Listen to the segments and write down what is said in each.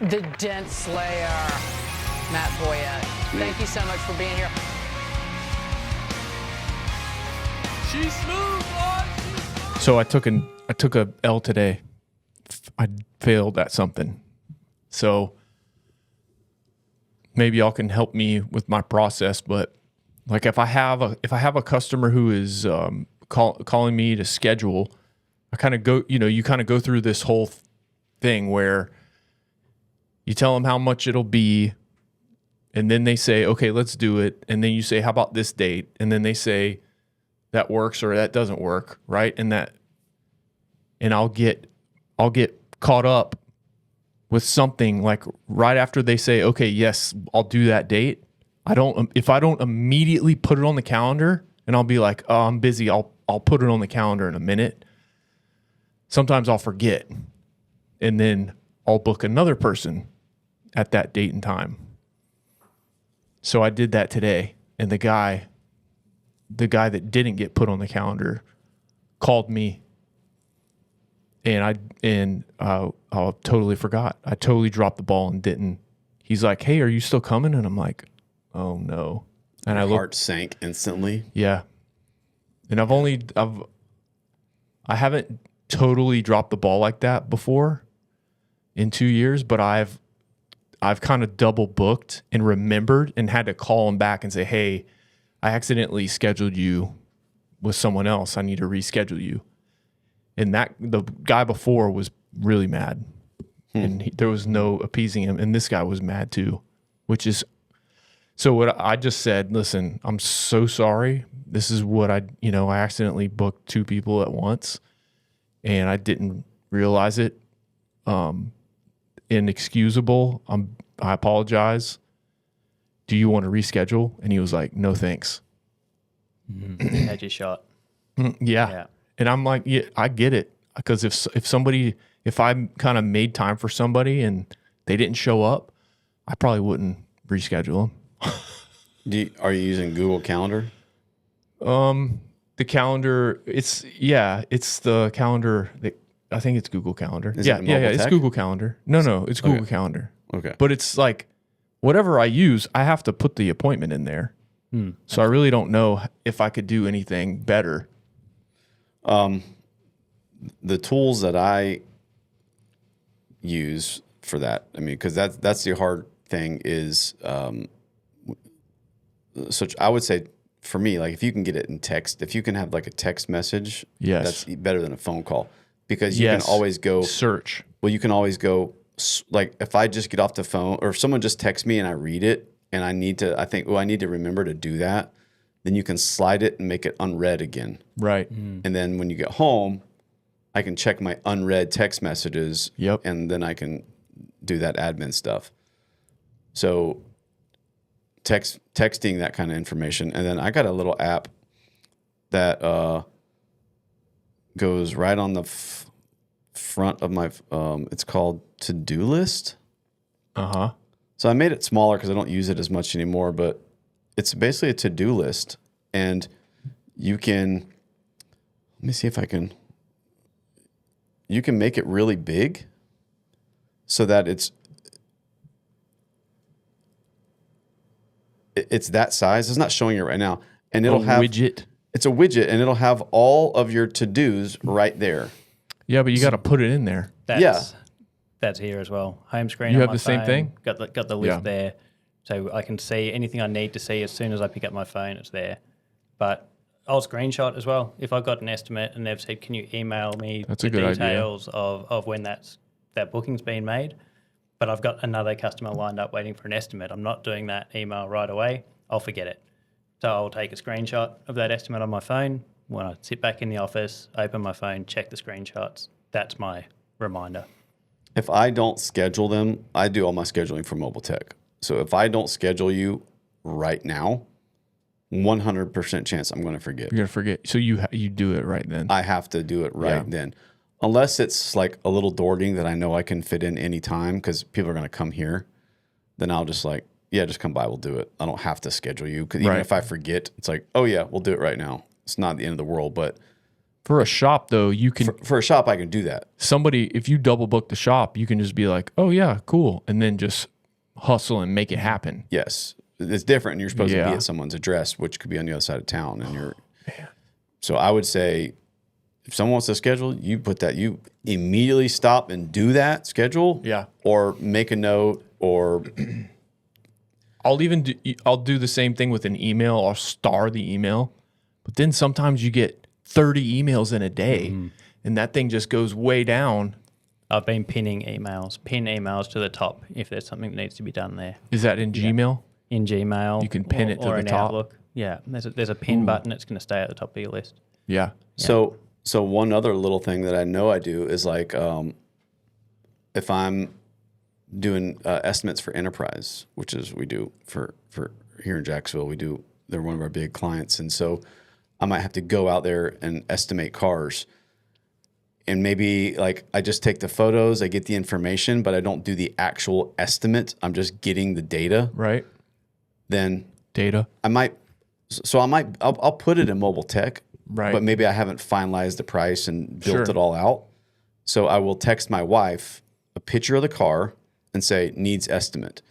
the Dent Slayer, Matt Boyette. Thank you so much for being here. She's smooth, boy. So I took a L today. I failed at something. So maybe y'all can help me with my process, but like if I have a customer who is calling me to schedule, I kind of go, you kind of go through this whole thing where you tell them how much it'll be, and then they say, okay, let's do it. And then you say, how about this date? And then they say that works or that doesn't work, right? And I'll get caught up with something like right after they say, okay, yes, I'll do that date. If I don't immediately put it on the calendar, and I'll be like, oh, I'm busy, I'll put it on the calendar in a minute. Sometimes I'll forget, and then I'll book another person at that date and time. So I did that today, and the guy that didn't get put on the calendar called me, and I totally forgot. I totally dropped the ball and didn't. He's like, "Hey, are you still coming?" And I'm like, "Oh no!" And Your heart sank instantly. Yeah, and I haven't totally dropped the ball like that before in 2 years, but I've kind of double booked and remembered and had to call him back and say, hey, I accidentally scheduled you with someone else. I need to reschedule you. And the guy before was really mad, and there was no appeasing him. And this guy was mad too, which is, so what I just said, listen, I'm so sorry. This is what I accidentally booked 2 people at once, and I didn't realize it. Inexcusable. I apologize. Do you want to reschedule? And he was like, no, thanks. Had your shot. Yeah. And I'm like, yeah, I get it. Because if I kind of made time for somebody and they didn't show up, I probably wouldn't reschedule them. Are you using Google Calendar? The calendar, it's the calendar that, I think it's Google Calendar. Is yeah, it yeah, mobile it's tech? Google Calendar. No, it's Google Calendar. Okay. But it's like whatever I use, I have to put the appointment in there. So I really don't know if I could do anything better. The tools that I use for that, I mean, because that's the hard thing is, so I would say for me, like if you can get it in text, if you can have like a text message, Yes. that's better than a phone call, because you can always go search. Well, you can always go, like if I just get off the phone or if someone just texts me and I read it and I need to remember to do that, then you can slide it and make it unread again. Right. And then when you get home, I can check my unread text messages. Yep. And then I can do that admin stuff. So texting that kind of information. And then I got a little app that goes right on the front of my, it's called To-Do List. Uh-huh. So I made it smaller because I don't use it as much anymore, but it's basically a to-do list. And you can, let me see if I can, you can make it really big so that it's that size. It's not showing it right now. And it'll have widget. It's a widget, and it'll have all of your to-dos right there. Yeah, but you got to put it in there. That's here as well. Home screen. You on have my the same phone, thing? Got the list there, so I can see anything I need to see as soon as I pick up my phone. It's there, but I'll screenshot as well. If I've got an estimate and they've said, "Can you email me That's the a good idea. details of when that booking's been made?" But I've got another customer lined up waiting for an estimate. I'm not doing that email right away. I'll forget it. So I'll take a screenshot of that estimate on my phone. When I sit back in the office, open my phone, check the screenshots. That's my reminder. If I don't schedule them, I do all my scheduling for mobile tech. So if I don't schedule you right now, 100% chance I'm going to forget. You're going to forget. So you do it right then. I have to do it right then. Unless it's like a little daunting that I know I can fit in any time because people are going to come here, then I'll just like, yeah, just come by. We'll do it. I don't have to schedule you because even if I forget, it's like, oh yeah, we'll do it right now. It's not the end of the world, but For a shop, though, you can For a shop, I can do that. somebody, if you double book the shop, you can just be like, oh yeah, cool, and then just hustle and make it happen. Yes, it's different. You're supposed to Yeah. be at someone's address, which could be on the other side of town, and you're. So I would say, if someone wants to schedule, you put that. You immediately stop and do that schedule. Yeah. Or make a note, or I'll do the same thing with an email. I'll star the email, but then sometimes you get 30 emails in a day, and that thing just goes way down. I've been pinning emails. Pin emails to the top if there's something that needs to be done there. Is that in Gmail? In Gmail. You can pin it to or the in top. Outlook. Yeah, there's a pin button that's going to stay at the top of your list. Yeah. So one other little thing that I know I do is like, if I'm doing estimates for enterprise, which is we do for here in Jacksonville, they're one of our big clients, and so I might have to go out there and estimate cars, and maybe like I just take the photos, I get the information, but I don't do the actual estimate. I'm just getting the data. Right. Then Data. I'll put it in mobile tech, Right. but maybe I haven't finalized the price and built Sure. it all out. So I will text my wife a picture of the car and say, needs estimate.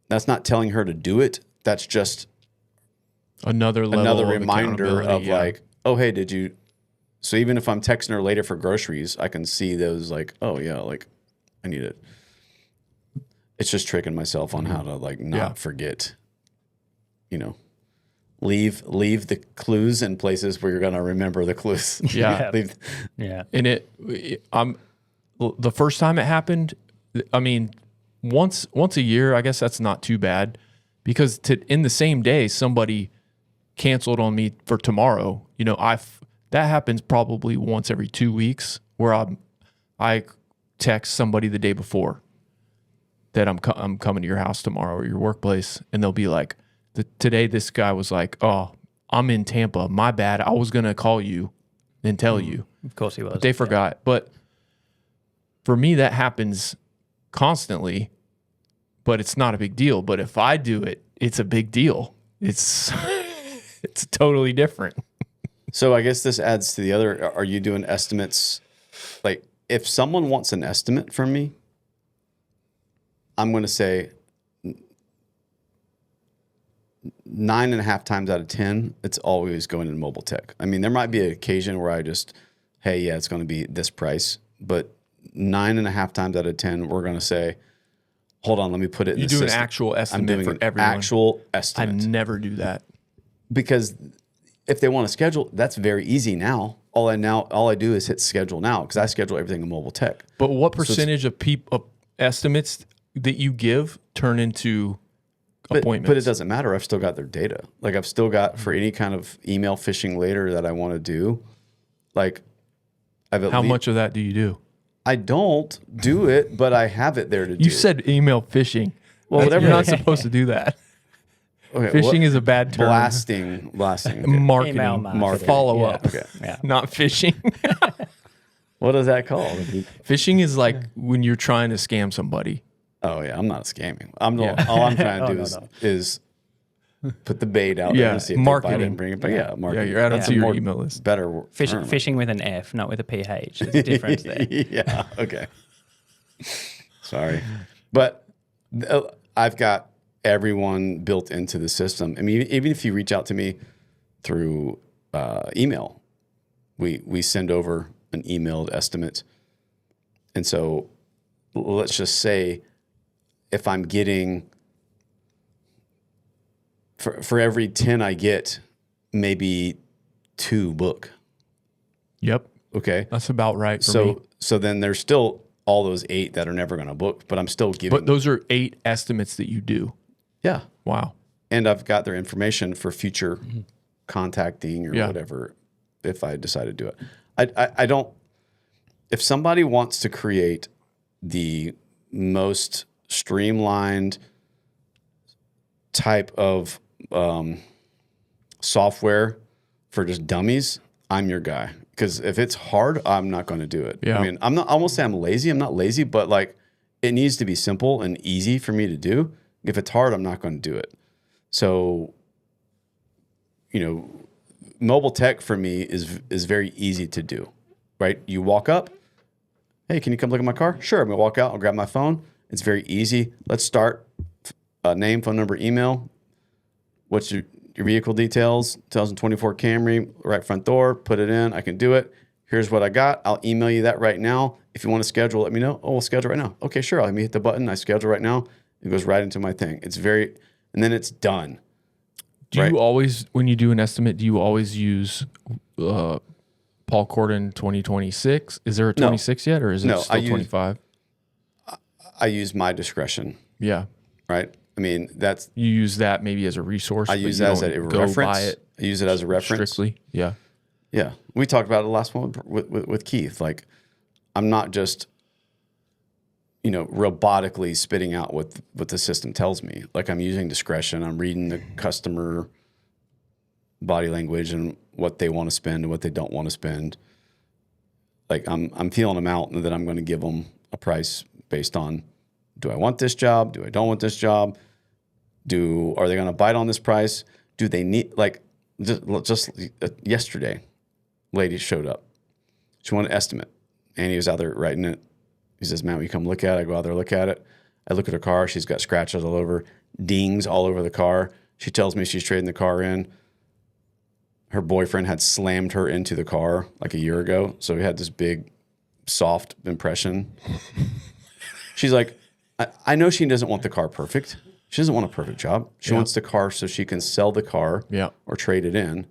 That's not telling her to do it. That's just Another level another of reminder accountability, of yeah. like, oh, hey, did you? So even if I'm texting her later for groceries, I can see those like, oh yeah, like I need it. It's just tricking myself on how to like not Yeah. forget, leave the clues in places where you're going to remember the clues. Yeah. Yeah. And the first time it happened, I mean, once a year, I guess that's not too bad, because in the same day somebody canceled on me for tomorrow. That happens probably once every 2 weeks, where I text somebody the day before that I'm coming to your house tomorrow or your workplace, and they'll be like, today this guy was like, oh, I'm in Tampa, my bad, I was gonna call you and tell you. Of course he was. But they forgot. But for me, that happens constantly, but it's not a big deal. But if I do it, it's a big deal. It's it's totally different. So I guess this adds to the other. Are you doing estimates? Like if someone wants an estimate from me, I'm going to say 9.5 times out of 10, it's always going in mobile tech. I mean, there might be an occasion where I just, hey, yeah, it's going to be this price, but 9.5 times out of 10, we're going to say, hold on, let me put it in You the do an system. actual I'm estimate doing for an everyone. actual I estimate. never do that. Because if they want to schedule, that's very easy now. All I do is hit schedule now, because I schedule everything in mobile tech. But what percentage of estimates that you give turn into appointments? But it doesn't matter. I've still got their data. Like I've still got, for any kind of email phishing later that I want to do, like How much of that do you do? I don't do it, but I have it there to do. You said email phishing. Well, whatever. You're not supposed to do that. Okay, Phishing is a bad term. blasting. Okay. Marketing. Email marketing. Follow Yeah. up. Okay. Yeah. Not phishing. What is that called? Phishing is like when you're trying to scam somebody. Oh yeah, I'm not scamming. All I'm trying to do is put the bait out there Yeah, and see if marketing. they bite it and bring it back. Yeah, marketing. Yeah, you're adding That's to a your more email list. Better term. Fishing with an F, not with a PH. There's a difference there. Yeah. Okay. Sorry, but I've got everyone built into the system. I mean, even if you reach out to me through email, we send over an emailed estimate, and so let's just say if I'm getting for every 10 I get, maybe 2 book. Yep. Okay. That's about right for me. So then there's still all those 8 that are never going to book, but I'm still giving. But those are 8 estimates that you do. Yeah. Wow. And I've got their information for future contacting or whatever if I decide to do it. I don't. If somebody wants to create the most streamlined type of software for just dummies, I'm your guy. Because if it's hard, I'm not going to do it. Yeah. I mean, I won't say I'm lazy. I'm not lazy, but like it needs to be simple and easy for me to do. If it's hard, I'm not going to do it. So, mobile tech for me is very easy to do, right? You walk up, hey, can you come look at my car? Sure. I'm gonna walk out. I'll grab my phone. It's very easy. Let's start. Name, phone number, email. What's your vehicle details? 2024 Camry, right front door. Put it in. I can do it. Here's what I got. I'll email you that right now. If you want to schedule, let me know. Oh, we'll schedule right now. Okay, sure. Let me hit the button. I schedule right now. It goes right into my thing. And then it's done. Do you always, when you do an estimate, do you always use Paul Corden 2026? Is there a 26 yet, or is it still 25? I use my discretion. Yeah. Right? I mean, you use that maybe as a resource. I use that as a reference. I use it as a reference. Strictly. Yeah. Yeah. We talked about it the last one with Keith. Like, I'm not just, robotically spitting out what the system tells me. Like, I'm using discretion. I'm reading the customer body language and what they want to spend and what they don't want to spend. Like, I'm feeling them out, and then I'm going to give them a price based on, do I want this job? Do I don't want this job? Are they going to bite on this price? Do they need, like, just yesterday, lady showed up. She wanted an estimate. And he was out there writing it. He says, "Man, will you come look at it?" I go out there, look at it. I look at her car. She's got scratches all over, dings all over the car. She tells me she's trading the car in. Her boyfriend had slammed her into the car like a year ago. So he had this big, soft impression. She's like, I know she doesn't want the car perfect. She doesn't want a perfect job. She wants the car so she can sell the car or trade it in.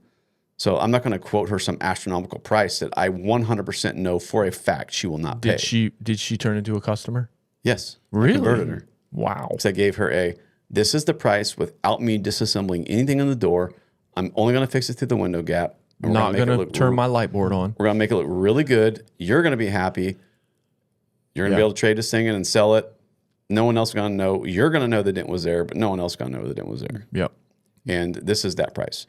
So I'm not going to quote her some astronomical price that I 100% know for a fact she will not pay. Did she turn into a customer? Yes. Really? I converted her. Wow. So I gave her this is the price without me disassembling anything on the door. I'm only going to fix it through the window gap. Not going to turn my light board on. We're going to make it look really good. You're going to be happy. You're going to be able to trade this thing in and sell it. No one else is going to know. You're going to know the dent was there, but no one else is going to know the dent was there. Yep. And this is that price.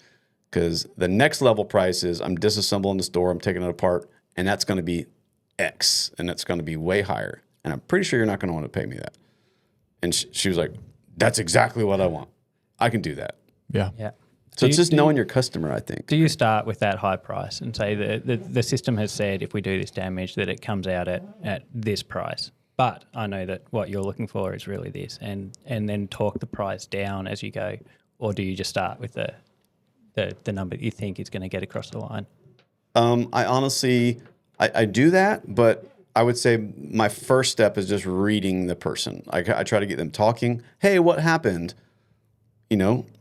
Because the next level price is I'm disassembling this door, I'm taking it apart, and that's going to be X, and it's going to be way higher. And I'm pretty sure you're not going to want to pay me that. And she was like, that's exactly what I want. I can do that. Yeah. Yeah. So it's just knowing your customer, I think. Do you start with that high price and say the system has said if we do this damage that it comes out at this price? But I know that what you're looking for is really this, and then talk the price down as you go? Or do you just start with the number that you think is going to get across the line? I honestly, I do that, but I would say my first step is just reading the person. I try to get them talking. Hey, what happened?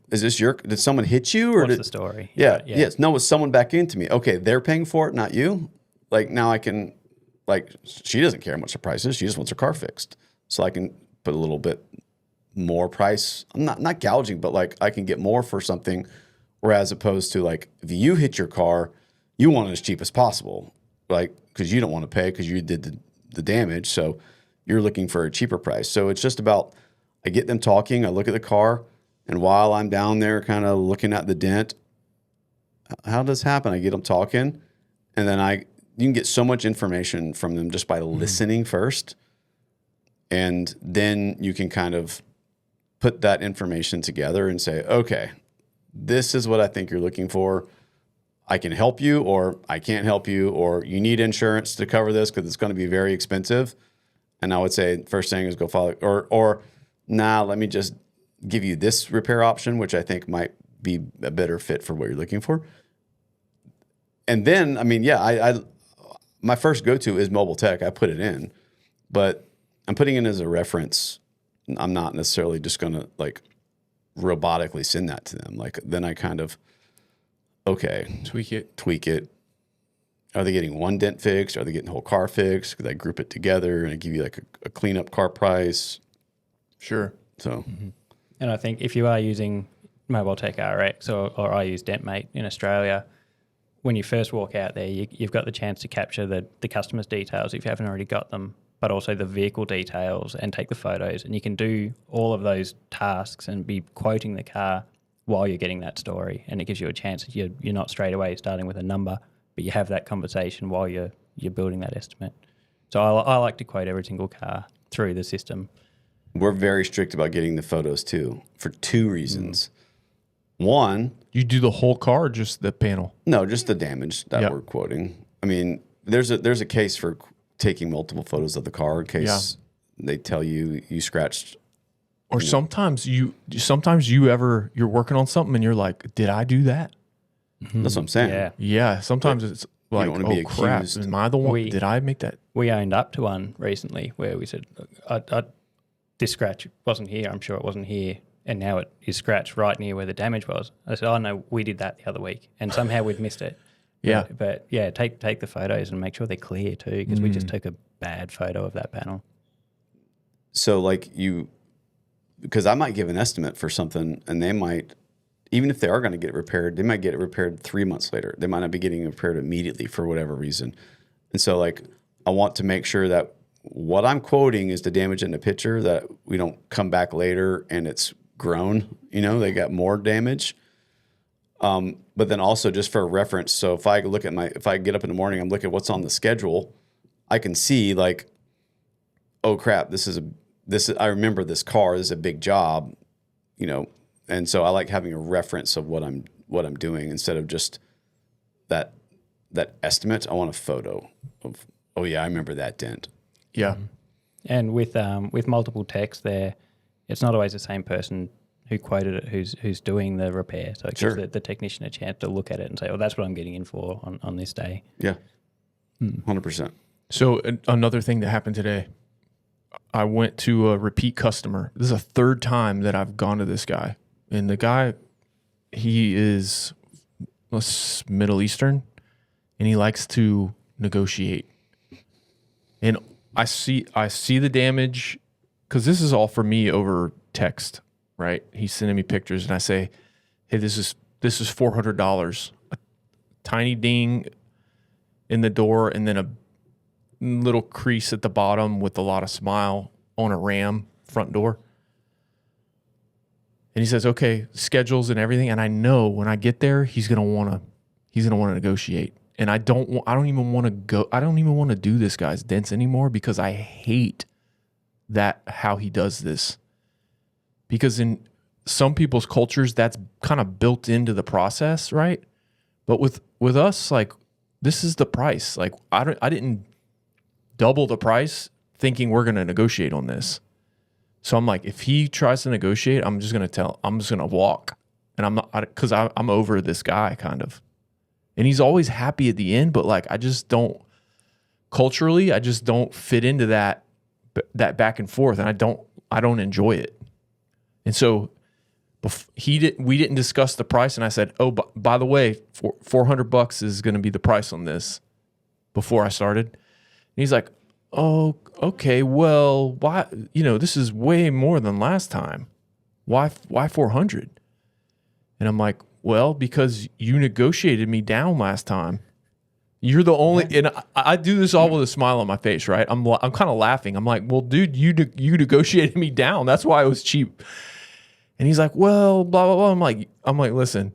Is this did someone hit you? Or What's the story? Yeah. Yes. No, was someone back into me? Okay, they're paying for it, not you. Like, now I can, she doesn't care how much the price is. She just wants her car fixed. So I can put a little bit more price. I'm not gouging, but I can get more for something. Whereas opposed to if you hit your car, you want it as cheap as possible, because you don't want to pay because you did the damage. So you're looking for a cheaper price. So it's just about, I get them talking, I look at the car, and while I'm down there kind of looking at the dent, how does this happen? I get them talking, and then you can get so much information from them just by listening first. And then you can kind of put that information together and say, okay, this is what I think you're looking for. I can help you, or I can't help you, or you need insurance to cover this because it's going to be very expensive. And I would say first thing is go follow, or let me just give you this repair option, which I think might be a better fit for what you're looking for. And then, I my first go-to is mobile tech. I put it in, but I'm putting it as a reference. I'm not necessarily just going to robotically send that to them. Then I kind of, okay, tweak it. Are they getting one dent fixed? Are they getting the whole car fixed? Could I group it together and I give you a cleanup car price? Sure. So, and I think if you are using Mobile Tech RX or I use DentMate in Australia, when you first walk out there, you've got the chance to capture the customer's details if you haven't already got them, but also the vehicle details and take the photos. And you can do all of those tasks and be quoting the car while you're getting that story. And it gives you a chance that you're not straight away starting with a number, but you have that conversation while you're building that estimate. So I like to quote every single car through the system. We're very strict about getting the photos too, for two reasons. One, You do the whole car or just the panel? no, just the damage that Yep. we're quoting. I mean, there's a case for taking multiple photos of the car in case they tell you scratched. Or sometimes you're working on something and you're like, did I do that? That's what I'm saying. Yeah. Yeah. Sometimes it's like, don't wanna be oh crap, accused. am I the one? We- Did I make that? We owned up to one recently where we said, this scratch wasn't here. I'm sure it wasn't here. And now it is scratched right near where the damage was. I said, oh, no, we did that the other week. And somehow we'd missed it. Yeah. But yeah, take the photos and make sure they're clear too, because we just took a bad photo of that panel. So like because I might give an estimate for something and they might, even if they are going to get it repaired, they might get it repaired 3 months later. They might not be getting it repaired immediately for whatever reason. And so like, I want to make sure that what I'm quoting is the damage in the picture, that we don't come back later and it's grown, they got more damage. But then also just for reference, so if I get up in the morning, I'm looking at what's on the schedule, I can see like, oh crap, I remember this car, this is a big job, and so I like having a reference of what I'm doing instead of just that estimate. I want a photo of, oh yeah, I remember that dent. Yeah. And with multiple techs there, it's not always the same person who quoted it who's doing the repair. So it gives the technician a chance to look at it and say, oh, that's what I'm getting in for on this day. Yeah, 100%. So another thing that happened today, I went to a repeat customer. This is a third time that I've gone to this guy. And the guy, he is Middle Eastern, and he likes to negotiate. And I see the damage, because this is all for me over text, right? He's sending me pictures, and I say, hey, this is $400. A tiny ding in the door, and then a little crease at the bottom with a lot of smile on a Ram front door. And he says, okay, schedules and everything. And I know when I get there, he's gonna want to negotiate. And I don't even want to do this guy's dents anymore, because I hate that how he does this. Because in some people's cultures, that's kind of built into the process, right? But with us, like, this is the price. Like, I didn't double the price thinking we're going to negotiate on this. So I'm like, if he tries to negotiate, I'm just going to walk. And I'm not, because I'm over this guy kind of. And he's always happy at the end, but like, I just don't fit into that back and forth. And I don't enjoy it. And so we didn't discuss the price. And I said, oh, by the way, $400 is going to be the price on this before I started. And he's like, oh, okay, well, why, this is way more than last time. Why 400? And I'm like, well, because you negotiated me down last time. You're the only, and I do this all with a smile on my face, right? I'm kind of laughing. I'm like, well, dude, you negotiated me down. That's why it was cheap. And he's like, well, blah, blah, blah. I'm like, listen,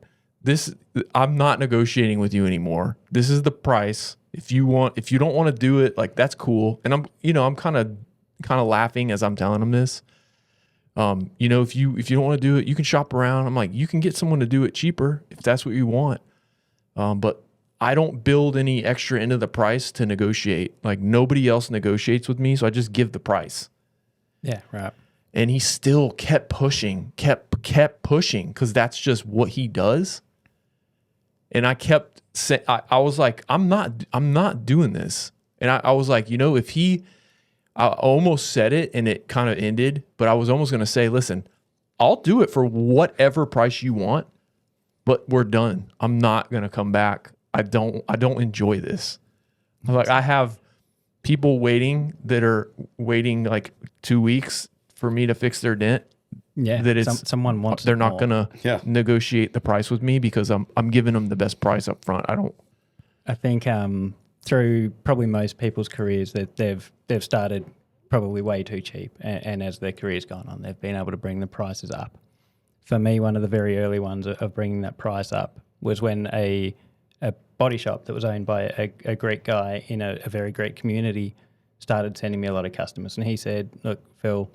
I'm not negotiating with you anymore. This is the price. If you don't want to do it, like, that's cool. And I'm kind of laughing as I'm telling him this. If you don't want to do it, you can shop around. I'm like, you can get someone to do it cheaper if that's what you want. But I don't build any extra into the price to negotiate. Like, nobody else negotiates with me, so I just give the price. Yeah, right. And he still kept pushing, because that's just what he does. And I kept saying, I was like, I'm not doing this. And I was like, I almost said it and it kind of ended, but I was almost going to say, listen, I'll do it for whatever price you want, but we're done. I'm not going to come back. I don't enjoy this. Like, I have people waiting that are waiting like 2 weeks for me to fix their dent. Yeah, that it's someone wants. They're not gonna negotiate the price with me because I'm giving them the best price up front. I think through probably most people's careers that they've started probably way too cheap, and as their career's gone on, they've been able to bring the prices up. For me, one of the very early ones of bringing that price up was when a body shop that was owned by a Greek guy in a very great community started sending me a lot of customers, and he said, "Look, Phil,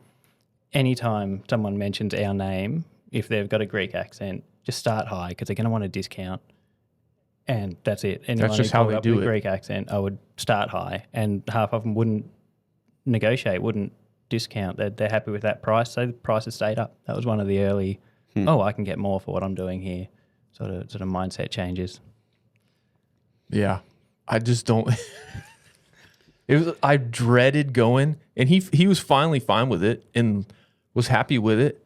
anytime someone mentions our name, if they've got a Greek accent, just start high because they're going to want a discount. And that's it. Anyone That's just who how called they up do with it. Greek accent, I would start high, and half of them wouldn't negotiate, wouldn't discount. They're happy with that price, so the prices stayed up. That was one of the early, I can get more for what I'm doing here, sort of mindset changes. Yeah, I just don't. I dreaded going, and he was finally fine with it and was happy with it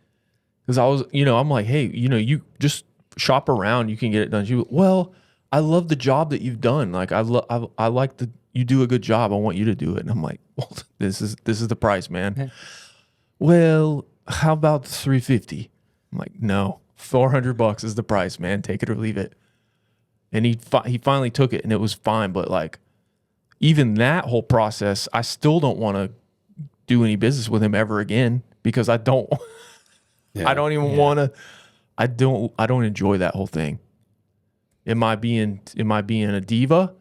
because I was, I'm like, hey, you just shop around, you can get it done. She was, well, I love the job that you've done. Like I like you do a good job. I want you to do it. And I'm like, well, this is the price, man. Yeah. Well, how about $350? I'm like, no, $400 is the price, man. Take it or leave it. And he finally took it, and it was fine. But like, even that whole process, I still don't want to do any business with him ever again because I don't. Yeah. I don't even want to. I don't enjoy that whole thing. Am I being a diva?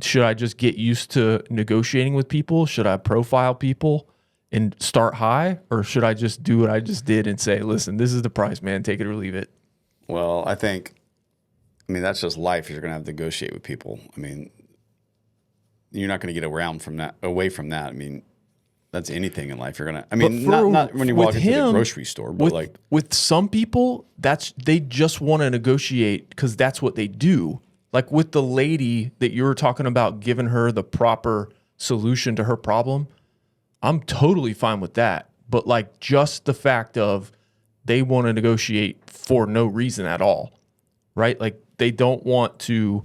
Should I just get used to negotiating with people? Should I profile people and start high? Or should I just do what I just did and say, listen, this is the price, man. Take it or leave it. Well, I mean, that's just life. You're going to have to negotiate with people. I mean, you're not going to get away from that. I mean, that's anything in life. You're going to, I mean, not when you walk into the grocery store, but with some people, they just want to negotiate because that's what they do. Like with the lady that you were talking about, giving her the proper solution to her problem, I'm totally fine with that. But like just the fact of they want to negotiate for no reason at all, right? Like they don't want to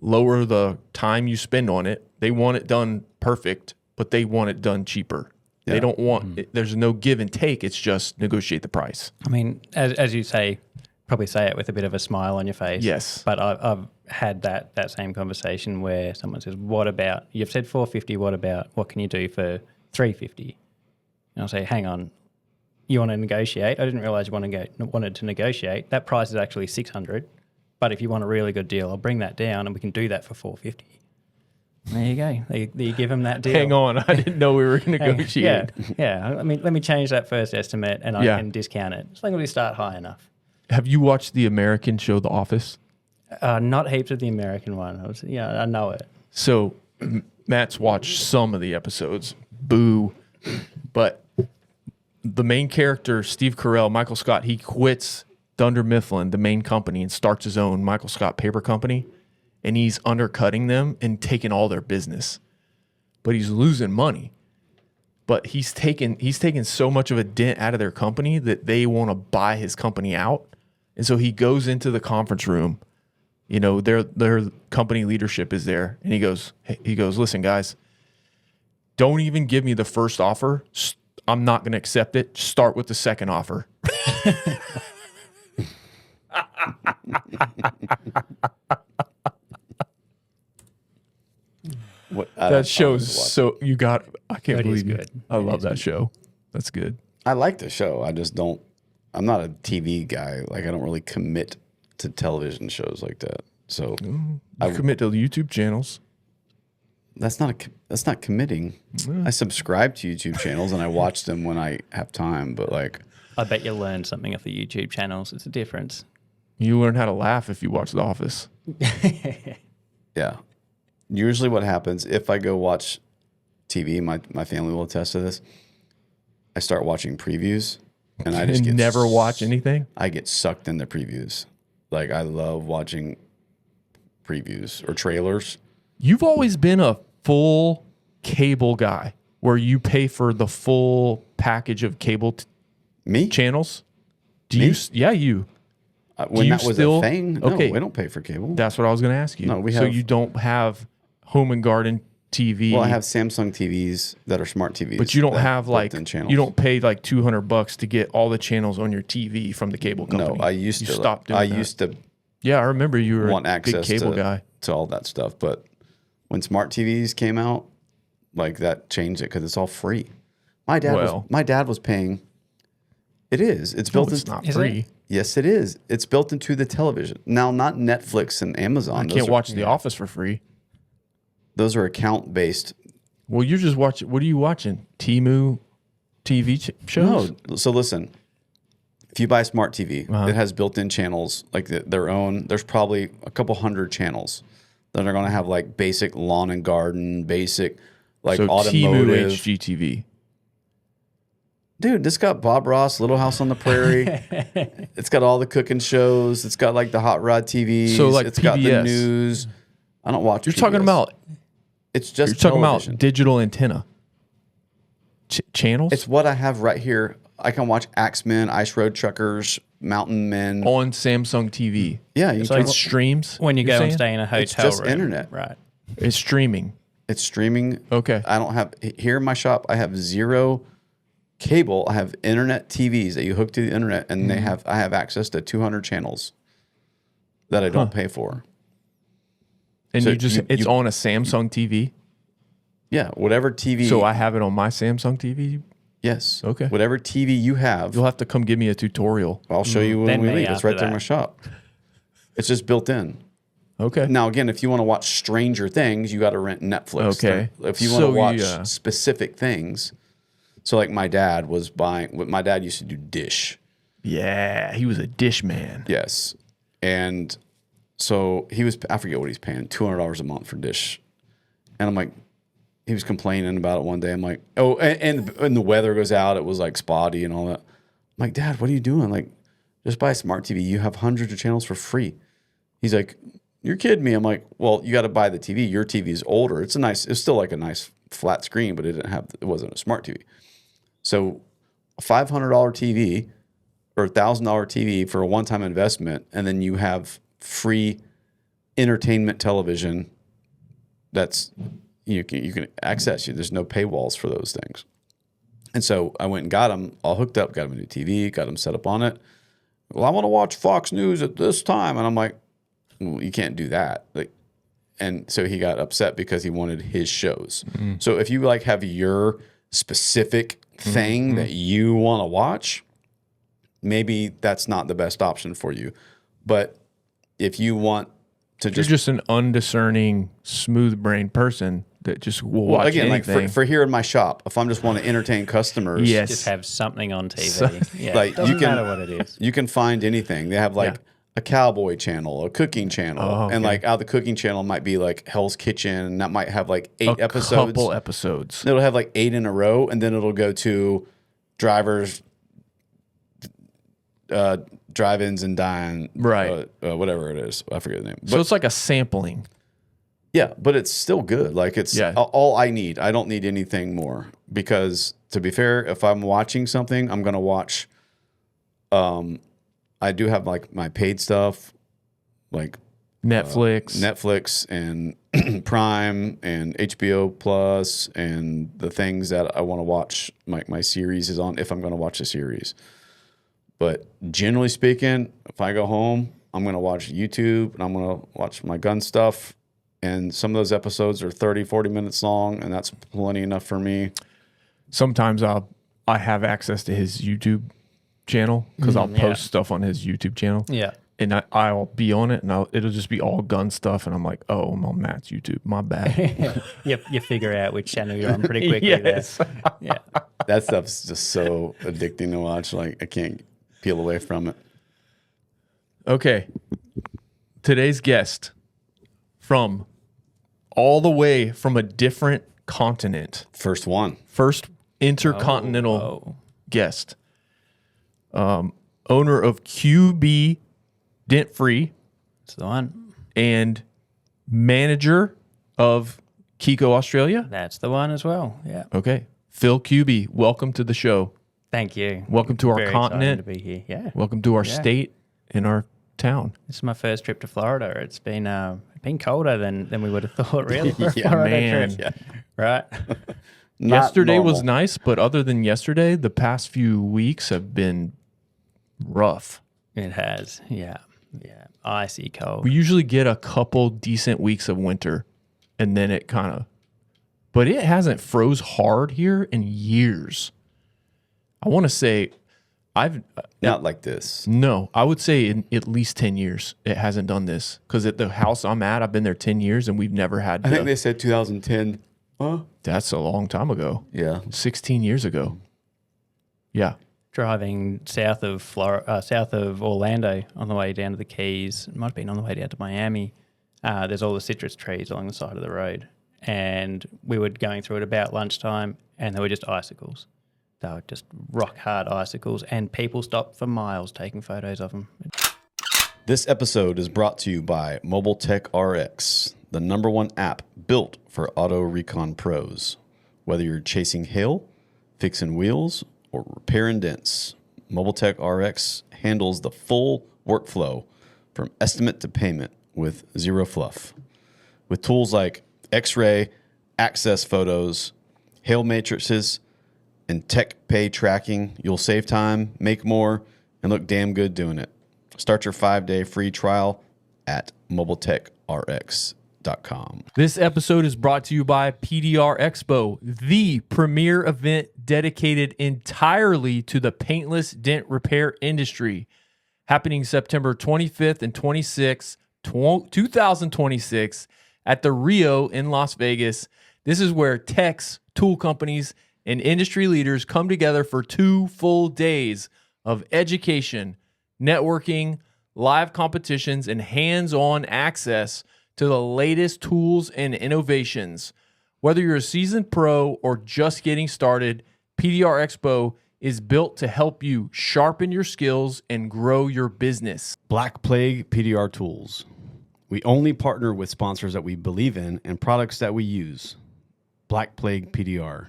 lower the time you spend on it. They want it done perfect, but they want it done cheaper. Yeah. They don't want, there's no give and take. It's just negotiate the price. I mean, as you say, probably say it with a bit of a smile on your face. Yes. But I've had that same conversation where someone says, what about, you've said $450, what can you do for $350? And I'll say, hang on, you want to negotiate? I didn't realize you wanted to negotiate. That price is actually $600. But if you want a really good deal, I'll bring that down and we can do that for $450. There you go. You give them that deal. Hang on. I didn't know we were going to negotiate. Yeah. I mean, let me change that first estimate and I can discount it. As long as we start high enough. Have you watched the American show, The Office? Not heaps of the American one. I know it. So Matt's watched some of the episodes. Boo. But the main character, Steve Carell, Michael Scott, he quits Dunder Mifflin, the main company, and starts his own Michael Scott paper company. And he's undercutting them and taking all their business. But he's losing money. But he's taken so much of a dent out of their company that they want to buy his company out. And so he goes into the conference room. Their company leadership is there. And he goes, listen, guys, don't even give me the first offer. I'm not going to accept it. Start with the second offer. That show's so you got. I can't believe it. I love that show. That's good. I like the show. I just don't. I'm not a TV guy. Like I don't really commit to television shows like that. So I commit to YouTube channels. That's not committing. Yeah. I subscribe to YouTube channels and I watch them when I have time. But like, I bet you learn something off the YouTube channels. It's a difference. You learn how to laugh if you watch The Office. Yeah. Usually what happens if I go watch TV, my family will attest to this. I start watching previews and I just never watch anything. I get sucked into previews. Like I love watching previews or trailers. You've always been a full cable guy where you pay for the full package of cable channels. You. When that was a thing, no, we don't pay for cable. That's what I was going to ask you. No, so you don't have Home and Garden TV. Well, I have Samsung TVs that are smart TVs. But you don't have you don't pay like $200 to get all the channels on your TV from the cable company. No, I used to. Yeah, I remember you were want a big cable guy to all that stuff. But when smart TVs came out, like that changed it because it's all free. My dad was paying. It is. It's built. It's not free. Yes, it is. It's built into the television. Now, not Netflix and Amazon. I can't watch The Office for free. Those are account-based. Well, you're just watching. What are you watching? Temu TV shows? No. So listen, if you buy a smart TV, it has built-in channels like their own. There's probably a couple hundred channels that are going to have like basic lawn and garden, basic like so automotive. Timu HGTV. Dude, this got Bob Ross, Little House on the Prairie. It's got all the cooking shows. It's got like the hot rod TVs. So like it's PBS. got the news. I don't watch. You're PBS. talking about. It's just You're talking television. about digital antenna channels. It's what I have right here. I can watch Axemen, Ice Road Truckers, Mountain Men. on Samsung TV. Yeah, you So can, It streams When you you're go and saying? stay in a hotel It's just room. internet. Right. It's streaming. it's streaming. Okay. I don't have here in my shop. I have zero cable. I have internet TVs that you hook to the internet, and I have access to 200 channels that I don't pay for. And So it's on a Samsung TV. Yeah, whatever TV. So I have it on my Samsung TV. yes. Okay. Whatever TV you have, You'll have to come give me a tutorial. I'll show you when Then we me leave. It's after right there in that. my shop. It's just built in. Okay. Now, again, if you want to watch Stranger Things, you got to rent Netflix. Okay. If you want to watch yeah. specific things, so like my dad was buying. My dad used to do Dish. Yeah, he was a dish man. Yes, and so he was. I forget what he's paying, $200 a month for Dish, and I'm like, he was complaining about it one day. I'm like, oh, and the weather goes out. It was like spotty and all that. I'm like, Dad, what are you doing? Like, just buy a smart TV. You have hundreds of channels for free. He's like, you're kidding me. I'm like, well, you got to buy the TV. Your TV is older. It's still like a nice flat screen, but it wasn't a smart TV. So a $500 TV or $1,000 TV for a one-time investment, and then you have free entertainment television that's you can access. There's no paywalls for those things. And so I went and got him all hooked up, got him a new TV, got him set up on it. Well, I want to watch Fox News at this time. And I'm like, well, you can't do that. Like, and so he got upset because he wanted his shows. So if you like have your specific thing that you want to watch, maybe that's not the best option for you. But if you want to You're just an undiscerning, smooth-brained person that just will watch again, anything. like for here in my shop, if I'm just want to entertain customers, Yes. Just have something on TV. Yeah. like, Doesn't you can- matter what it is. you can find anything. They have like a cowboy channel, a cooking channel, and okay. like out the cooking channel might be like Hell's Kitchen, and that might have like 8 a episodes. couple episodes. It'll have like 8 in a row, and then it'll go to drivers, drive-ins and dine, Right. whatever it is. I forget the name. So it's like a sampling. Yeah, but it's still good. Like it's all I need. I don't need anything more because, to be fair, if I'm watching something, I'm gonna watch. I do have like my paid stuff, like Netflix. and Prime and HBO Plus and the things that I want to watch. My series is on if I'm going to watch a series. But generally speaking, if I go home, I'm going to watch YouTube and I'm going to watch my gun stuff. And some of those episodes are 30, 40 minutes long, and that's plenty enough for me. Sometimes I have access to his YouTube channel because I'll post stuff on his YouTube channel. Yeah. And I'll be on it, and it'll just be all gun stuff, and I'm like, oh, I'm on Matt's YouTube. My bad. You figure out which channel you're on pretty quickly Yes. there. Yeah. That stuff's just so addicting to watch. Like I can't peel away from it. Okay. Today's guest from all the way from a different continent. First one. First intercontinental guest. Owner of Kube Dent Free That's the one. and manager of KECO Australia. That's the one as well. Yeah. Okay. Phil Kube, welcome to the show. Thank you. Welcome to our Very continent. excited to be here. Yeah. Welcome to our state and our town. This is my first trip to Florida. It's been colder than we would have thought, really. for a Yeah, Florida man. trip. Right. Yesterday was normal. nice, but other than yesterday, the past few weeks have been rough. It has. Yeah. Yeah. Icy cold. We usually get a couple decent weeks of winter, and then it kind of, but it hasn't froze hard here in years. I want to say Not like this. no, I would say in at least 10 years it hasn't done this, because at the house I'm at, I've been there 10 years and we've never had I think they said 2010. Huh? that's a long time ago. Yeah. 16 years ago. Yeah. driving south of Orlando on the way down to the Keys. It might have been on the way down to Miami. There's all the citrus trees along the side of the road. And we were going through it about lunchtime, and they were just icicles. They were just rock-hard icicles, and people stopped for miles taking photos of them. This episode is brought to you by Mobile Tech RX, the #1 app built for auto recon pros. Whether you're chasing hail, fixing wheels, or repairing dents, Mobile Tech RX handles the full workflow from estimate to payment with zero fluff. With tools like X-ray, access photos, hail matrices, and tech pay tracking, you'll save time, make more, and look damn good doing it. Start your 5-day free trial at mobiletechrx.com. This episode is brought to you by PDR Expo, the premier event dedicated entirely to the paintless dent repair industry, happening September 25th and 26th, 2026 at the Rio in Las Vegas. This is where techs, tool companies, and industry leaders come together for 2 full days of education, networking, live competitions, and hands-on access to the latest tools and innovations. Whether you're a seasoned pro or just getting started, PDR Expo is built to help you sharpen your skills and grow your business. Black Plague PDR Tools. We only partner with sponsors that we believe in and products that we use. Black Plague PDR.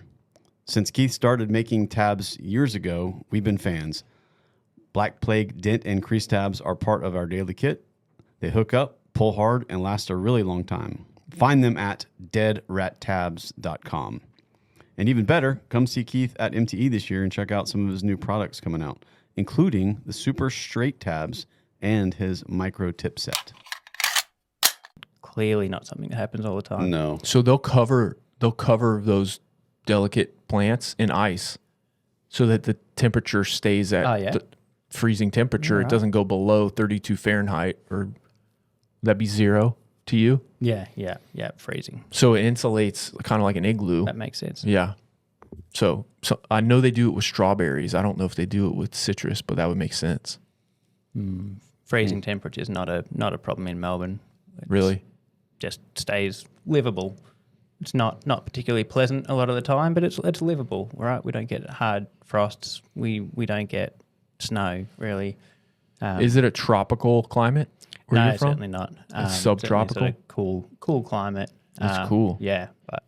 Since Keith started making tabs years ago, we've been fans. Black Plague dent and crease tabs are part of our daily kit. They hook up, pull hard, and last a really long time. Find them at deadrattabs.com. And even better, come see Keith at MTE this year and check out some of his new products coming out, including the super straight tabs and his micro tip set. Clearly not something that happens all the time. No. So they'll cover those delicate plants in ice so that the temperature stays at the freezing temperature. Right. It doesn't go below 32 Fahrenheit, or that'd be 0 to you. Yeah, freezing. So it insulates kind of like an igloo. That makes sense. Yeah. So I know they do it with strawberries. I don't know if they do it with citrus, but that would make sense. Freezing temperature is not a problem in Melbourne. Really? Just stays livable. It's not particularly pleasant a lot of the time, but it's livable, right? We don't get hard frosts. We don't get snow, really. Is it a tropical climate where you're from? Certainly not. It's subtropical? Sort of cool climate. That's cool. Yeah, but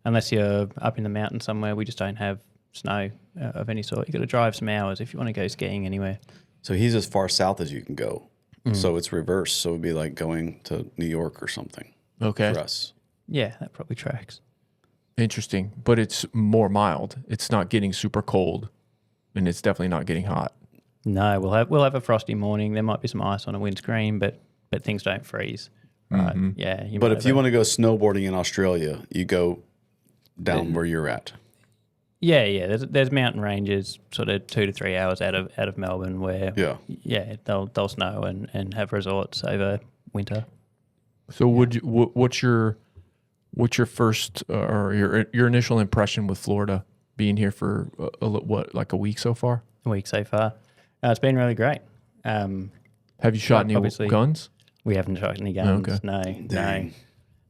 unless you're up in the mountains somewhere, we just don't have snow of any sort. You've got to drive some hours if you want to go skiing anywhere. So he's as far south as you can go. So it's reverse. So it'd be like going to New York or something. Okay. For us. Yeah, that probably tracks. Interesting. But it's more mild. It's not getting super cold, and it's definitely not getting hot. No, we'll have a frosty morning. There might be some ice on a windscreen, but things don't freeze. Right? Yeah. But if you want to go snowboarding in Australia, you go down where you're at. Yeah. There's mountain ranges sort of 2 to 3 hours out of Melbourne where they'll snow and have resorts over winter. So what's your first or your initial impression with Florida, being here for like a week so far? A week so far. It's been really great. Have you shot any guns? We haven't shot any guns. Okay. No. Dang.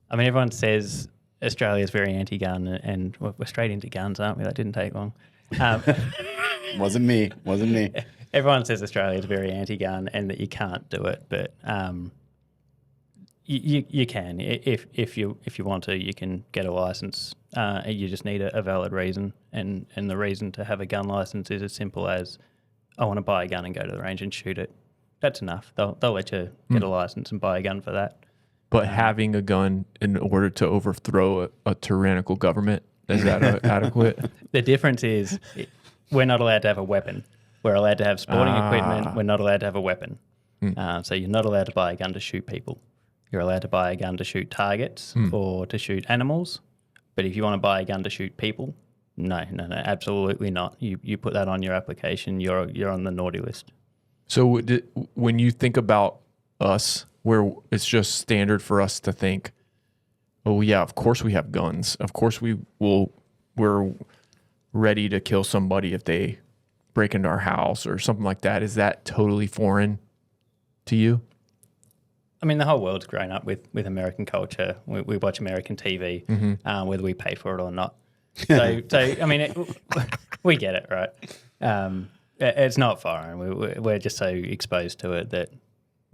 I mean, everyone says Australia's very anti-gun, and we're straight into guns, aren't we? That didn't take long. Wasn't me. Everyone says Australia's very anti-gun and that you can't do it, but you can. If you want to, you can get a license. You just need a valid reason, and the reason to have a gun license is as simple as, I want to buy a gun and go to the range and shoot it. That's enough. They'll let you get a license and buy a gun for that. But having a gun in order to overthrow a tyrannical government, is that adequate? The difference is we're not allowed to have a weapon. We're allowed to have sporting equipment. We're not allowed to have a weapon. So you're not allowed to buy a gun to shoot people. You're allowed to buy a gun to shoot targets or to shoot animals. But if you want to buy a gun to shoot people, no, absolutely not. You put that on your application, you're on the naughty list. So when you think about us, where it's just standard for us to think, oh yeah, of course we have guns. Of course we're ready to kill somebody if they break into our house or something like that, is that totally foreign to you? I mean, the whole world's grown up with American culture. We watch American TV, whether we pay for it or not. So I mean, we get it, right? It's not foreign. We're just so exposed to it that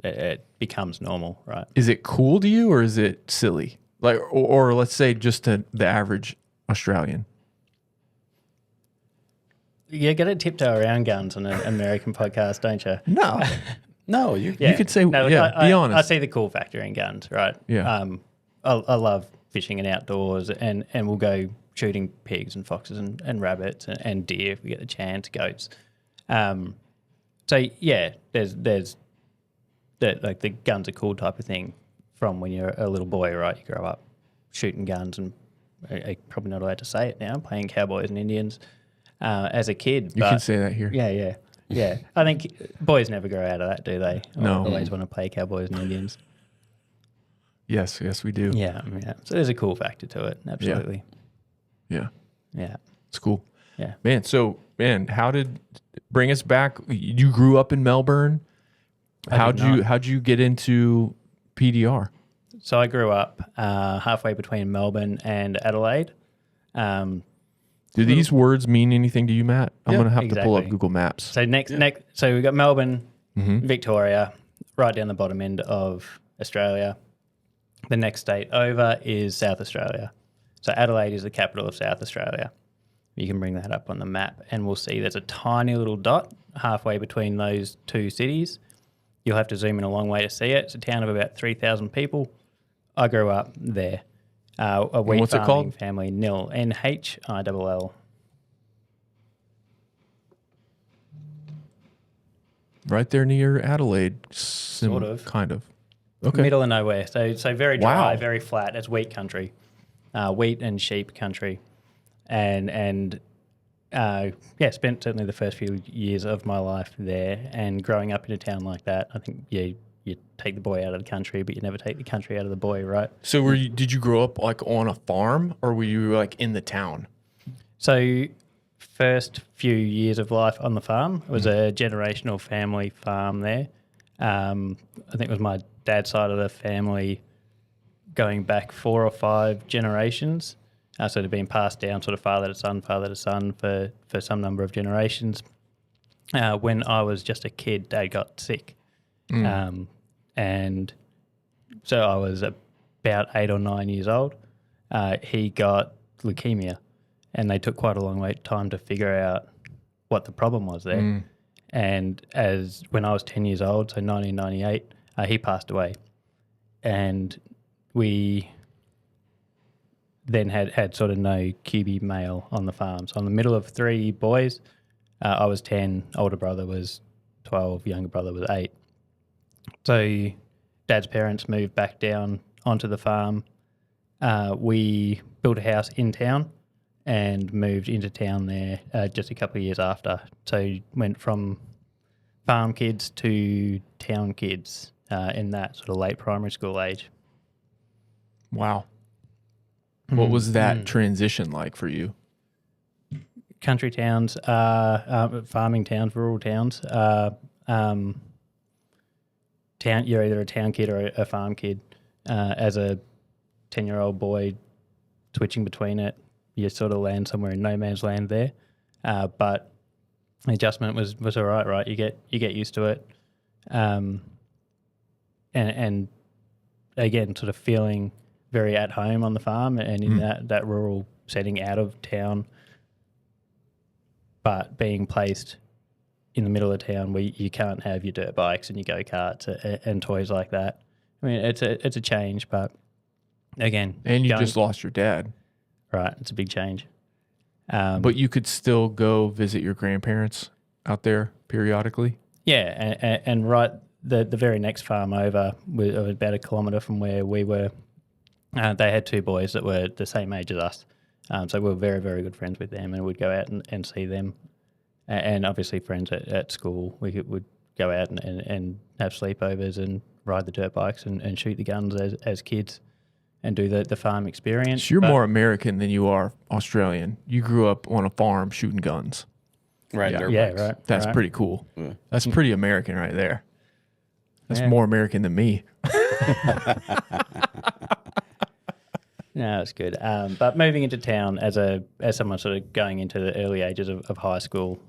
it becomes normal, right? Is it cool to you or is it silly? Like, or let's say just the average Australian. You got to tiptoe around guns on an American podcast, don't you? No. No, you You could say, No, look, be honest. I see the cool factor in guns, right? Yeah. I love fishing and outdoors, and we'll go shooting pigs and foxes and rabbits and deer if we get the chance, goats. So yeah, there's that, like, the guns are cool type of thing from when you're a little boy, right? You grow up shooting guns, and I'm probably not allowed to say it now, playing cowboys and Indians as a kid. You can say that here. Yeah. I think boys never grow out of that, do they? No. Always want to play cowboys and Indians. Yes, we do. Yeah. So there's a cool factor to it. Absolutely. Yeah. Yeah. It's cool. Yeah. Man, how did bring us back? You grew up in Melbourne. How'd you get into PDR? So I grew up halfway between Melbourne and Adelaide. Do these words mean anything to you, Matt? I'm going to have to pull up exactly. Google Maps. So so we've got Melbourne, Victoria, right down the bottom end of Australia. The next state over is South Australia. So Adelaide is the capital of South Australia. You can bring that up on the map, and we'll see there's a tiny little dot halfway between those two cities. You'll have to zoom in a long way to see it. It's a town of about 3,000 people. I grew up there. A wheat what's it farming called? family, Nill, Nhill. Right there near Adelaide. Sort of. Kind of. Okay. Middle of nowhere. So very dry, Wow. very flat. It's wheat country, wheat and sheep country, and spent certainly the first few years of my life there. And growing up in a town like that, I think you take the boy out of the country, but you never take the country out of the boy, right? So did you grow up like on a farm, or were you like in the town? So first few years of life on the farm, it was a generational family farm there. I think it was my dad's side of the family going back 4 or 5 generations. So it had been passed down sort of father to son for some number of generations. When I was just a kid, Dad got sick. And so I was about 8 or 9 years old. He got leukemia, and they took quite a long time to figure out what the problem was there. And when I was 10 years old, so 1998, he passed away. And we then had sort of no Kube male on the farm. So I'm the middle of 3 boys. I was 10, older brother was 12, younger brother was 8. So Dad's parents moved back down onto the farm. We built a house in town and moved into town there just a couple of years after. So went from farm kids to town kids in that sort of late primary school age. Wow. What was that transition like for you? Country towns, farming towns, rural towns. You're either a town kid or a farm kid. As a 10-year-old boy, switching between it, you sort of land somewhere in no man's land there. But the adjustment was all right? You get used to it, and again, sort of feeling very at home on the farm and in that rural setting out of town, but being placed in the middle of town where you can't have your dirt bikes and your go-karts and toys like that. I mean, it's a change, but again... And you just lost your dad. Right, it's a big change. But you could still go visit your grandparents out there periodically? Yeah, and right, the very next farm over, was about 1 kilometre from where we were, they had 2 boys that were the same age as us. So we were very, very good friends with them, and we'd go out and see them. And obviously friends at school, would go out and have sleepovers and ride the dirt bikes and shoot the guns as kids and do the farm experience. So you're more American than you are Australian. You grew up on a farm shooting guns. Right. Yeah. dirt Yeah, bikes. right. That's right. pretty cool. Yeah. That's pretty American right there. That's Yeah. more American than me. No, it's good. But moving into town as someone sort of going into the early ages of high school,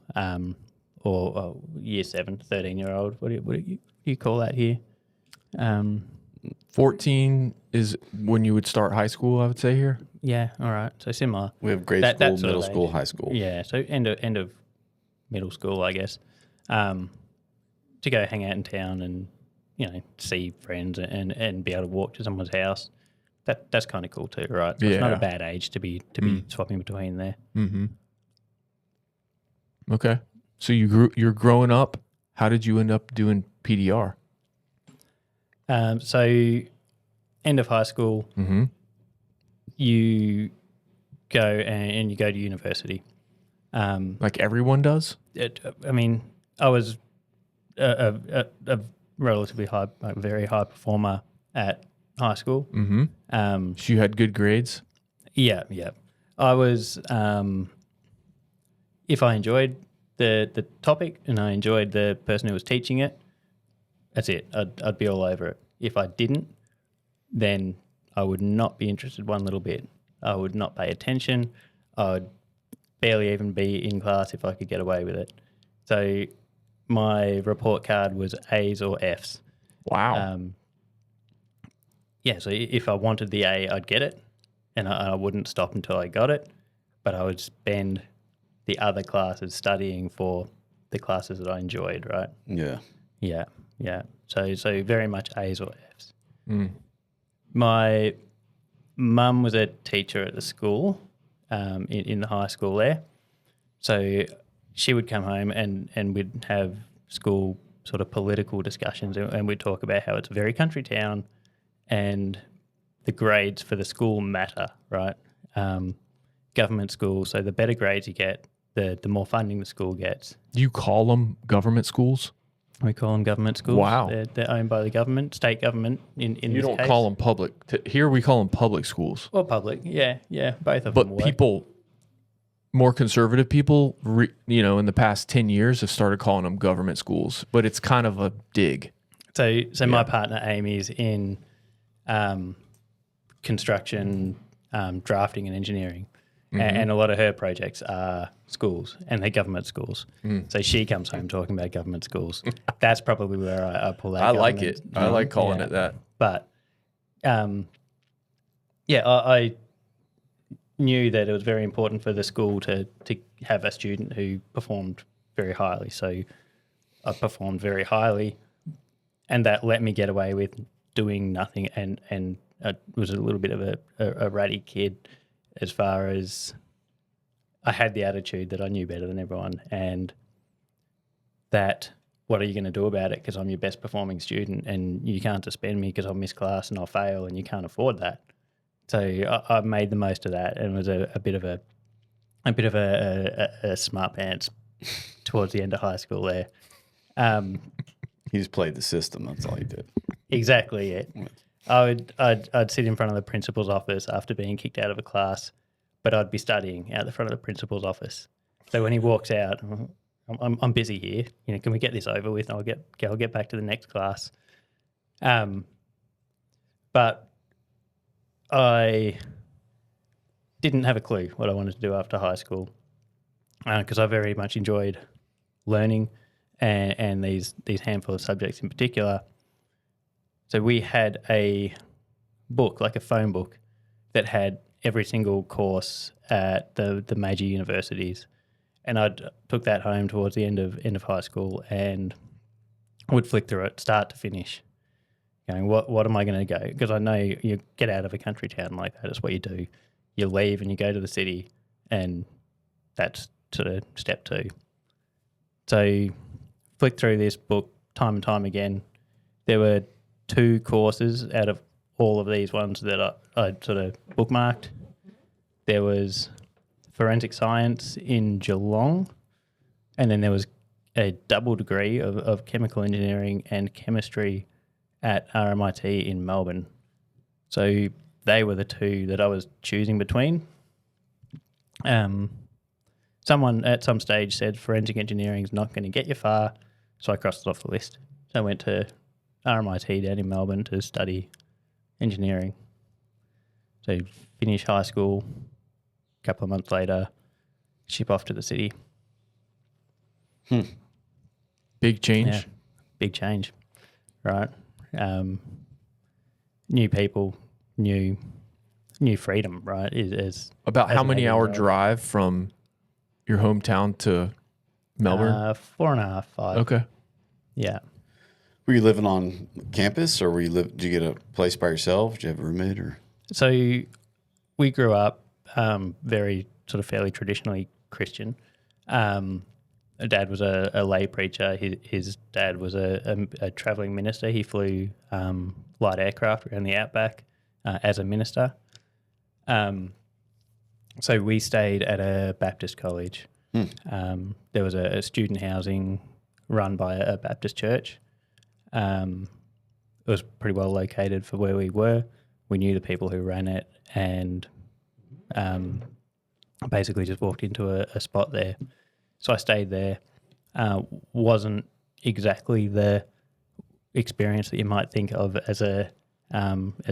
or year 7, 13-year-old, what do you call that here? 14 is when you would start high school, I would say here. Yeah, all right. So similar. We have grade That school, sort middle of school, age. high school. Yeah, so end of middle school, I guess, to go hang out in town and see friends and be able to walk to someone's house. That's kind of cool too, right? So it's not Yeah. a bad age to be swapping between there. Mm-hmm. Okay. So you're growing up. How did you end up doing PDR? So end of high school, Mm-hmm. you go and you go to university. Like everyone does? I was a relatively high, like very high performer at high school. Mm-hmm. So you had good grades? Yeah. I was, if I enjoyed the topic and I enjoyed the person who was teaching it, that's it. I'd be all over it. If I didn't, then I would not be interested one little bit. I would not pay attention. I would barely even be in class if I could get away with it. So my report card was A's or F's. Wow. So if I wanted the A, I'd get it, and I wouldn't stop until I got it, but I would spend the other classes studying for the classes that I enjoyed, right? Yeah. Yeah. So very much A's or F's. Mm. My mum was a teacher at the school, in the high school there. So she would come home and we'd have school sort of political discussions, and we'd talk about how it's a very country town and the grades for the school matter, right? Government school, so the better grades you get, the more funding the school gets. Do you call them government schools? We call them government schools. Wow. They're owned by the government, state government in You this don't case. call them public. Here we call them public schools. Or public, yeah, both of them But work. people, more conservative people, in the past 10 years have started calling them government schools. But it's kind of a dig. So my partner Amy's in construction, drafting and engineering. And a lot of her projects are schools, and they're government schools. So she comes home talking about government schools. That's probably where I pull that. I like it. I like calling it that. But, I knew that it was very important for the school to have a student who performed very highly. So I performed very highly, and that let me get away with doing nothing. And I was a little bit of a ratty kid, as far as I had the attitude that I knew better than everyone, and that what are you going to do about it, because I'm your best performing student and you can't suspend me because I'll miss class and I'll fail, and you can't afford that. So I made the most of that, and was a bit of a smart pants towards the end of high school there. He just played the system. That's all he did. Exactly it. I'd sit in front of the principal's office after being kicked out of a class, but I'd be studying out the front of the principal's office. So when he walks out, I'm busy here. Can we get this over with? And I'll get back to the next class. But I didn't have a clue what I wanted to do after high school, because I very much enjoyed learning and these handful of subjects in particular. So we had a book, like a phone book, that had every single course at the major universities. And I took that home towards the end of high school and would flick through it, start to finish, going, what am I going to go? Because I know you get out of a country town like that, it's what you do. You leave and you go to the city, and that's sort of step 2. So flick through this book time and time again. There were 2 courses out of all of these ones that I sort of bookmarked. There was forensic science in Geelong, and then there was a double degree of chemical engineering and chemistry at RMIT in Melbourne. So they were the 2 that I was choosing between. someone at some stage said forensic engineering is not going to get you far, so I crossed it off the list. So I went to RMIT down in Melbourne to study engineering. So finish high school, a couple of months later, ship off to the city. Big change. Yeah, big change, right? New people, new freedom, right? About as how an many 18-year hour old. drive from your hometown to Melbourne? 4.5, 5. Okay. Yeah. Were you living on campus, or did you get a place by yourself? Did you have a roommate, or? So we grew up very sort of fairly traditionally Christian. Dad was a lay preacher. His dad was a travelling minister. He flew light aircraft around the outback as a minister. So we stayed at a Baptist college. There was a student housing run by a Baptist church. It was pretty well located for where we were. We knew the people who ran it, and basically just walked into a spot there. So I stayed there. Wasn't exactly the experience that you might think of as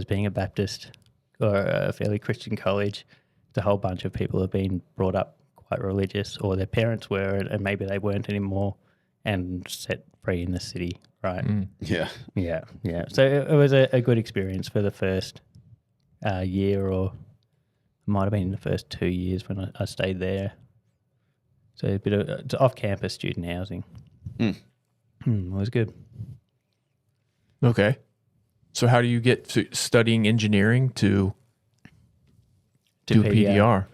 being a Baptist or a fairly Christian college. It's a whole bunch of people have been brought up quite religious, or their parents were, and maybe they weren't anymore, and set free in the city, right? Yeah. Yeah. So it was a good experience for the first year, or it might have been the first 2 years when I stayed there. So a bit of it's off-campus student housing. It was good. Okay. So how do you get to studying engineering to do PDR?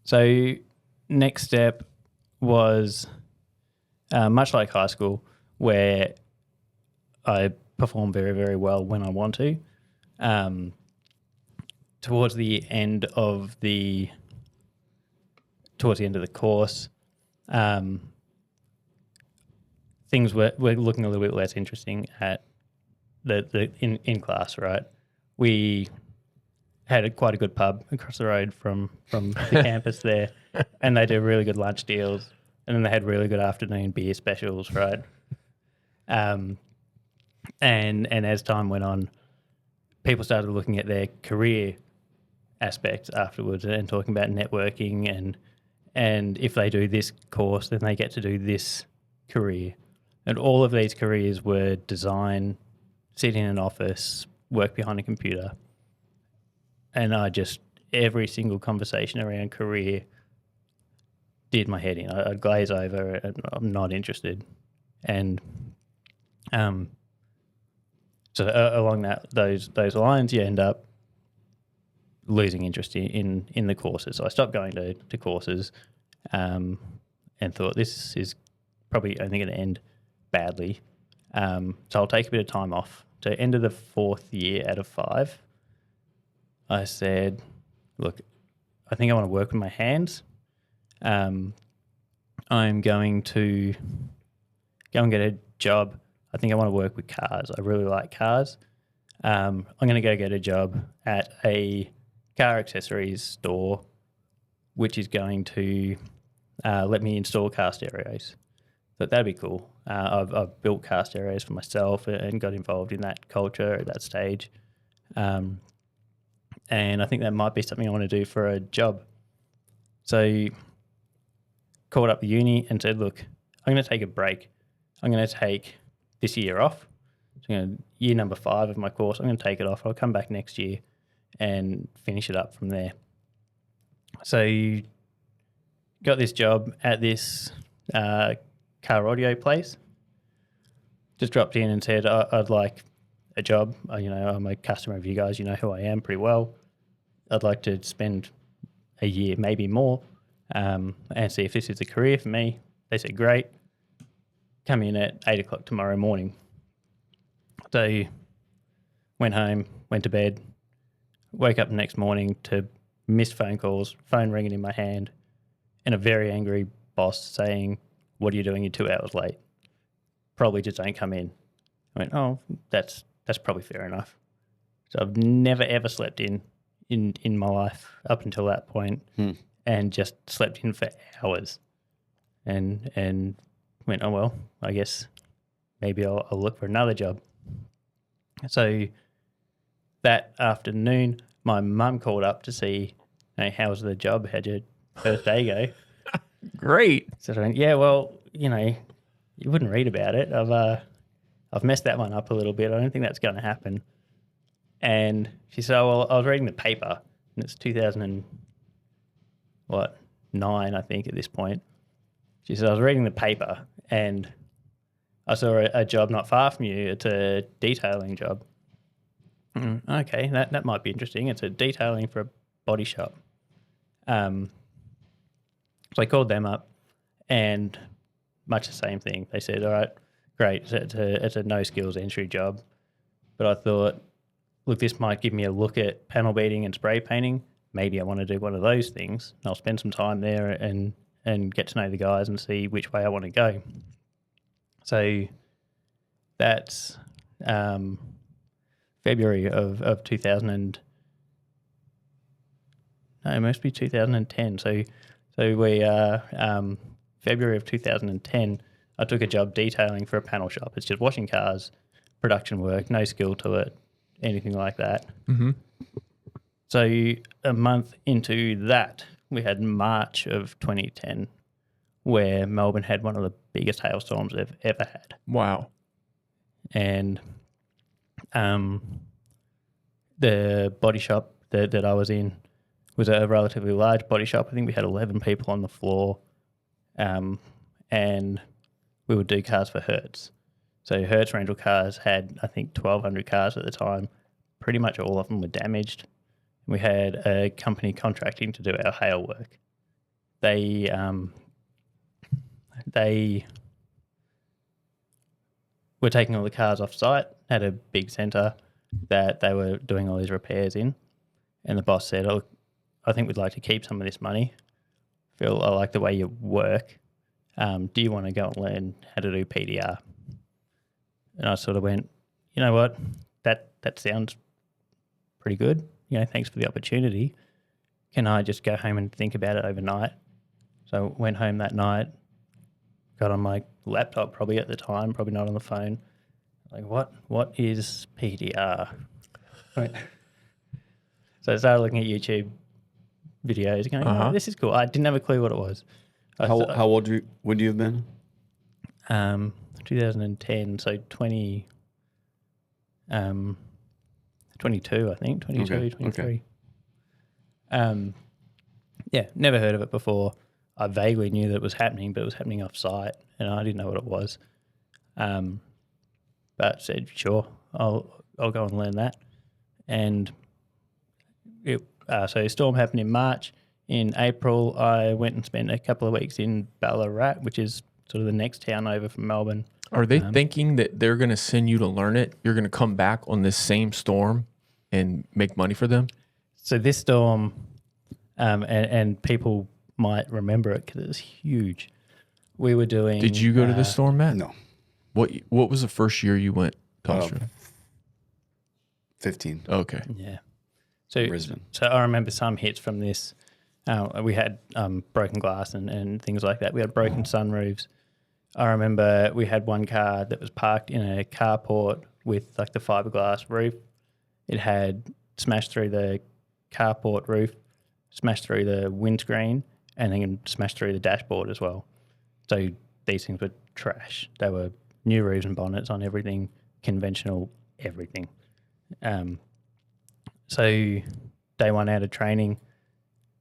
So next step was much like high school, where I perform very, very well when I want to. Towards the end of the course, things were looking a little bit less interesting at in class, right? We had quite a good pub across the road from the campus there, and they do really good lunch deals, and then they had really good afternoon beer specials, right? And as time went on, people started looking at their career aspects afterwards and talking about networking, and if they do this course, then they get to do this career. And all of these careers were design, sit in an office, work behind a computer. And every single conversation around career did my head in. I'd glaze over and I'm not interested. And so along those lines, you end up losing interest in the courses. So I stopped going to courses and thought this is probably only going to end badly. So I'll take a bit of time off. So end of the 4th year out of 5, I said, look, I think I want to work with my hands. I'm going to go and get a job. I think I want to work with cars. I really like cars. I'm going to go get a job at a car accessories store, which is going to let me install car stereos. So that'd be cool. I've built car stereos for myself and got involved in that culture at that stage. And I think that might be something I want to do for a job. So called up the uni and said, look, I'm going to take a break. I'm going to take this year off. So year number 5 of my course, I'm going to take it off. I'll come back next year and finish it up from there. So got this job at this car audio place. Just dropped in and said, I'd like a job. I'm a customer of you guys. You know who I am pretty well. I'd like to spend a year, maybe more, and see if this is a career for me. They said, great. Come in at 8 o'clock tomorrow morning. So went home, went to bed, woke up the next morning to missed phone calls, phone ringing in my hand, and a very angry boss saying, what are you doing? You're 2 hours late. Probably just don't come in. I went, oh, that's probably fair enough. So I've never, ever slept in my life up until that point, and just slept in for hours. and went, oh, well, I guess maybe I'll look for another job. So that afternoon, my mum called up to see, how was the job? How'd your first day go? Great. So I went, yeah, well, you wouldn't read about it. I've messed that one up a little bit. I don't think that's going to happen. And she said, oh, well, I was reading the paper, and it's 2009, I think, at this point. She said, I was reading the paper, and I saw a job not far from you. It's a detailing job. Okay, that might be interesting. It's a detailing for a body shop. So I called them up, and much the same thing. They said, all right, great, it's a no-skills entry job. But I thought, look, this might give me a look at panel beating and spray painting. Maybe I want to do one of those things. I'll spend some time there and get to know the guys and see which way I want to go. So that's February of 2000 it must be 2010. So we February of 2010, I took a job detailing for a panel shop. It's just washing cars, production work, no skill to it, anything like that. Mm-hmm. So a month into that, we had March of 2010, where Melbourne had one of the biggest hailstorms they've ever had. Wow. And the body shop that I was in was a relatively large body shop. I think we had 11 people on the floor, and we would do cars for Hertz. So Hertz rental cars had, I think, 1,200 cars at the time. Pretty much all of them were damaged. We had a company contracting to do our hail work. They were taking all the cars off site, had a big centre that they were doing all these repairs in. And the boss said, oh, I think we'd like to keep some of this money. Phil, I like the way you work. Do you want to go and learn how to do PDR? And I sort of went, you know what, that sounds pretty good. Thanks for the opportunity. Can I just go home and think about it overnight? So I went home that night, got on my laptop probably at the time, probably not on the phone. Like, what is PDR? Right. So I started looking at YouTube videos going, oh, this is cool. I didn't have a clue what it was. How old would you have been? 2010, so 22, I think, 22, okay. 23. Okay. Yeah, never heard of it before. I vaguely knew that it was happening, but it was happening off site, and I didn't know what it was. But said, sure, I'll go and learn that. And so storm happened in March. In April, I went and spent a couple of weeks in Ballarat, which is sort of the next town over from Melbourne. Are they thinking that they're going to send you to learn it? You're going to come back on this same storm and make money for them? So this storm, and people might remember it because it was huge. We were doing... Did you go to this storm, Matt? No. What was the first year you went to Australia? 15. Okay. Yeah. So Brisbane. So I remember some hits from this. We had broken glass and things like that. We had broken sunroofs. I remember we had one car that was parked in a carport with like the fiberglass roof. It had smashed through the carport roof, smashed through the windscreen, and then smashed through the dashboard as well. So these things were trash. They were new roofs and bonnets on everything, conventional everything. So day one out of training,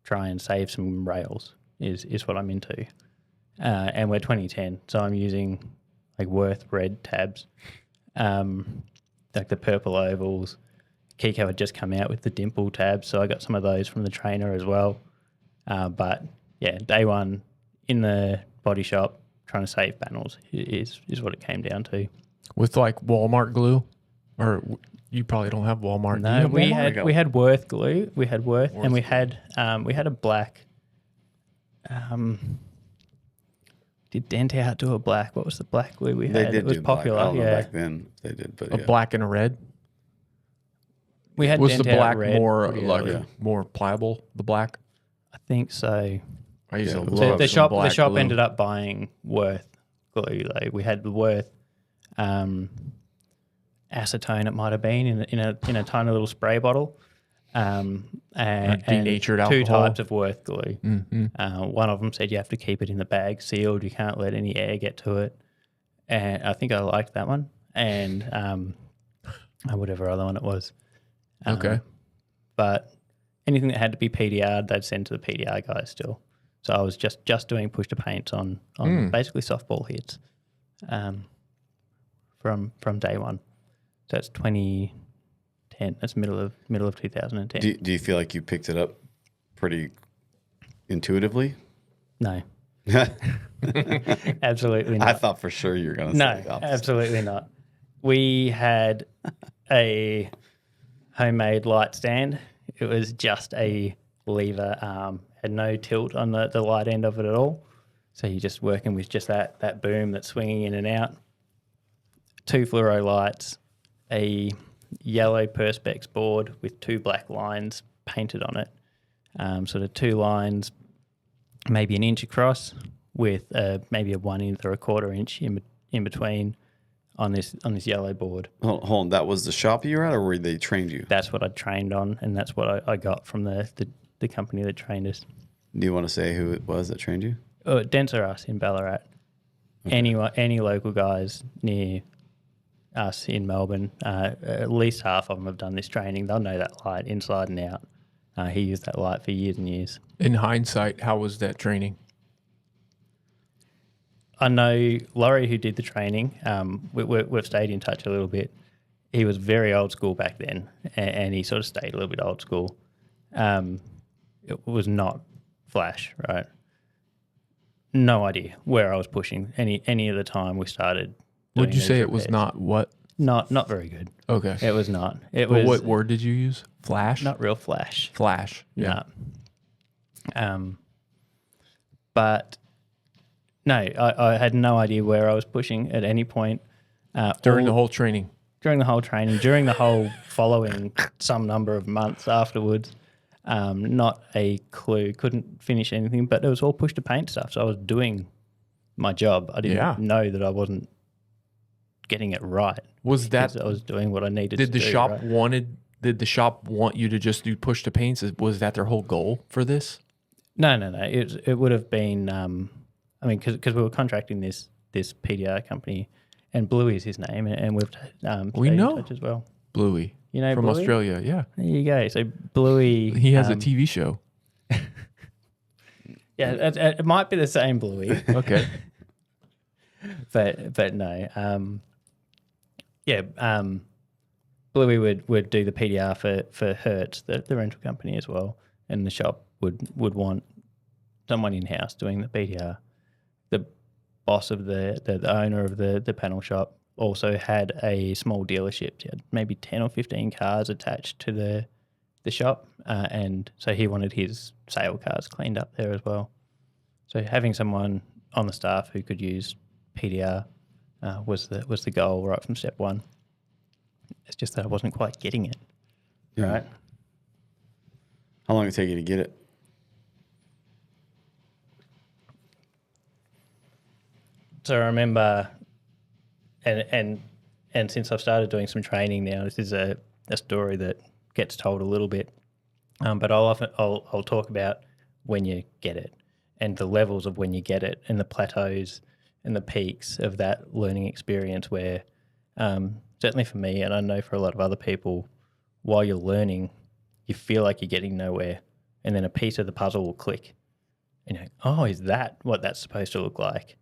try and save some rails is what I'm into. And we're 2010, so I'm using like Worth red tabs, like the purple ovals. KECO had just come out with the dimple tabs, so I got some of those from the trainer as well. But yeah, day one in the body shop trying to save panels is what it came down to. With like Walmart glue, or you probably don't have Walmart. No, have we Walmart? had Worth glue. We had Worth, and we had a black. Did Dent out do a black? What was the black glue we had? They did. It was do popular. Black. I don't know yeah, back then if they did, but A black and a red. we had Was Dent the out black red more pretty like early. more pliable? The black. I think so. I used to Yeah. love The some shop black glue. ended up buying Worth glue. Like we had the Worth acetone, it might have been in a tiny little spray bottle, and denatured two alcohol. types of Worth glue. One of them said you have to keep it in the bag sealed. You can't let any air get to it. And I think I liked that one. And whatever other one it was. Okay. But anything that had to be PDR'd, they'd send to the PDR guys still. So I was just doing push to paints on basically softball hits from day one. So that's 2010. That's middle of 2010. Do you feel like you picked it up pretty intuitively? No. Absolutely not. I thought for sure you were going to No, say the opposite. absolutely not. We had a homemade light stand. It was just a lever arm, had no tilt on the light end of it at all. So you're just working with just that boom that's swinging in and out. 2 fluoro lights, a yellow Perspex board with 2 black lines painted on it. Sort of 2 lines, maybe an inch across, with maybe a 1 inch or a 1/4 inch in between on this yellow board. Hold on, that was the shop you were at, or where they trained you? That's what I trained on, and that's what I got from the company that trained us. Do you want to say who it was that trained you? Dents are us in Ballarat. Okay. Any local guys near us in Melbourne, at least half of them have done this training. They'll know that light inside and out. He used that light for years and years. In hindsight, how was that training? I know Laurie, who did the training, we've stayed in touch a little bit. He was very old school back then, and he sort of stayed a little bit old school. It was not flash, right? No idea where I was pushing any of the time we started. Would you doing say these it was repairs. not what? Not very good. Okay. It was not. It But was what word did you use? Flash? not real flash. Flash. Yeah. No. But no, I had no idea where I was pushing at any point. During the whole training. During the whole training, during the whole following some number of months afterwards, not a clue, couldn't finish anything, but it was all push to paint stuff. So I was doing my job. I didn't know that I wasn't getting it right. Was that, I was doing what I needed to do. did the shop right? did the shop want you to just do push to paints? Was that their whole goal for this? No. It would have been, because we were contracting this PDR company, and Bluey is his name, and we've We stayed know. in touch as well. Bluey. You know From Bluey? Australia, yeah. There you go. So Bluey, He has a TV show. yeah, it might be the same Bluey, Okay. but no. Bluey would do the PDR for Hertz, the rental company as well, and the shop would want someone in house doing the PDR. The boss of the owner of the panel shop also had a small dealership. He had maybe 10 or 15 cars attached to the shop, and so he wanted his sale cars cleaned up there as well. So having someone on the staff who could use PDR was the goal right from step one. It's just that I wasn't quite getting it. Yeah. Right? How long did it take you to get it? So I remember, and since I've started doing some training now, this is a story that gets told a little bit, but I'll talk about when you get it and the levels of when you get it and the plateaus and the peaks of that learning experience where certainly for me, and I know for a lot of other people, while you're learning, you feel like you're getting nowhere, and then a piece of the puzzle will click. And you're like, oh, is that what that's supposed to look like?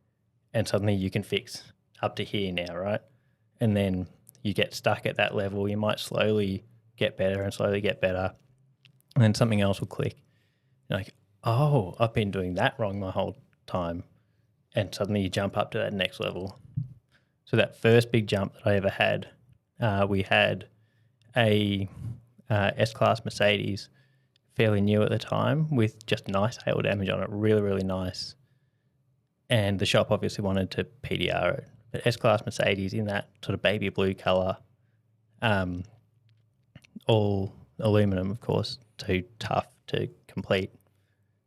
And suddenly you can fix up to here now, right? And then you get stuck at that level. You might slowly get better and slowly get better. And then something else will click. You're like, oh, I've been doing that wrong my whole time. And suddenly you jump up to that next level. So that first big jump that I ever had, we had a S-Class Mercedes, fairly new at the time, with just nice hail damage on it, really, really nice. And the shop obviously wanted to PDR it. But S-Class Mercedes in that sort of baby blue colour, all aluminum, of course, too tough to complete.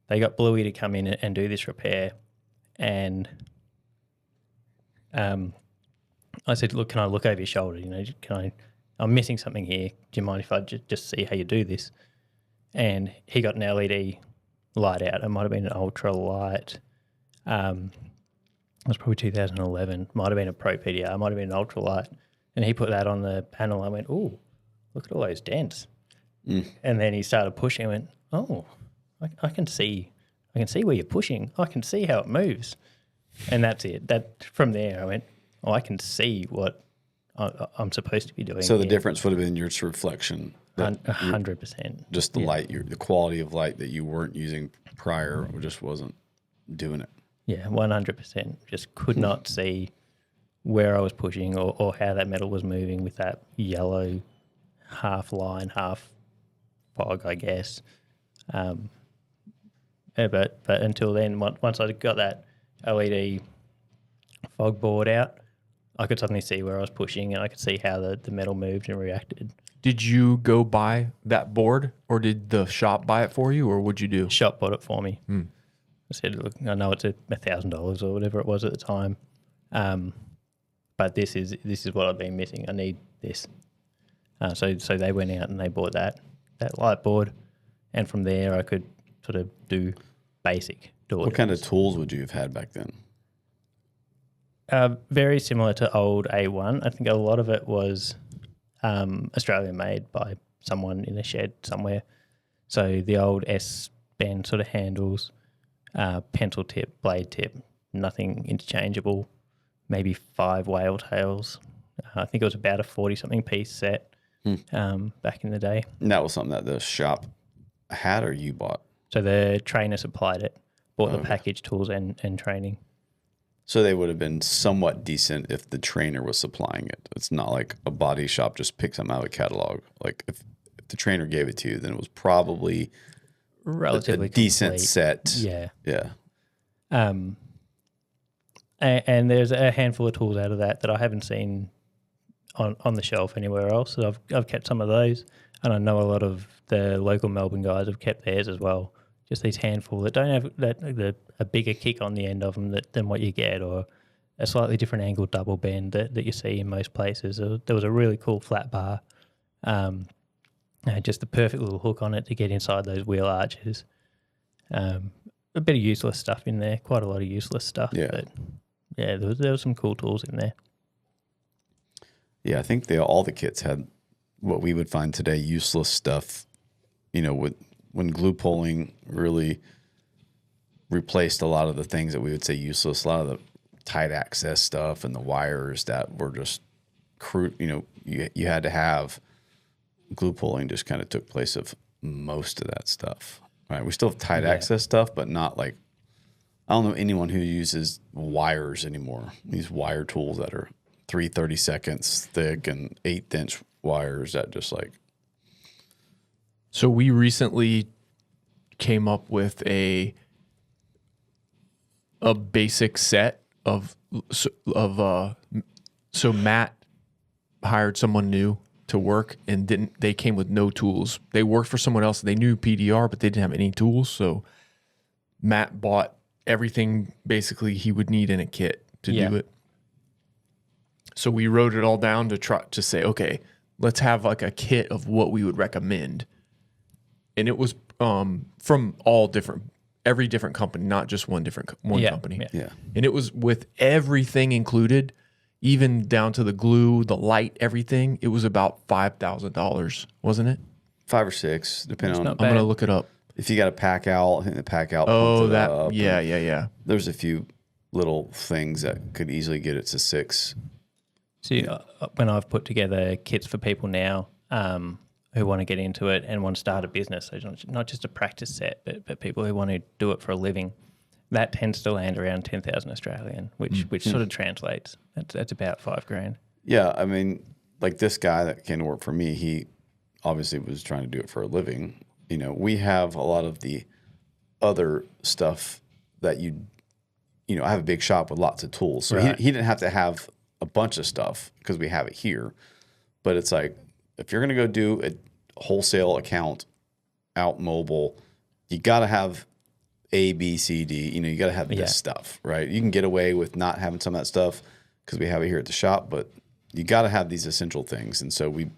they got Bluey to come in and do this repair, and I said, look, can I look over your shoulder? I'm missing something here. Do you mind if I just see how you do this? And he got an LED light out. It might have been an ultra light. It was probably 2011. Might have been a Pro PDR. Might have been an ultra light. And he put that on the panel. I went, ooh, look at all those dents. And then he started pushing. I went, oh, I can see where you're pushing. I can see how it moves. And that's it. From there, I went, oh, I can see what I'm supposed to be doing. So the difference would have been your reflection. 100%. Just the light, the quality of light that you weren't using prior just wasn't doing it. Yeah, 100%. Just could not see where I was pushing or how that metal was moving with that yellow half line, half fog, I guess. But until then, once I got that LED fog board out, I could suddenly see where I was pushing and I could see how the metal moved and reacted. Did you go buy that board, or did the shop buy it for you, or what'd you do? Shop bought it for me. I said, look, I know it's $1,000 or whatever it was at the time, but this is what I've been missing. I need this. So they went out and they bought that light board, and from there I could sort of do basic door. What kind of tools would you have had back then? Very similar to old A1. I think a lot of it was Australian made by someone in a shed somewhere. So the old S-bend sort of handles, pencil tip, blade tip, nothing interchangeable, maybe 5 whale tails. I think it was about a 40-something piece set back in the day. And that was something that the shop had or you bought? So the trainer supplied it, bought the package tools and training. So they would have been somewhat decent if the trainer was supplying it. It's not like a body shop just picks them out of a catalog. Like if the trainer gave it to you, then it was probably relatively a decent complete set. Yeah. Yeah. And there's a handful of tools out of that I haven't seen on the shelf anywhere else. So I've kept some of those, and I know a lot of the local Melbourne guys have kept theirs as well. Just these handful that don't have a bigger kick on the end of them than what you get, or a slightly different angle double bend that you see in most places. There was a really cool flat bar, just the perfect little hook on it to get inside those wheel arches. A bit of useless stuff in there, quite a lot of useless stuff. Yeah. But yeah, there was some cool tools in there. Yeah, I think all the kits had what we would find today useless stuff, when glue pulling really replaced a lot of the things that we would say useless, a lot of the tight access stuff and the wires that were just you had to have. Glue pulling just kind of took place of most of that stuff. Right? We still have tight access stuff, but not like, I don't know anyone who uses wires anymore. These wire tools that are 3/32 thick and 1/8 wires that just like. So we recently came up with a basic set of so Matt hired someone new to work and they came with no tools. They worked for someone else. They knew PDR, but they didn't have any tools. So Matt bought everything basically he would need in a kit to do it. So we wrote it all down to try to say, okay, let's have like a kit of what we would recommend. And it was from every different company, not just one company. Yeah. And it was with everything included, even down to the glue, the light, everything. It was about $5,000, wasn't it? 5 or 6, depending on. not I'm bad. gonna look it up. If you got a pack out, I think the pack out. Oh, pumps it that up, yeah. There's a few little things that could easily get it to 6. See, when I've put together kits for people now who want to get into it and want to start a business, so not just a practice set, but people who want to do it for a living, that tends to land around 10,000 Australian, which sort of translates. That's about $5,000. Yeah, I mean, like this guy that came to work for me, he obviously was trying to do it for a living. We have a lot of the other stuff that I have a big shop with lots of tools, so Right. he didn't have to have a bunch of stuff because we have it here. But it's like, if you're going to go do a wholesale account out mobile, you got to have A, B, C, D. You know, you got to have this stuff, right? You can get away with not having some of that stuff because we have it here at the shop, but you got to have these essential things. And so we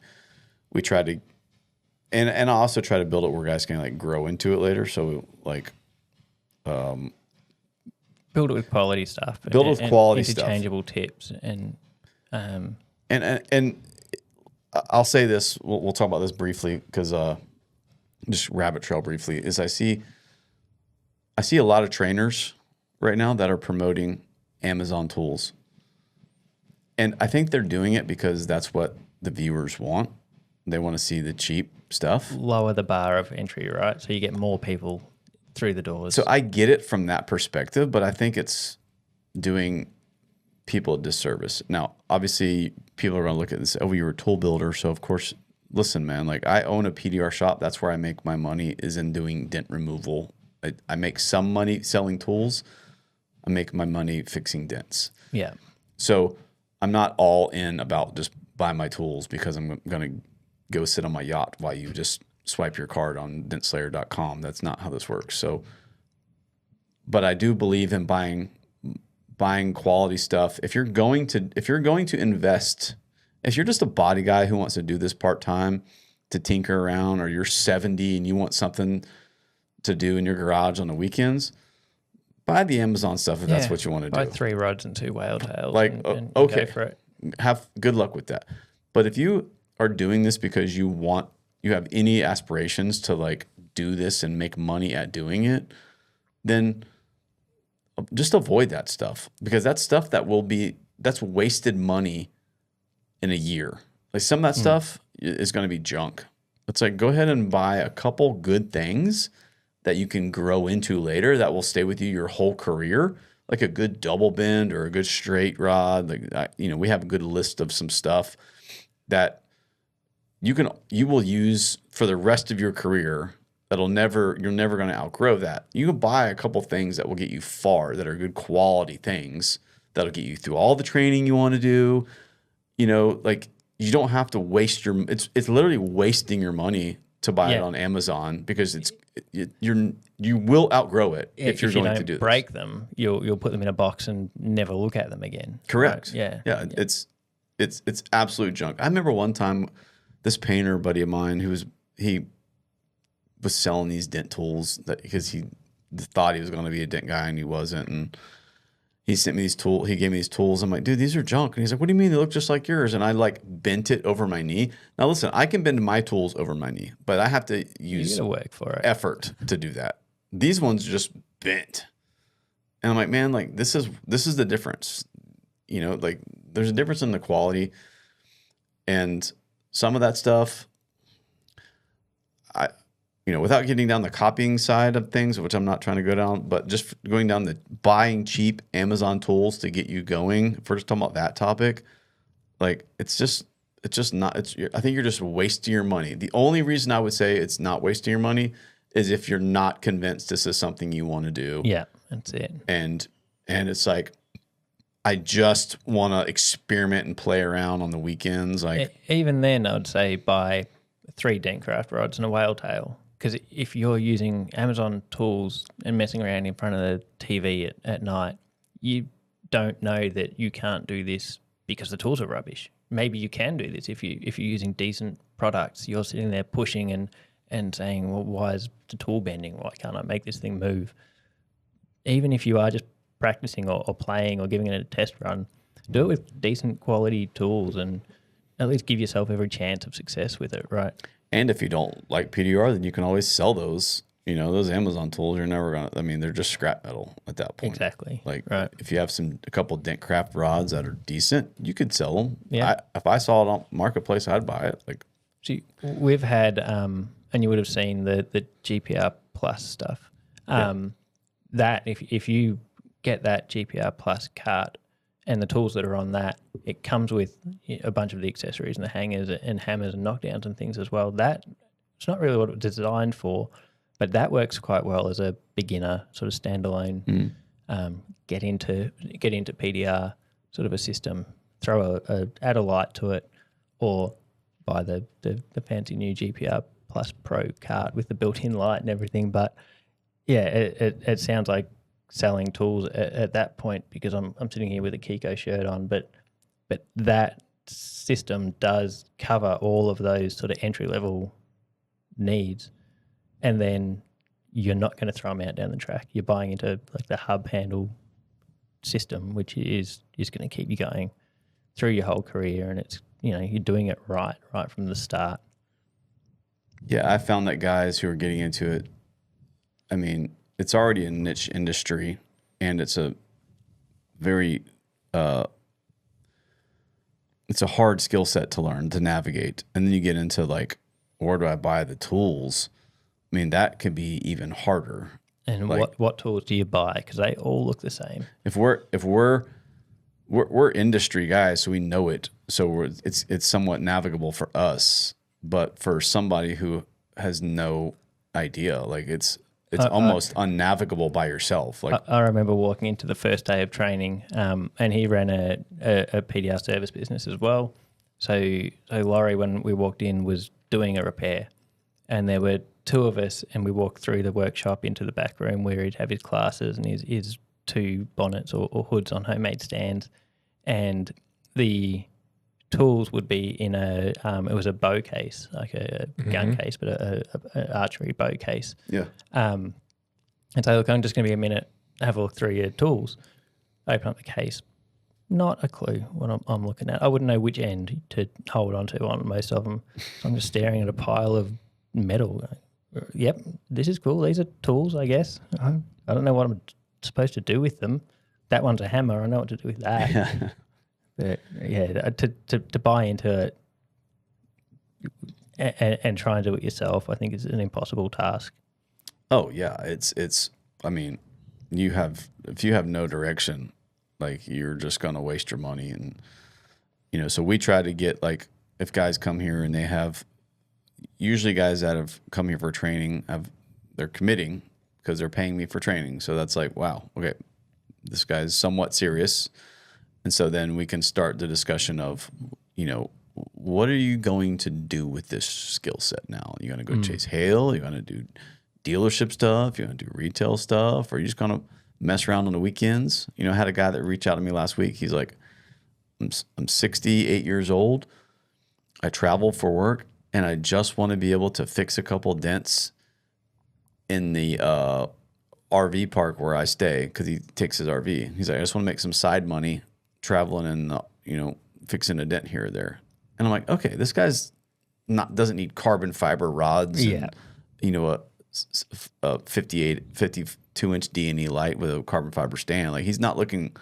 try to, and I also try to build it where guys can like grow into it later. So like, build it with quality stuff. Build it with quality stuff. Interchangeable tips and I'll say this. We'll talk about this briefly because just rabbit trail briefly is I see a lot of trainers right now that are promoting Amazon tools, and I think they're doing it because that's what the viewers want. They want to see the cheap stuff. Lower the bar of entry, right? So you get more people through the doors. So I get it from that perspective, but I think it's doing people a disservice. Now, obviously, people are going to look at this. Oh, you're a tool builder, so of course, listen, man. Like I own a PDR shop. That's where I make my money is in doing dent removal. I make some money selling tools. I make my money fixing dents. Yeah. So I'm not all in about just buy my tools because I'm going to go sit on my yacht while you just swipe your card on dentslayer.com. That's not how this works. So, but I do believe in buying quality stuff. If you're going to invest, if you're just a body guy who wants to do this part-time to tinker around, or you're 70 and you want something to do in your garage on the weekends, buy the Amazon stuff if that's what you want to do. Buy 3 rods and 2 whale tails. Like, and okay, go for it. Have good luck with that. But if you are doing this because you have any aspirations to like do this and make money at doing it, then just avoid that stuff, because that's stuff that's wasted money in a year. Like some of that stuff is going to be junk. It's like, go ahead and buy a couple good things that you can grow into later that will stay with you your whole career, like a good double bend or a good straight rod. Like, we have a good list of some stuff that you will use for the rest of your career. You're never going to outgrow that. You can buy a couple things that will get you far, that are good quality things that'll get you through all the training you want to do. Like you don't have to waste it's literally wasting your money to buy it on Amazon, because you will outgrow it if you're going to do this. Break them, you'll put them in a box and never look at them again. Correct. Right? Yeah. It's absolute junk. I remember one time this painter buddy of mine he was selling these dent tools because he thought he was going to be a dent guy and he wasn't, and he sent me these tools. He gave me these tools. I'm like, dude, these are junk. And he's like, what do you mean? They look just like yours. And I like bent it over my knee. Now listen, I can bend my tools over my knee, but I have to use work for it. effort to do that. These ones just bent. And I'm like, man, like this is the difference. Like there's a difference in the quality, and some of that stuff, without getting down the copying side of things, which I'm not trying to go down, but just going down the buying cheap Amazon tools to get you going. If we're just talking about that topic, like I think you're just wasting your money. The only reason I would say it's not wasting your money is if you're not convinced this is something you want to do. Yeah, that's it. And it's like, I just want to experiment and play around on the weekends. Like even then, I'd say buy 3 Dentcraft rods and a whale tail. Because if you're using Amazon tools and messing around in front of the TV at night, you don't know that you can't do this because the tools are rubbish. Maybe you can do this if you're using decent products. You're sitting there pushing and saying, well, why is the tool bending? Why can't I make this thing move? Even if you are just practicing or playing or giving it a test run, do it with decent quality tools and at least give yourself every chance of success with it, right? And if you don't like PDR, then you can always sell those. Those Amazon tools, you're never going to, they're just scrap metal at that point. Exactly. Like, right. If you have a couple Dentcraft rods that are decent, you could sell them. Yeah. If I saw it on Marketplace, I'd buy it. Like, see, we've had, and you would have seen the GPR Plus stuff. That if you get that GPR Plus cart and the tools that are on that, it comes with a bunch of the accessories and the hangers and hammers and knockdowns and things as well. That it's not really what it was designed for, but that works quite well as a beginner sort of standalone. Get into PDR sort of a system. Add a light to it, or buy the fancy new GPR Plus Pro cart with the built-in light and everything. But Yeah, it sounds like selling tools at that point, because I'm sitting here with a Kiko shirt on, but that system does cover all of those sort of entry level needs, and then you're not going to throw them out down the track. You're buying into like the hub handle system, which is going to keep you going through your whole career, and it's, you know, you're doing it right from the start. Yeah, I found that guys who are getting into it, I mean, it's already a niche industry, and it's a very it's a hard skill set to learn, to navigate. And then you get into like, where do I buy the tools? I mean, that could be even harder. And like, what tools do you buy? Because they all look the same. If we're industry guys, so we know it, so it's somewhat navigable for us. But for somebody who has no idea, like it's almost unnavigable by yourself. Like I remember walking into the first day of training, and he ran a PDR service business as well. So Laurie, when we walked in, was doing a repair, and there were two of us, and we walked through the workshop into the back room where he'd have his classes and his two bonnets or hoods on homemade stands, and the tools would be in it was a bow case, like a gun case, but a archery bow case. Yeah. And so, look, I'm just going to be a minute, have a look through your tools, open up the case. Not a clue what I'm looking at. I wouldn't know which end to hold onto on most of them. So I'm just staring at a pile of metal. Yep, this is cool. These are tools, I guess. I don't know what I'm supposed to do with them. That one's a hammer. I know what to do with that. Yeah. But yeah, to buy into it and try and do it yourself, I think is an impossible task. Oh yeah, it's. I mean, if you have no direction, like you're just gonna waste your money, and you know. So we try to get, like, if guys come here and they have, usually guys that have come here for training they're committing because they're paying me for training. So that's like, wow, okay, this guy's somewhat serious. And so then we can start the discussion of, you know, what are you going to do with this skill set now? You're going to go chase hail? You're going to do dealership stuff? You're going to do retail stuff? Or are you just going to mess around on the weekends? You know, I had a guy that reached out to me last week. He's like, I'm 68 years old. I travel for work, and I just want to be able to fix a couple dents in the RV park where I stay, because he takes his RV. He's like, I just want to make some side money traveling and, you know, fixing a dent here or there. And I'm like, okay, this guy's doesn't need carbon fiber rods and, you know, a 52-inch D&E light with a carbon fiber stand. Like, he's not looking,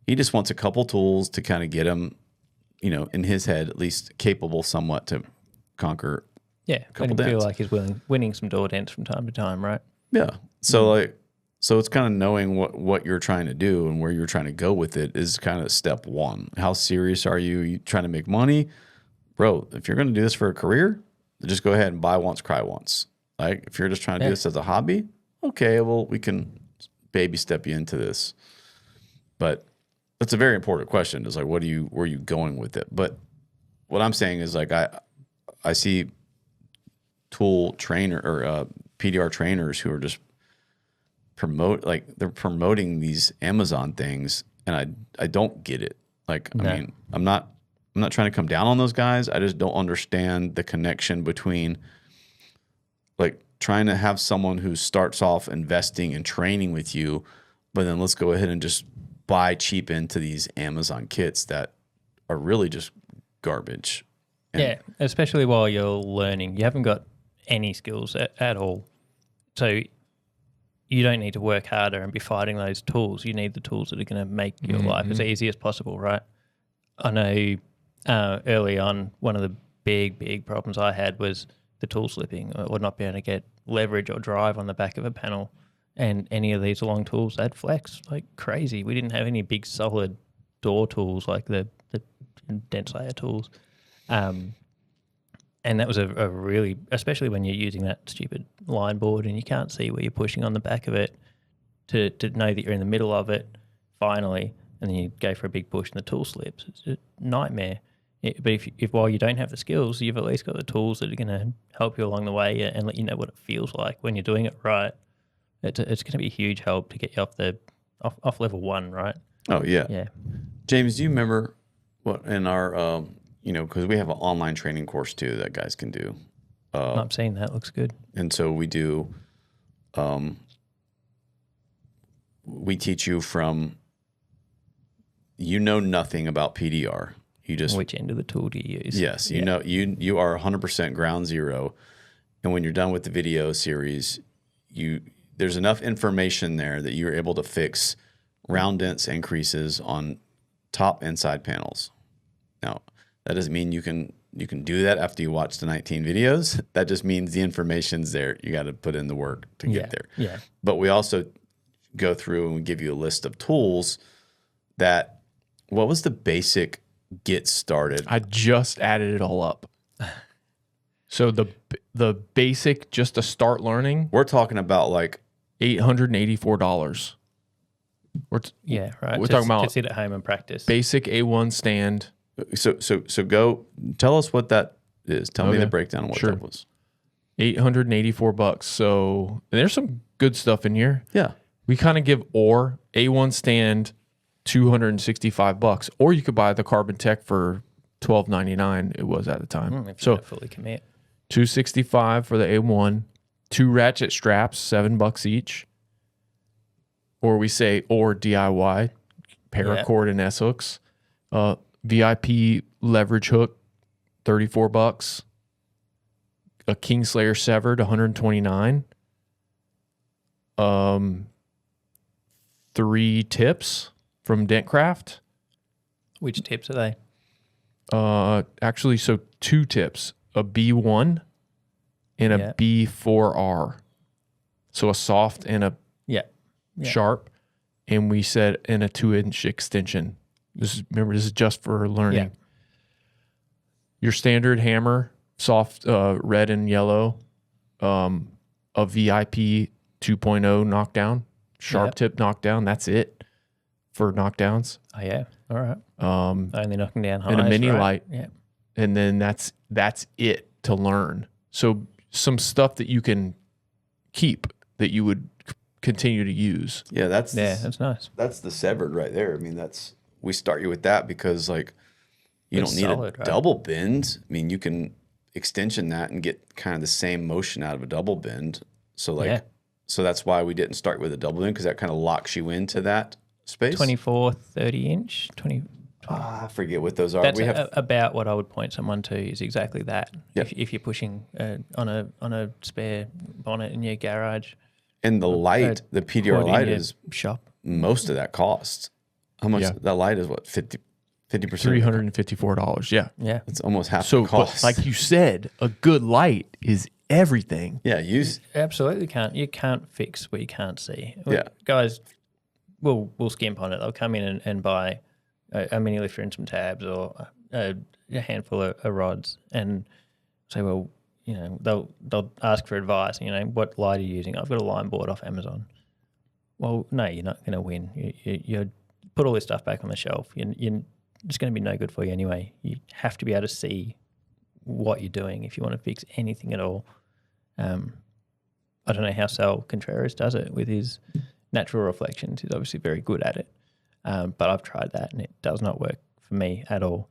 he just wants a couple tools to kind of get him, you know, in his head, at least capable somewhat to conquer. Yeah, when you feel like he's winning some door dents from time to time, right? Yeah. So so it's kind of knowing what you're trying to do and where you're trying to go with it is kind of step one. How serious are you? You trying to make money? Bro, if you're going to do this for a career, just go ahead and buy once, cry once. Like, if you're just trying to do this as a hobby, okay, well, we can baby step you into this. But that's a very important question, is like, where are you going with it? But what I'm saying is, like, I see tool trainer or PDR trainers who are just they're promoting these Amazon things, and I don't get it. Like, I mean, I'm not trying to come down on those guys. I just don't understand the connection between, like, trying to have someone who starts off investing and training with you, but then let's go ahead and just buy cheap into these Amazon kits that are really just garbage. And yeah, especially while you're learning. You haven't got any skills at all. So you don't need to work harder and be fighting those tools. You need the tools that are going to make your life as easy as possible, right? I know early on, one of the big problems I had was the tool slipping, or not being able to get leverage or drive on the back of a panel. And any of these long tools, they'd flex like crazy. We didn't have any big solid door tools like the Dent Slayer tools. And that was a really, especially when you're using that stupid line board and you can't see where you're pushing on the back of it, to know that you're in the middle of it finally, and then you go for a big push and the tool slips. It's a nightmare. But if while you don't have the skills, you've at least got the tools that are going to help you along the way and let you know what it feels like when you're doing it right, it's going to be a huge help to get you off level 1, right? Oh yeah. Yeah. James, do you remember what in our because we have an online training course too that guys can do. I'm seeing that. Looks good. And so we do. We teach you from. You know nothing about PDR. You just Which end of the tool do you use? Yes, you know you are 100% ground zero, and when you're done with the video series, there's enough information there that you're able to fix round dents and creases on top and side panels. Now, that doesn't mean you can do that after you watch the 19 videos. That just means the information's there. You got to put in the work to get there. Yeah. But we also go through and we give you a list of tools that. What was the basic get started? I just added it all up. So the basic just to start learning, We're talking about like $884. Yeah, right. We're talking about to sit at home and practice. basic A1 stand. so go tell us what that is. Tell me Okay. the breakdown of what Sure. that was. $884. So and there's some good stuff in here. Yeah. We kind of give A1 stand $265, or you could buy the Carbon Tech for $12.99. It was at the time. If you So don't fully commit. $265 for the A1, 2 ratchet straps, $7 each, or we say DIY paracord and S hooks, VIP leverage hook, $34, a King Slayer severed, $129, 3 tips from Dentcraft. Which tips are they? Actually, so 2 tips, a B1 and a Yeah. B4R. So a soft and a Yeah. sharp, and we said in a 2-inch extension. This is just for learning. Yeah. Your standard hammer, soft red and yellow, a VIP 2.0 knockdown, sharp Yep. tip knockdown. That's it for knockdowns. Oh, yeah. All right. Only knocking down highs, And a mini right? light. Yeah. And then that's it to learn. So some stuff that you can keep that you would continue to use. Yeah, that's nice. that's the severed right there. I mean, we start you with that because like you It's don't need solid, a right? double bend. I mean, you can extension that and get kind of the same motion out of a double bend. So like Yeah. so that's why we didn't start with a double bend because that kind of locks you into that space. 24, 30 inch, 20. I forget what those are. That's We have about what I would point someone to is exactly that. Yeah. If you're pushing on a spare bonnet in your garage, and the light, the PDR cord in light your is shop. most of that cost. How much Yeah. that light is? What 50%? $354. Yeah. Yeah. It's almost half So, the cost. but like you said, a good light is everything. yeah, use Absolutely can't. You can't fix what you can't see. Yeah. Guys will skimp on it. They'll come in and buy a mini lifter and some tabs or a handful of rods and say, well, they'll ask for advice. What light are you using? I've got a line board off Amazon. Well, no, you're not going to win. You put all this stuff back on the shelf. You're just going to be no good for you anyway. You have to be able to see what you're doing if you want to fix anything at all. I don't know how Sal Contreras does it with his natural reflections. He's obviously very good at it. But I've tried that and it does not work for me at all.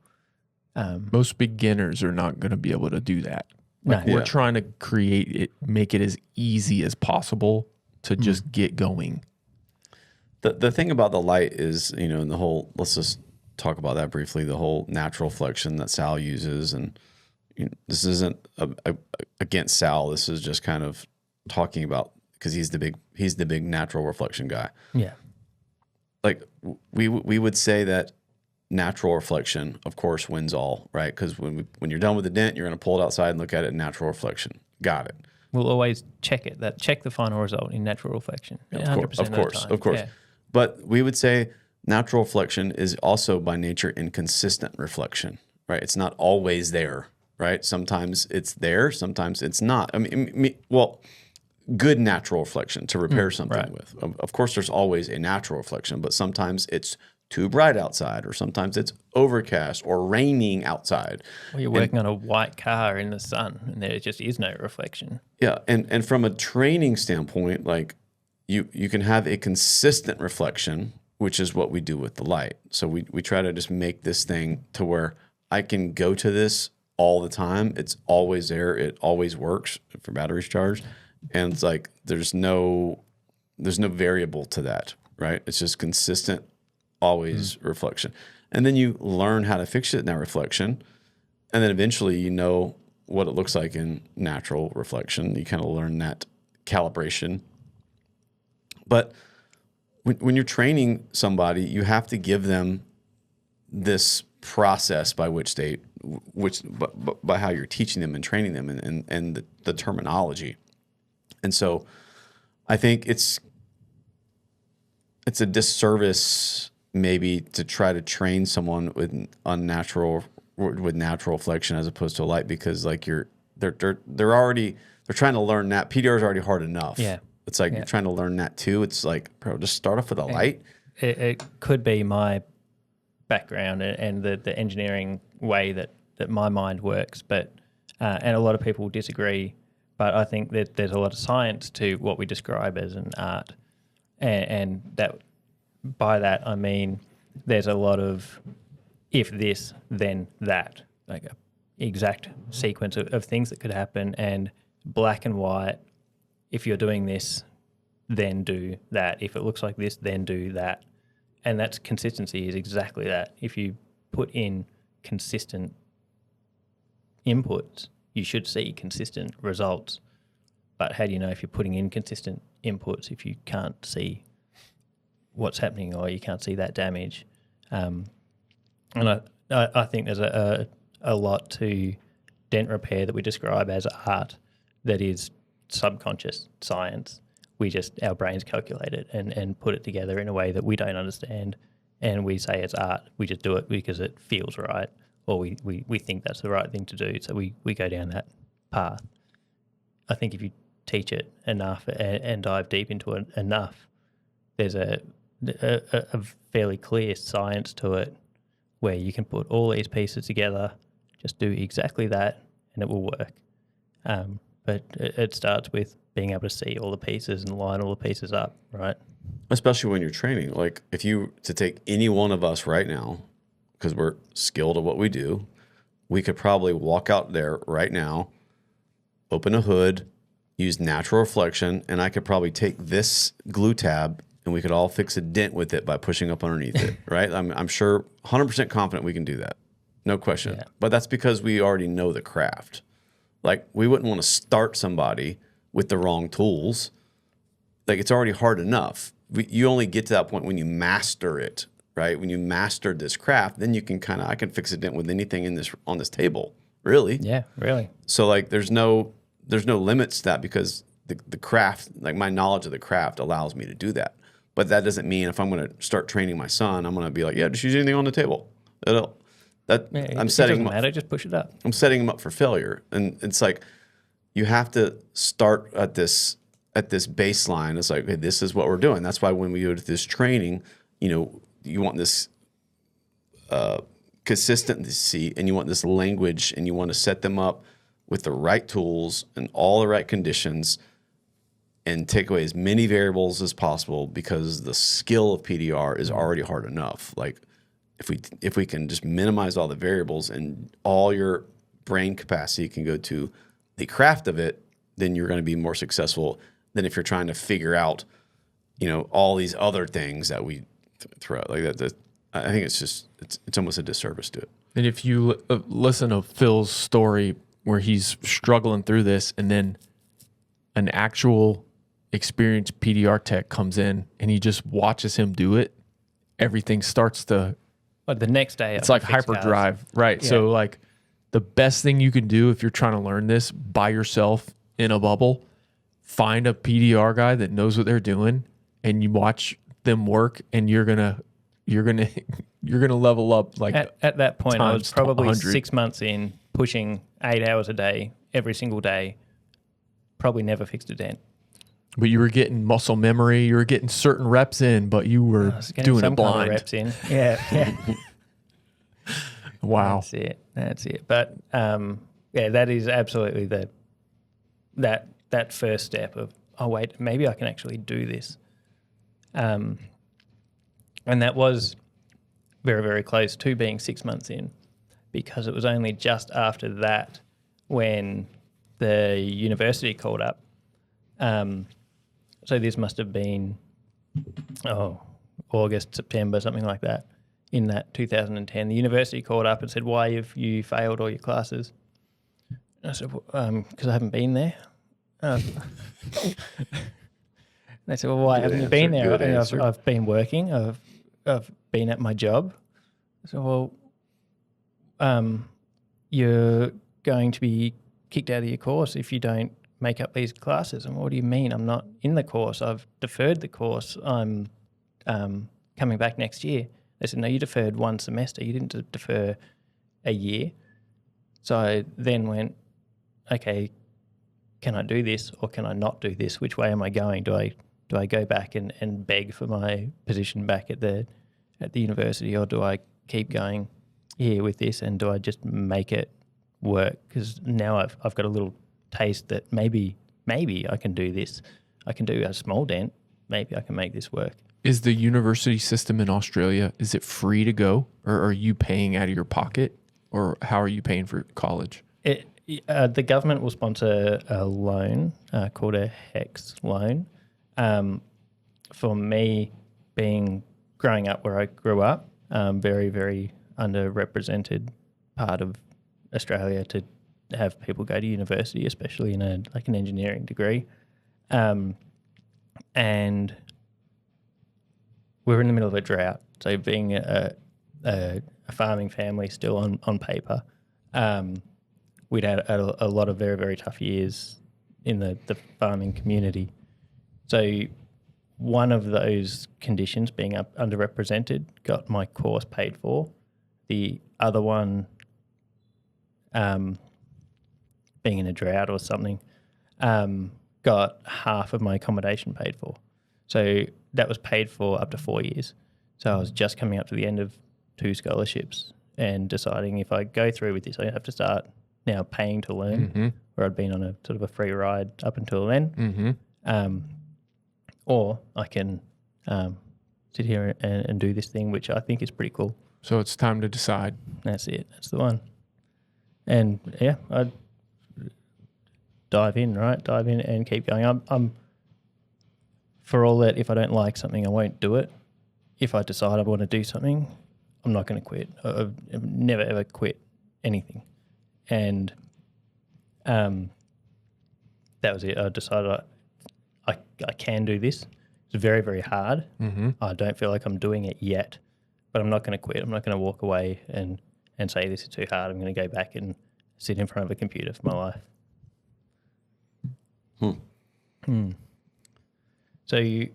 Most beginners are not going to be able to do that. Like No. we're Yeah. trying to create it, make it as easy as possible to just get going. the thing about the light is, in the whole, let's just talk about that briefly, the whole natural reflection that Sal uses. And this isn't against Sal. This is just kind of talking about, because he's the big natural reflection guy. Yeah. Like we would say that natural reflection, of course, wins all, right? Because when you're done with the dent, you're going to pull it outside and look at it in natural reflection. Got it. We'll always check it. Check the final result in natural reflection. 100% Of course. Yeah. But we would say natural reflection is also by nature inconsistent reflection, right? It's not always there, right? Sometimes it's there, sometimes it's not. I mean, good natural reflection to repair something right. with. Of course, there's always a natural reflection, but sometimes it's too bright outside, or sometimes it's overcast or raining outside. Well, you're working on a white car in the sun and there just is no reflection. Yeah, and from a training standpoint, like you can have a consistent reflection, which is what we do with the light. So we try to just make this thing to where I can go to this all the time. It's always there. It always works for batteries charged. And it's like there's no variable to that, right? It's just consistent, always reflection. And then you learn how to fix it in that reflection. And then eventually you know what it looks like in natural reflection. You kind of learn that calibration. But when you're training somebody, you have to give them this process by by how you're teaching them and training them and the terminology. And so I think it's a disservice maybe to try to train someone with natural reflection as opposed to a light, because like they're trying to learn that. PDR is already hard enough. Yeah. It's like you're trying to learn that too. It's like, bro, just start off with a light. It could be my background and the engineering way that my mind works, but and a lot of people disagree. But I think that there's a lot of science to what we describe as an art, and that by that I mean there's a lot of if this then that, like a exact sequence of things that could happen, and black and white. If you're doing this, then do that. If it looks like this, then do that. And that's consistency is exactly that. If you put in consistent inputs, you should see consistent results. But how do you know if you're putting in consistent inputs if you can't see what's happening or you can't see that damage? And I think there's a lot to dent repair that we describe as art that is subconscious science. Our brains calculate it and put it together in a way that we don't understand, and we say it's art. We just do it because it feels right, or we think that's the right thing to do, so we go down that path. I think if you teach it enough and dive deep into it enough, there's a fairly clear science to it where you can put all these pieces together, just do exactly that, and it will work. But it starts with being able to see all the pieces and line all the pieces up, right? Especially when you're training. Like if you to take any one of us right now, because we're skilled at what we do, we could probably walk out there right now, open a hood, use natural reflection, and I could probably take this glue tab and we could all fix a dent with it by pushing up underneath it, right? I'm sure 100% confident we can do that. No question. Yeah. But that's because we already know the craft. Like we wouldn't want to start somebody with the wrong tools. Like it's already hard enough. You only get to that point when you master it, right? When you mastered this craft, then you can I can fix a dent with anything on this table, really. Yeah, really. So like there's no limits to that because the craft, like my knowledge of the craft allows me to do that. But that doesn't mean if I'm going to start training my son, I'm going to be like, yeah, just use anything on the table. I'm setting him up. Matter, just push it up. I'm setting him up for failure. And it's like you have to start at this baseline. It's like, okay, this is what we're doing. That's why when we go to this training, you want this consistency and you want this language and you want to set them up with the right tools and all the right conditions and take away as many variables as possible because the skill of PDR is already hard enough. Like if we can just minimize all the variables and all your brain capacity can go to the craft of it, then you're going to be more successful than if you're trying to figure out, all these other things that we throw out. Like that, I think it's almost a disservice to it. And if you listen to Phil's story where he's struggling through this, and then an actual experienced PDR tech comes in and he just watches him do it, everything starts to. But the next day, it's like hyperdrive, right? Yeah. So like the best thing you can do if you're trying to learn this by yourself in a bubble, find a PDR guy that knows what they're doing, and you watch them work, and you're gonna level up. Like at that point, I was probably 6 months in, pushing 8 hours a day, every single day. Probably never fixed a dent. But you were getting muscle memory. You were getting certain reps in, but you were doing it blind. Kind of reps in. Yeah. Wow. That's it. But that is absolutely that first step oh wait, maybe I can actually do this. And that was very, very close to being 6 months in, because it was only just after that when the university called up. So this must have been, August, September, something like that, in that 2010. The university called up and said, why have you failed all your classes? And I said, because I haven't been there. And they said, well, why haven't you been there? And I've been working. I've been at my job. I said, well, you're going to be kicked out of your course if you don't make up these classes. And what do you mean? I'm not in the course. I've deferred the course. I'm coming back next year. They said, no, you deferred one semester. You didn't defer a year. So I then went, okay, can I do this or can I not do this? Which way am I going? Do I go back and beg for my position back at the university, or do I keep going here with this, and do I just make it work? Because now I've got a little taste that maybe I can do this. I can do a small dent. Maybe I can make this work. Is the university system in Australia, is it free to go, or are you paying out of your pocket, or how are you paying for college? The government will sponsor a loan called a HEX loan. For me, growing up where I grew up, very, very underrepresented part of Australia to have people go to university, especially in an engineering degree. And we're in the middle of a drought. So being a farming family still on paper, we'd had a lot of very, very tough years in the farming community. So one of those conditions, being underrepresented, got my course paid for. The other one, being in a drought or something, got half of my accommodation paid for. So that was paid for up to 4 years. So I was just coming up to the end of 2 scholarships and deciding if I go through with this, I have to start now paying to learn, where I'd been on a sort of a free ride up until then. Or I can sit here and do this thing, which I think is pretty cool. So it's time to decide. That's it. That's the one. And yeah, I'd dive in and keep going. I'm for all that, if I don't like something, I won't do it. If I decide I want to do something, I'm not going to quit. I've never, ever quit anything. And that was it. I decided I can do this. It's very, very hard. I don't feel like I'm doing it yet, but I'm not going to quit. I'm not going to walk away and say this is too hard. I'm going to go back and sit in front of a computer for my life. So you,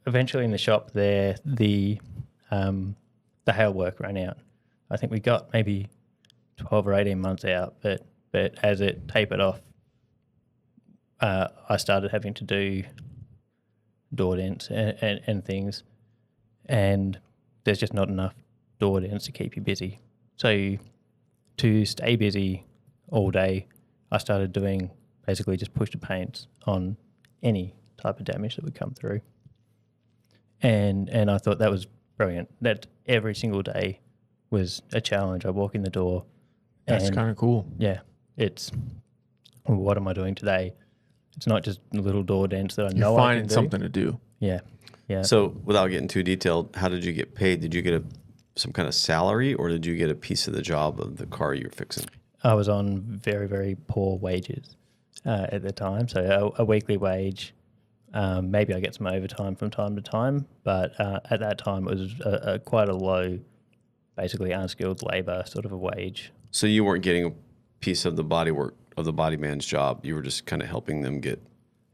eventually in the shop there, the hail work ran out. I think we got maybe 12 or 18 months out, but as it tapered off, I started having to do door dents and things, and there's just not enough door dents to keep you busy. So to stay busy all day, I started doing basically just push to paints on any type of damage that would come through. And I thought that was brilliant. That every single day was a challenge. I walk in the door. That's kind of cool. Yeah. It's, what am I doing today? It's not just little door dents that I know I can do. You're finding something to do. Yeah. Yeah. So without getting too detailed, how did you get paid? Did you get some kind of salary, or did you get a piece of the job of the car you were fixing? I was on very, very poor wages at the time. So a weekly wage. Maybe I get some overtime from time to time, but at that time it was quite a low, basically unskilled labour sort of a wage. So you weren't getting a piece of the body work of the body man's job. You were just kind of helping them get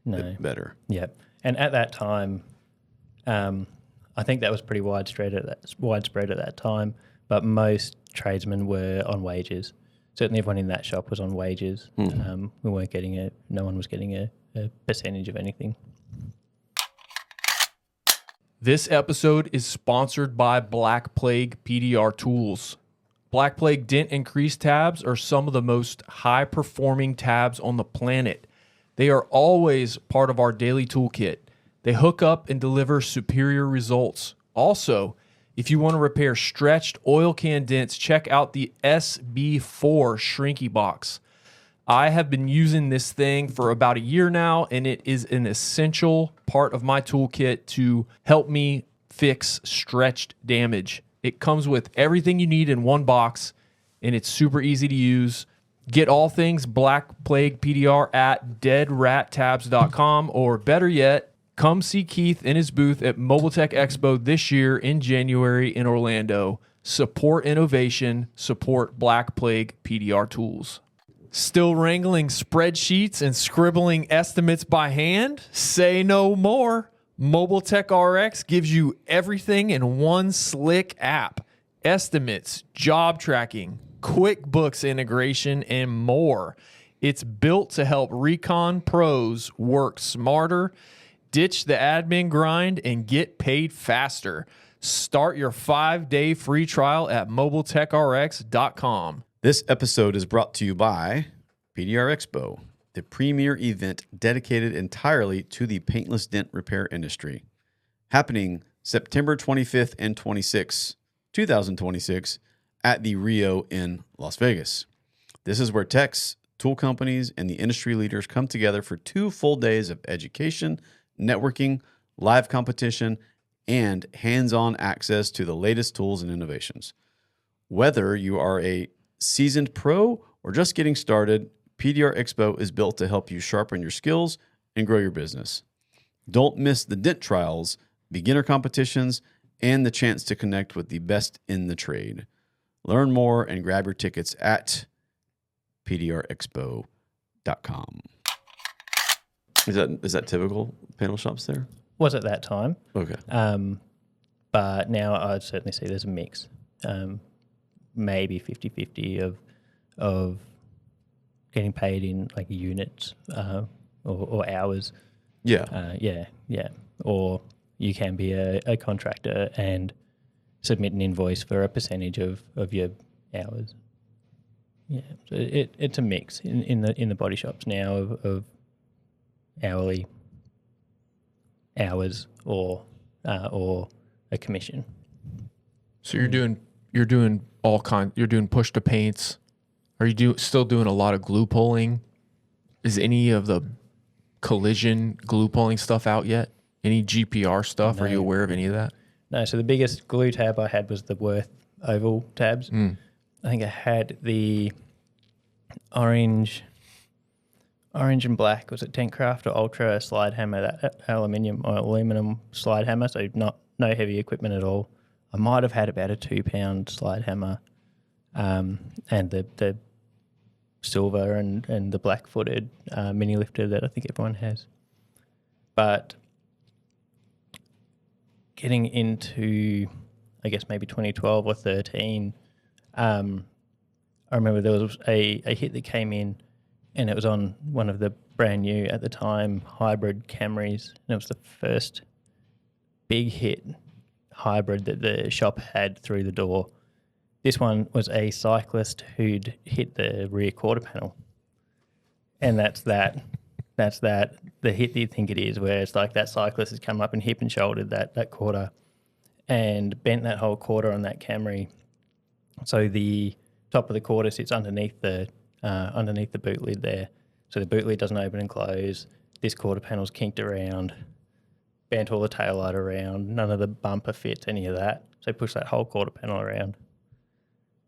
it better. Yeah. And at that time, I think that was pretty widespread at that time, but most tradesmen were on wages. Certainly everyone in that shop was on wages. We weren't getting no one was getting a percentage of anything. This episode is sponsored by Black Plague PDR Tools. Black Plague dent and crease tabs are some of the most high-performing tabs on the planet. They are always part of our daily toolkit. They hook up and deliver superior results. Also, if you want to repair stretched oil can dents, check out the SB4 Shrinky Box. I have been using this thing for about a year now, and it is an essential part of my toolkit to help me fix stretched damage. It comes with everything you need in one box, and it's super easy to use. Get all things Black Plague PDR at deadrattabs.com, or better yet, come see Keith in his booth at Mobile Tech Expo this year in January in Orlando. Support innovation, support Black Plague PDR tools. Still wrangling spreadsheets and scribbling estimates by hand? Say no more. Mobile Tech RX gives you everything in one slick app. Estimates, job tracking, QuickBooks integration, and more. It's built to help recon pros work smarter, ditch the admin grind, and get paid faster. Start your 5-day free trial at mobiletechrx.com. This episode is brought to you by PDR Expo, the premier event dedicated entirely to the paintless dent repair industry. Happening September 25th and 26th, 2026, at the Rio in Las Vegas. This is where techs, tool companies, and the industry leaders come together for 2 full days of education, networking, live competition, and hands-on access to the latest tools and innovations. Whether you are a seasoned pro or just getting started, PDR Expo is built to help you sharpen your skills and grow your business. Don't miss the dent trials, beginner competitions, and the chance to connect with the best in the trade. Learn more and grab your tickets at pdrexpo.com. Is that typical panel shops there? Was at that time. Okay. But now I'd certainly say there's a mix. Maybe 50-50 of getting paid in like units or hours. Yeah. Yeah. Or you can be a contractor and submit an invoice for a percentage of your hours. Yeah, so it's a mix in the body shops now of hourly hours or a commission. So you're doing all kinds. You're doing push to paints. Are you still doing a lot of glue pulling? Is any of the collision glue pulling stuff out yet? Any GPR stuff? No. Are you aware of any of that? No. So the biggest glue tab I had was the Worth oval tabs. I think I had the orange and black. Was it Tentcraft or Ultra slide hammer? That aluminum slide hammer. So no heavy equipment at all. I might have had about a 2-pound slide hammer, and the silver and the black-footed mini lifter that I think everyone has. But getting into, I guess, maybe 2012 or 13, I remember there was a hit that came in, and it was on one of the brand new, at the time, hybrid Camrys. And it was the first big hit hybrid that the shop had through the door. This one was a cyclist who'd hit the rear quarter panel. And that's the hit that you think it is, where it's like that cyclist has come up and hip and shouldered that quarter and bent that whole quarter on that Camry. So the top of the quarter sits underneath the boot lid there. So the boot lid doesn't open and close. This quarter panel's kinked around, bent all the taillight around. None of the bumper fits, any of that. So push that whole quarter panel around.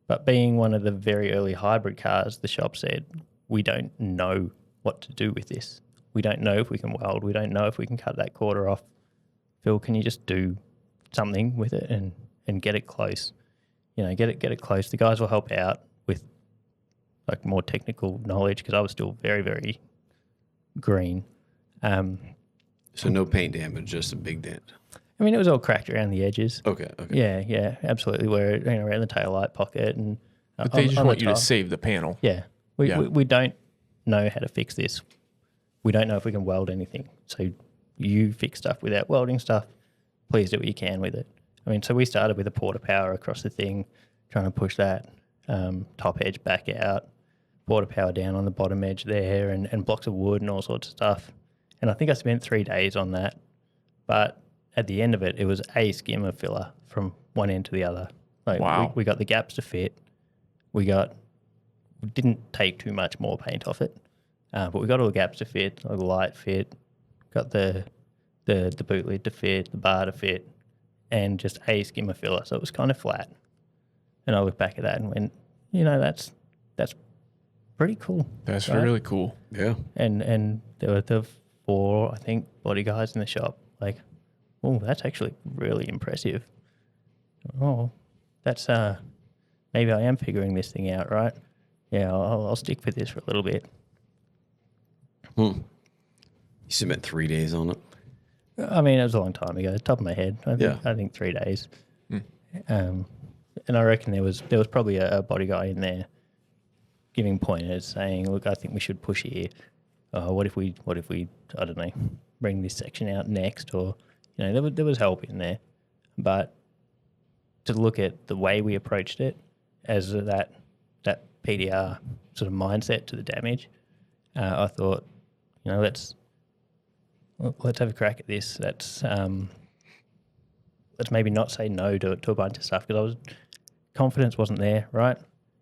But being one of the very early hybrid cars, the shop said, we don't know what to do with this. We don't know if we can weld. We don't know if we can cut that quarter off. Phil, can you just do something with it and get it close? Get it close. The guys will help out with like more technical knowledge, because I was still very, very green. So no paint damage, just a big dent. I mean, it was all cracked around the edges. Okay. Yeah, absolutely. Where around the taillight pocket and. But they just want you to save the panel. Yeah, we don't know how to fix this. We don't know if we can weld anything. So you fix stuff without welding stuff. Please do what you can with it. I mean, so we started with a porta power across the thing, trying to push that top edge back out. water power down on the bottom edge there and blocks of wood and all sorts of stuff. And I think I spent 3 days on that. But at the end of it, it was a skimmer filler from one end to the other. Like Wow. we got the gaps to fit. We didn't take too much more paint off it, but we got all the gaps to fit, like the light fit, got the boot lid to fit, the bar to fit, and just a skimmer filler. So it was kind of flat. And I look back at that and went, that's pretty cool. That's right? really cool. Yeah. And there were the 4, I think, body guys in the shop. Like, oh, that's actually really impressive. Oh, that's maybe I am figuring this thing out, right? Yeah, I'll stick with this for a little bit. You spent 3 days on it. I mean, it was a long time ago. Top of my head, I think 3 days. And I reckon there was probably a body guy in there giving pointers, saying, "Look, I think we should push here. What if we I don't know, bring this section out next?" Or there was help in there, but to look at the way we approached it as that PDR sort of mindset to the damage, I thought, let's have a crack at this. Let's maybe not say no to a bunch of stuff, because confidence wasn't there, right?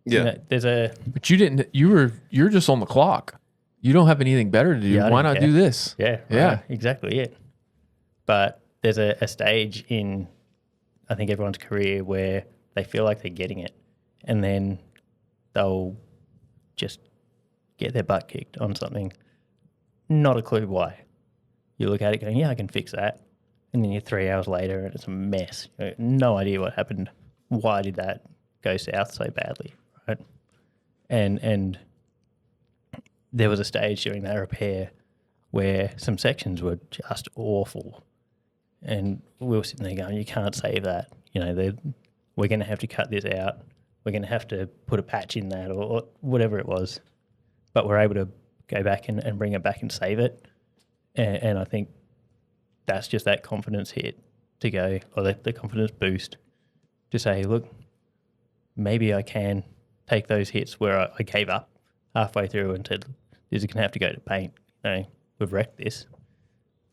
Yeah. But you didn't. You're just on the clock. You don't have anything better to do. Yeah, I Why didn't not care. do this? Yeah, Yeah. right, exactly it. But there's a stage in, I think, everyone's career where they feel like they're getting it, and then they'll just get their butt kicked on something. Not a clue why. You look at it going, yeah, I can fix that. And then you're 3 hours later and it's a mess. No idea what happened. Why did that go south so badly, right? And there was a stage during that repair where some sections were just awful. And we were sitting there going, you can't save that. We're going to have to cut this out. We're going to have to put a patch in that or whatever it was. But we're able to go back and bring it back and save it. And I think that's just that confidence hit to go, or the confidence boost to say, look, maybe I can take those hits where I gave up halfway through and said, this is going to have to go to paint. We've wrecked this.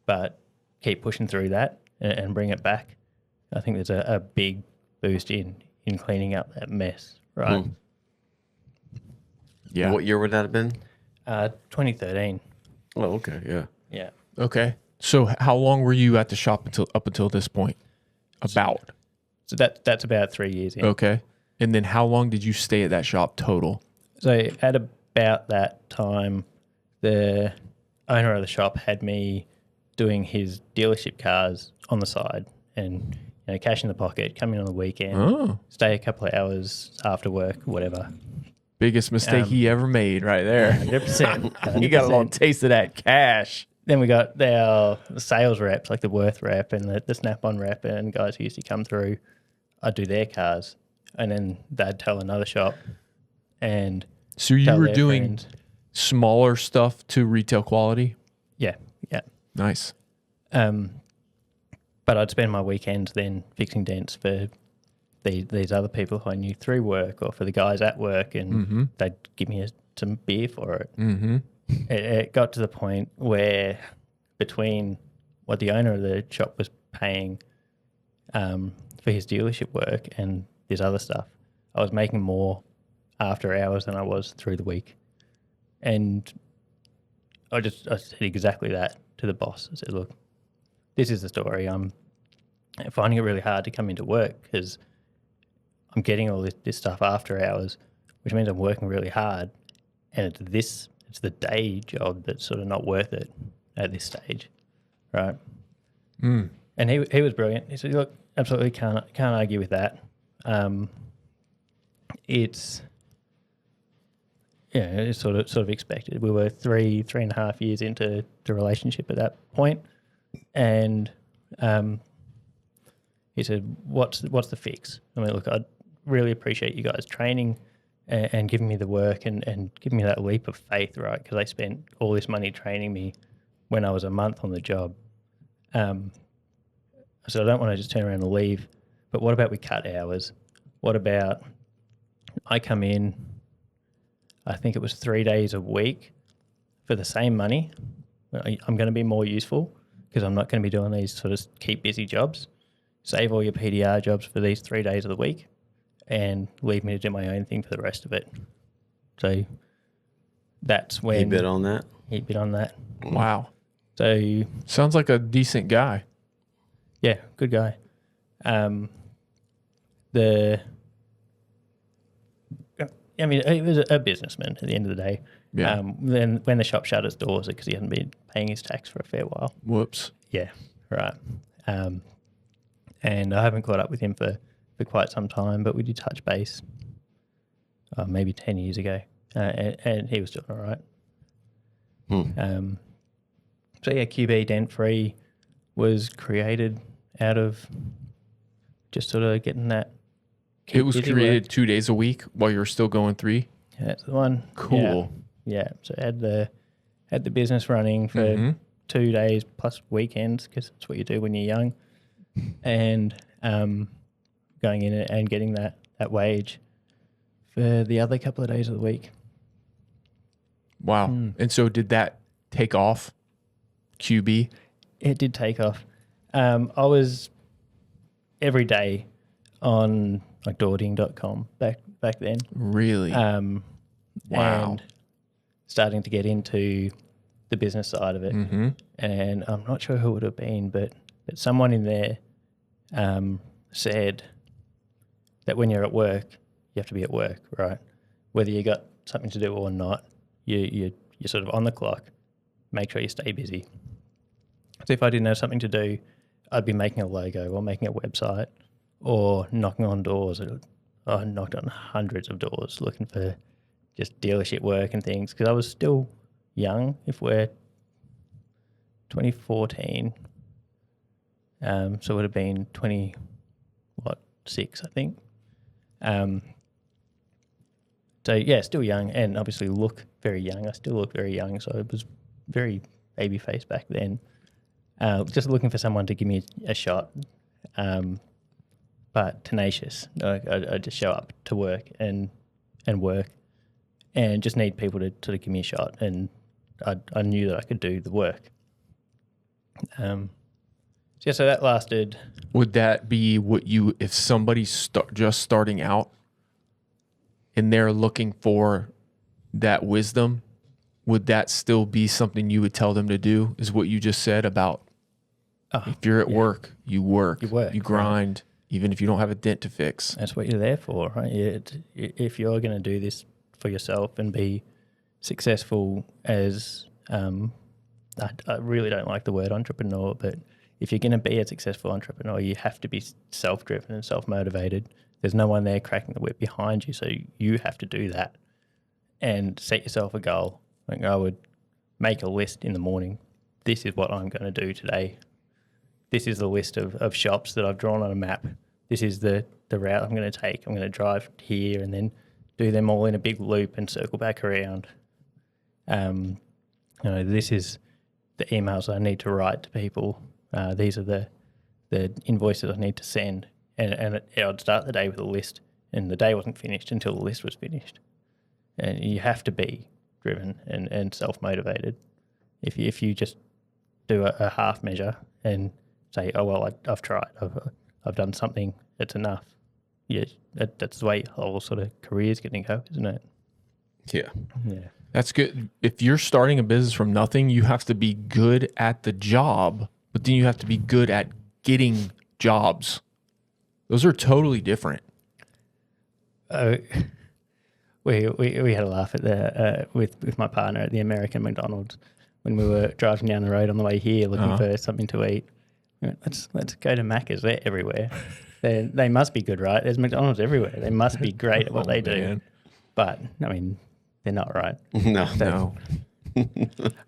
But keep pushing through that and bring it back. I think there's a big boost in cleaning up that mess, right? Yeah. What year would that have been? 2013. Oh, okay. Yeah. Yeah. Okay. So how long were you at the shop up until this point? About. So that's about 3 years in. Okay. And then how long did you stay at that shop total? So at about that time, the owner of the shop had me doing his dealership cars on the side and cash in the pocket, come in on the weekend, stay a couple of hours after work, whatever. Biggest mistake he ever made right there. 100%. You got a little taste of that cash. Then we got the sales reps, like the Worth rep and the Snap-on rep, and guys who used to come through. I'd do their cars, and then they'd tell another shop. And So you tell were their doing friends. smaller stuff to retail quality? Yeah. Nice. But I'd spend my weekends then fixing dents for these other people who I knew through work or for the guys at work, and they'd give me some beer for it. Mm-hmm. It got to the point where between what the owner of the shop was paying for his dealership work and this other stuff, I was making more after hours than I was through the week. And I said exactly that to the boss. I said, look, this is the story. I'm finding it really hard to come into work because I'm getting all this stuff after hours, which means I'm working really hard. And it's the day job that's sort of not worth it at this stage, right? And he was brilliant. He said, look, absolutely can't argue with that. It's sort of expected. We were three and a half years into the relationship at that point, and he said, "What's the fix?" I mean, look, I'd really appreciate you guys training and giving me the work and giving me that leap of faith, right? Because I spent all this money training me when I was a month on the job. So I don't want to just turn around and leave. But what about we cut hours? What about I come in, I think it was 3 days a week for the same money. I'm going to be more useful because I'm not going to be doing these sort of keep busy jobs. Save all your PDR jobs for these 3 days of the week and leave me to do my own thing for the rest of it. So that's when... He bid on that? He bid on that. Wow. So... Sounds like a decent guy. Yeah, good guy. I mean, he was a businessman at the end of the day. Yeah. Then when the shop shut its doors because he hadn't been paying his tax for a fair while. Whoops. Yeah, right. And I haven't caught up with him for quite some time, but we did touch base maybe 10 years ago, and he was doing all right. So yeah, Kube Dent Free was created out of just sort of getting that. It was created 2 days a week while you were still going 3. Yeah, that's the one. Cool. Yeah. So had the business running for 2 days plus weekends because that's what you do when you're young, and going in and getting that wage for the other couple of days of the week. Wow. And so did that take off, QB? It did take off. I was every day on like doorting.com back then. Really? Wow. And starting to get into the business side of it. And I'm not sure who it would have been, but someone in there said that when you're at work, you have to be at work, right? Whether you got something to do or not, you're sort of on the clock. Make sure you stay busy. So if I didn't have something to do, I'd be making a logo or making a website or knocking on doors. I knocked on hundreds of doors looking for just dealership work and things because I was still young. If we're 2014, so it would have been 6, I think. So yeah, still young and obviously look very young. I still look very young, so it was very baby faced back then. Just looking for someone to give me a shot, but tenacious. I just show up to work and work, and just need people to sort of give me a shot. And I knew that I could do the work. So that lasted. Would that be what you, if somebody's just starting out and they're looking for that wisdom, would that still be something you would tell them to do? Is what you just said about if you're at work, you work, you grind, even if you don't have a dent to fix. That's what you're there for, right? If you're going to do this for yourself and be successful as, I really don't like the word entrepreneur, but if you're going to be a successful entrepreneur, you have to be self-driven and self-motivated. There's no one there cracking the whip behind you, so you have to do that and set yourself a goal. Like I would make a list in the morning. This is what I'm going to do today. This is the list of shops that I've drawn on a map. This is the route I'm going to take. I'm going to drive here and then do them all in a big loop and circle back around. This is the emails I need to write to people. These are the invoices I need to send. And I'd start the day with a list, and the day wasn't finished until the list was finished. And you have to be driven and self-motivated. If you just do a half measure and say, oh, well, I've tried, I've done something, it's enough. Yeah, that's the way whole sort of career's going to go, isn't it? Yeah. Yeah. That's good. If you're starting a business from nothing, you have to be good at the job, but then you have to be good at getting jobs. Those are totally different. We had a laugh at the with my partner at the American McDonald's when we were driving down the road on the way here looking for something to eat. We went, let's go to Macca's. They're everywhere. They must be good, right? There's McDonald's everywhere. They must be great at what they do. Man. But I mean, they're not right. No.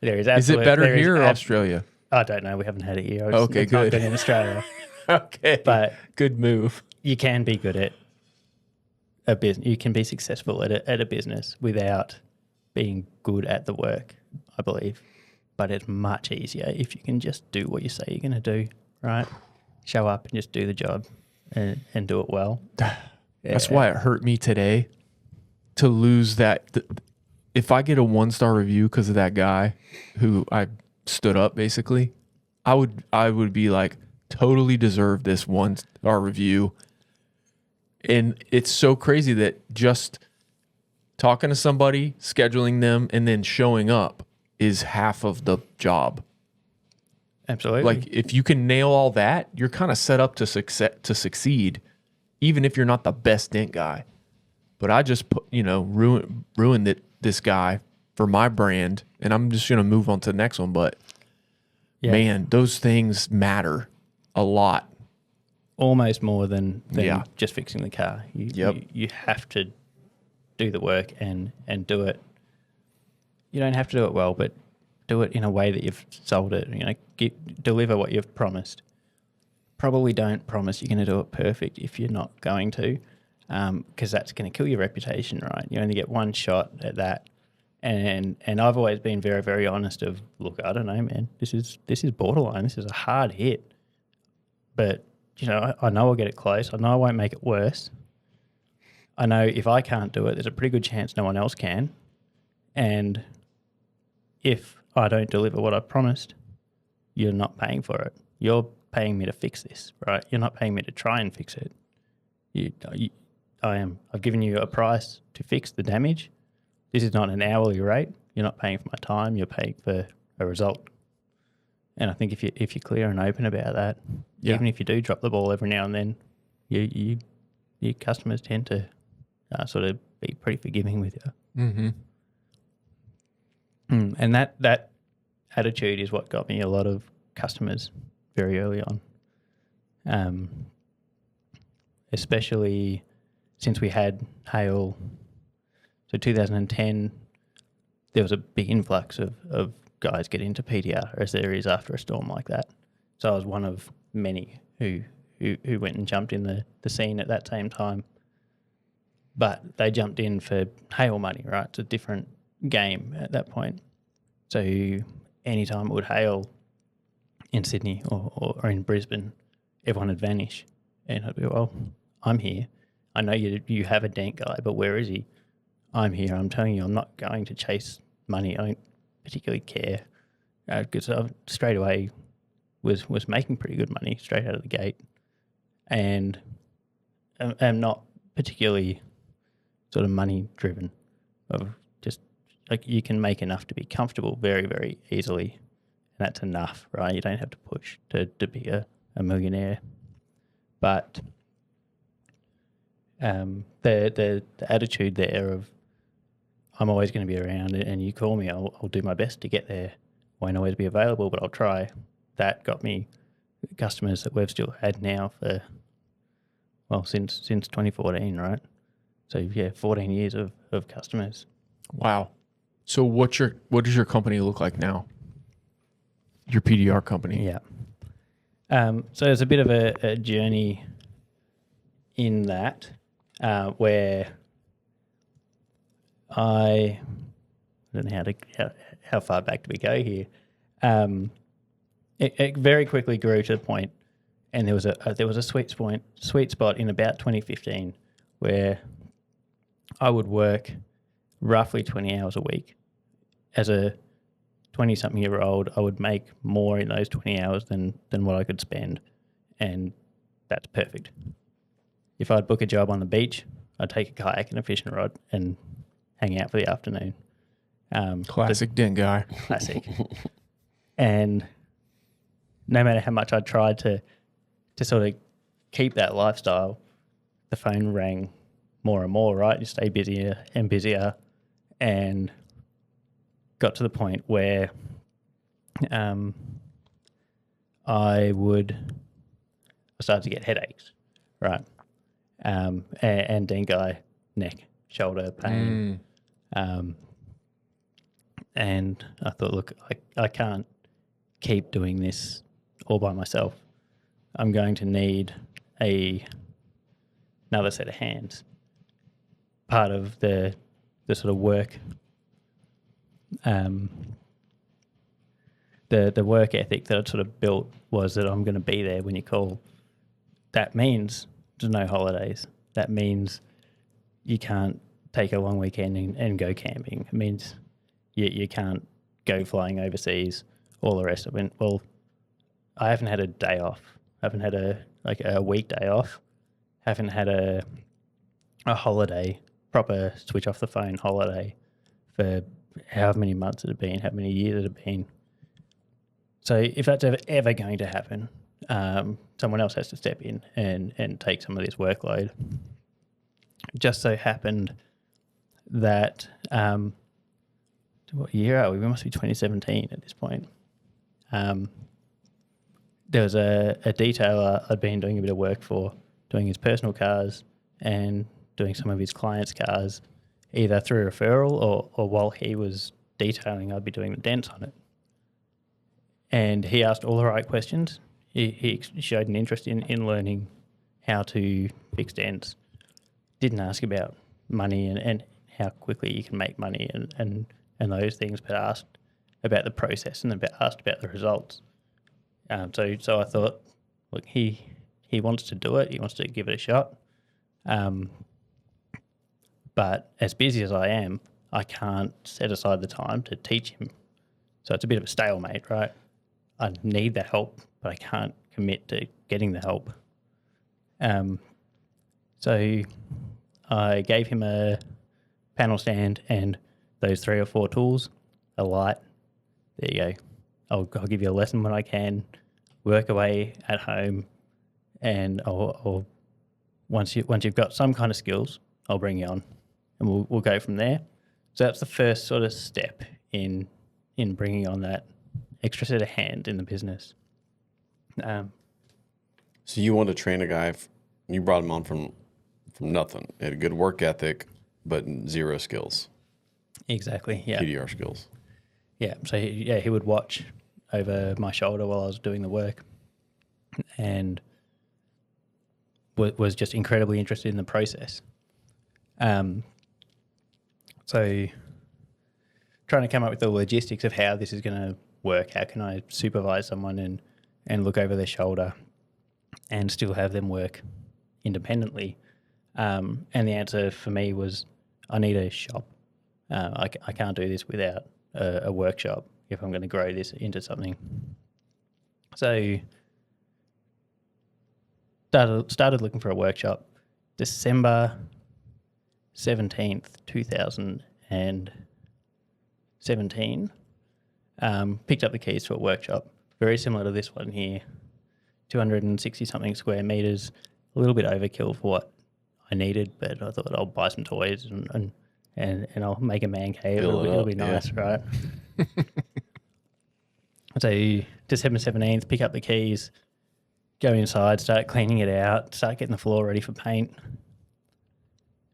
There is. Is it better here or Australia? I don't know. We haven't had it here. Okay, it's not good. in Australia. Okay, But good move. you can be good at a business. You can be successful at a business without being good at the work, I believe. But it's much easier if you can just do what you say you're going to do, right? Show up and just do the job and do it well. That's why it hurt me today to lose that. if I get a 1-star review because of that guy who I stood up, basically, I would be like, totally deserve this 1-star review. And it's so crazy that just talking to somebody, scheduling them, and then showing up is half of the job. Absolutely. Like if you can nail all that, you're kind of set up to succeed, even if you're not the best dent guy. But I just ruined this guy for my brand, and I'm just gonna move on to the next one. But man, those things matter a lot. Almost more than just fixing the car. You have to do the work and do it. You don't have to do it well, but do it in a way that you've sold it. Deliver what you've promised. Probably don't promise you're going to do it perfect if you're not going to, because that's going to kill your reputation, right? You only get one shot at that. And I've always been very, very honest of, look, I don't know, man. This is borderline. This is a hard hit. But, I know I'll get it close. I know I won't make it worse. I know if I can't do it, there's a pretty good chance no one else can. And if I don't deliver what I promised, you're not paying for it. You're paying me to fix this, right? You're not paying me to try and fix it. I've given you a price to fix the damage. This is not an hourly rate. You're not paying for my time. You're paying for a result. And I think if you're clear and open about that, even if you do drop the ball every now and then, your customers tend to sort of be pretty forgiving with you. Mm-hmm. And that attitude is what got me a lot of customers very early on, especially since we had hail. So 2010, there was a big influx of guys getting into PDR as there is after a storm like that. So I was one of many who went and jumped in the scene at that same time. But they jumped in for hail money, right? It's a different game at that point. So anytime it would hail in Sydney or in Brisbane, everyone would vanish. And I'd be, well, I'm here. I know you have a dent guy, but where is he? I'm here. I'm telling you, I'm not going to chase money. I don't particularly care, because I straight away was making pretty good money straight out of the gate, and I'm not particularly sort of money driven. Of just like you can make enough to be comfortable very, very easily, and that's enough, right? You don't have to push to be a millionaire, but the attitude there of I'm always going to be around, and you call me, I'll do my best to get there. Won't always be available, but I'll try. That got me customers that we've still had now for, well, since 2014, right? So 14 years of customers. Wow. So what does your company look like now? Your PDR company. Yeah. So there's a bit of a journey in that where I don't know how far back do we go here. It very quickly grew to the point, and there was a sweet spot in about 2015 where I would work roughly 20 hours a week. As a 20-something-year-old, I would make more in those 20 hours than what I could spend, and that's perfect. If I'd book a job on the beach, I'd take a kayak and a fishing rod and hang out for the afternoon. Classic dent guy. Classic. And no matter how much I tried to sort of keep that lifestyle, the phone rang more and more, right? You stay busier and busier, and got to the point where I started to get headaches, right? And dent guy, neck, shoulder pain. And I thought, look, I can't keep doing this all by myself. I'm going to need another set of hands. Part of the sort of work, the work ethic that I'd sort of built was that I'm going to be there when you call. That means there's no holidays. That means you can't take a long weekend and go camping. It means you can't go flying overseas, all the rest of it. Well, I haven't had a day off. I haven't had a weekday off. Haven't had a holiday, proper switch off the phone holiday for however many months it had been, how many years it had been. So if that's ever going to happen, someone else has to step in and take some of this workload. It just so happened that, what year are we? We must be 2017 at this point. There was a detailer I'd been doing a bit of work for, doing his personal cars and doing some of his clients' cars, either through referral or while he was detailing, I'd be doing the dents on it. And he asked all the right questions. He showed an interest in learning how to fix dents. Didn't ask about money and how quickly you can make money and those things, but asked about the process and asked about the results. So I thought, look, he wants to do it. He wants to give it a shot. But as busy as I am, I can't set aside the time to teach him. So it's a bit of a stalemate, right? I need the help, but I can't commit to getting the help. So I gave him a panel stand and those 3 or 4 tools, a light. There you go. I'll give you a lesson when I can. Work away at home, and I'll once you've got some kind of skills, I'll bring you on, and we'll go from there. So that's the first sort of step in bringing on that extra set of hand in the business. So you want to train a guy, you brought him on from nothing. He had a good work ethic, but 0 skills. Exactly, yeah. PDR skills. Yeah, so he would watch over my shoulder while I was doing the work and was just incredibly interested in the process. So trying to come up with the logistics of how this is going to work. How can I supervise someone and look over their shoulder and still have them work independently? And the answer for me was, I need a shop. I can't do this without a workshop if I'm going to grow this into something. So started looking for a workshop. December 17th, 2017, picked up the keys to a workshop, very similar to this one here, 260-something square meters, a little bit overkill for what I needed, but I thought I'll buy some toys and I'll make a man cave. It'll be nice, yeah. Right? So December 17th, pick up the keys, go inside, start cleaning it out, start getting the floor ready for paint.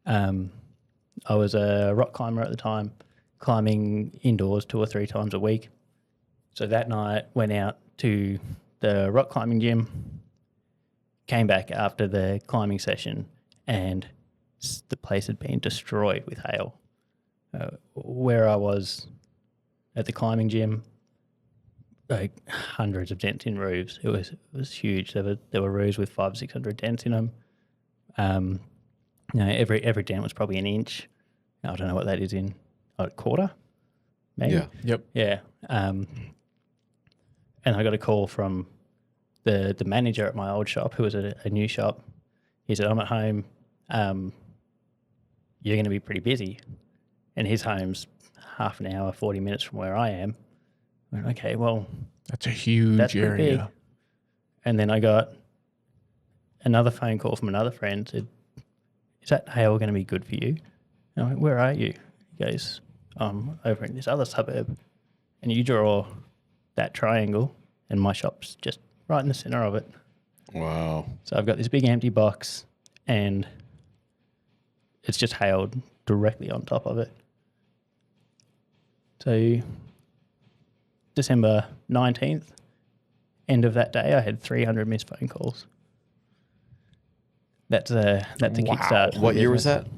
I was a rock climber at the time, climbing indoors 2 or 3 times a week. So that night went out to the rock climbing gym, came back after the climbing session, and the place had been destroyed with hail. Where I was at the climbing gym, like hundreds of dents in roofs. It was huge. There were roofs with 500 or 600 dents in them. Every dent was probably an inch. I don't know what that is in a quarter, maybe. Yeah. Yep. Yeah. And I got a call from the manager at my old shop, who was a new shop. He said, "I'm at home. You're going to be pretty busy." And his home's half an hour, 40 minutes from where I am. I went, okay, well, that's a huge area. Big. And then I got another phone call from another friend, said, "Is that hail going to be good for you?" And I went, "Where are you?" He goes, "I'm over in this other suburb." And you draw that triangle, and my shop's just right in the center of it. Wow. So I've got this big empty box, and it's just hailed directly on top of it. So December 19th, end of that day, I had 300 missed phone calls. That's a kickstart. What year was that?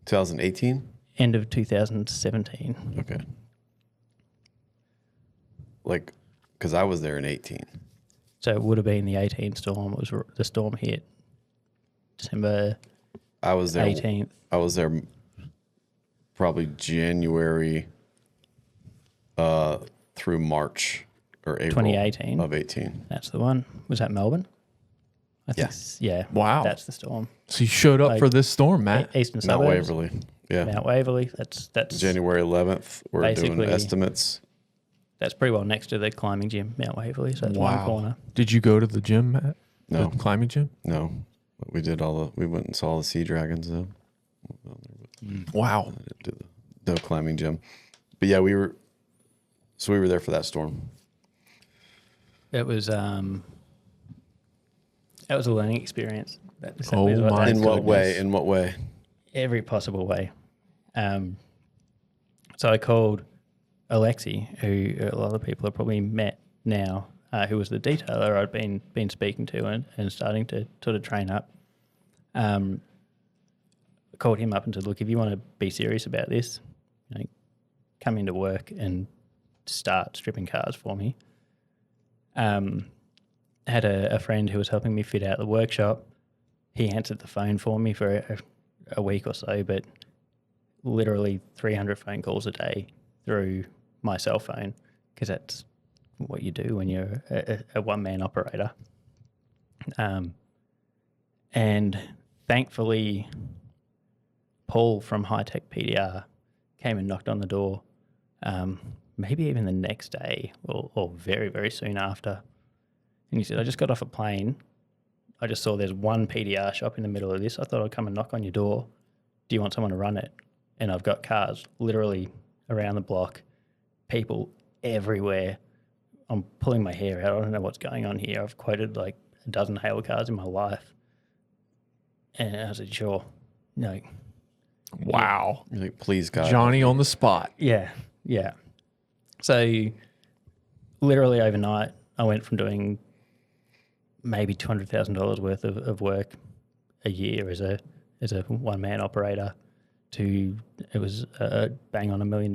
2018? End of 2017. Okay. Like, because I was there in 18. So it would have been the 18 storm. It was the storm hit December I was there. 18th. I was there probably January through March or April 2018 of 18. That's the one. Was that Melbourne? I think. Yeah. Wow. That's the storm. So you showed up for this storm, Matt. Eastern Mount suburbs. Waverly. Yeah. Mount Waverly. That's January 11th. We're doing basically- estimates. That's pretty well next to the climbing gym, Mount Waverly. So it's one corner. Did you go to the gym, Matt? No. The climbing gym? No. We did we went and saw the sea dragons though. Wow. I didn't do no climbing gym. But yeah, we were there for that storm. It was that was a learning experience. Oh my In what way? goodness. In what way? Every possible way. So I called Alexi, who a lot of people have probably met now, who was the detailer I'd been speaking to and starting to sort of train up. Called him up and said, look, if you want to be serious about this, come into work and start stripping cars for me. Had a friend who was helping me fit out the workshop. He answered the phone for me for a week or so, but literally 300 phone calls a day through my cell phone, because that's what you do when you're a one-man operator. And thankfully, Paul from High Tech PDR came and knocked on the door, maybe even the next day or very, very soon after. And he said, I just got off a plane. I just saw there's one PDR shop in the middle of this. I thought I'd come and knock on your door. Do you want someone to run it? And I've got cars literally around the block, people everywhere. I'm pulling my hair out. I don't know what's going on here. I've quoted like a dozen hail cars in my life. And I said, sure. No. Wow. You're like, please, God. Johnny on the spot. Yeah. So literally overnight, I went from doing maybe $200,000 worth of work a year as a one-man operator to it was bang on $1 million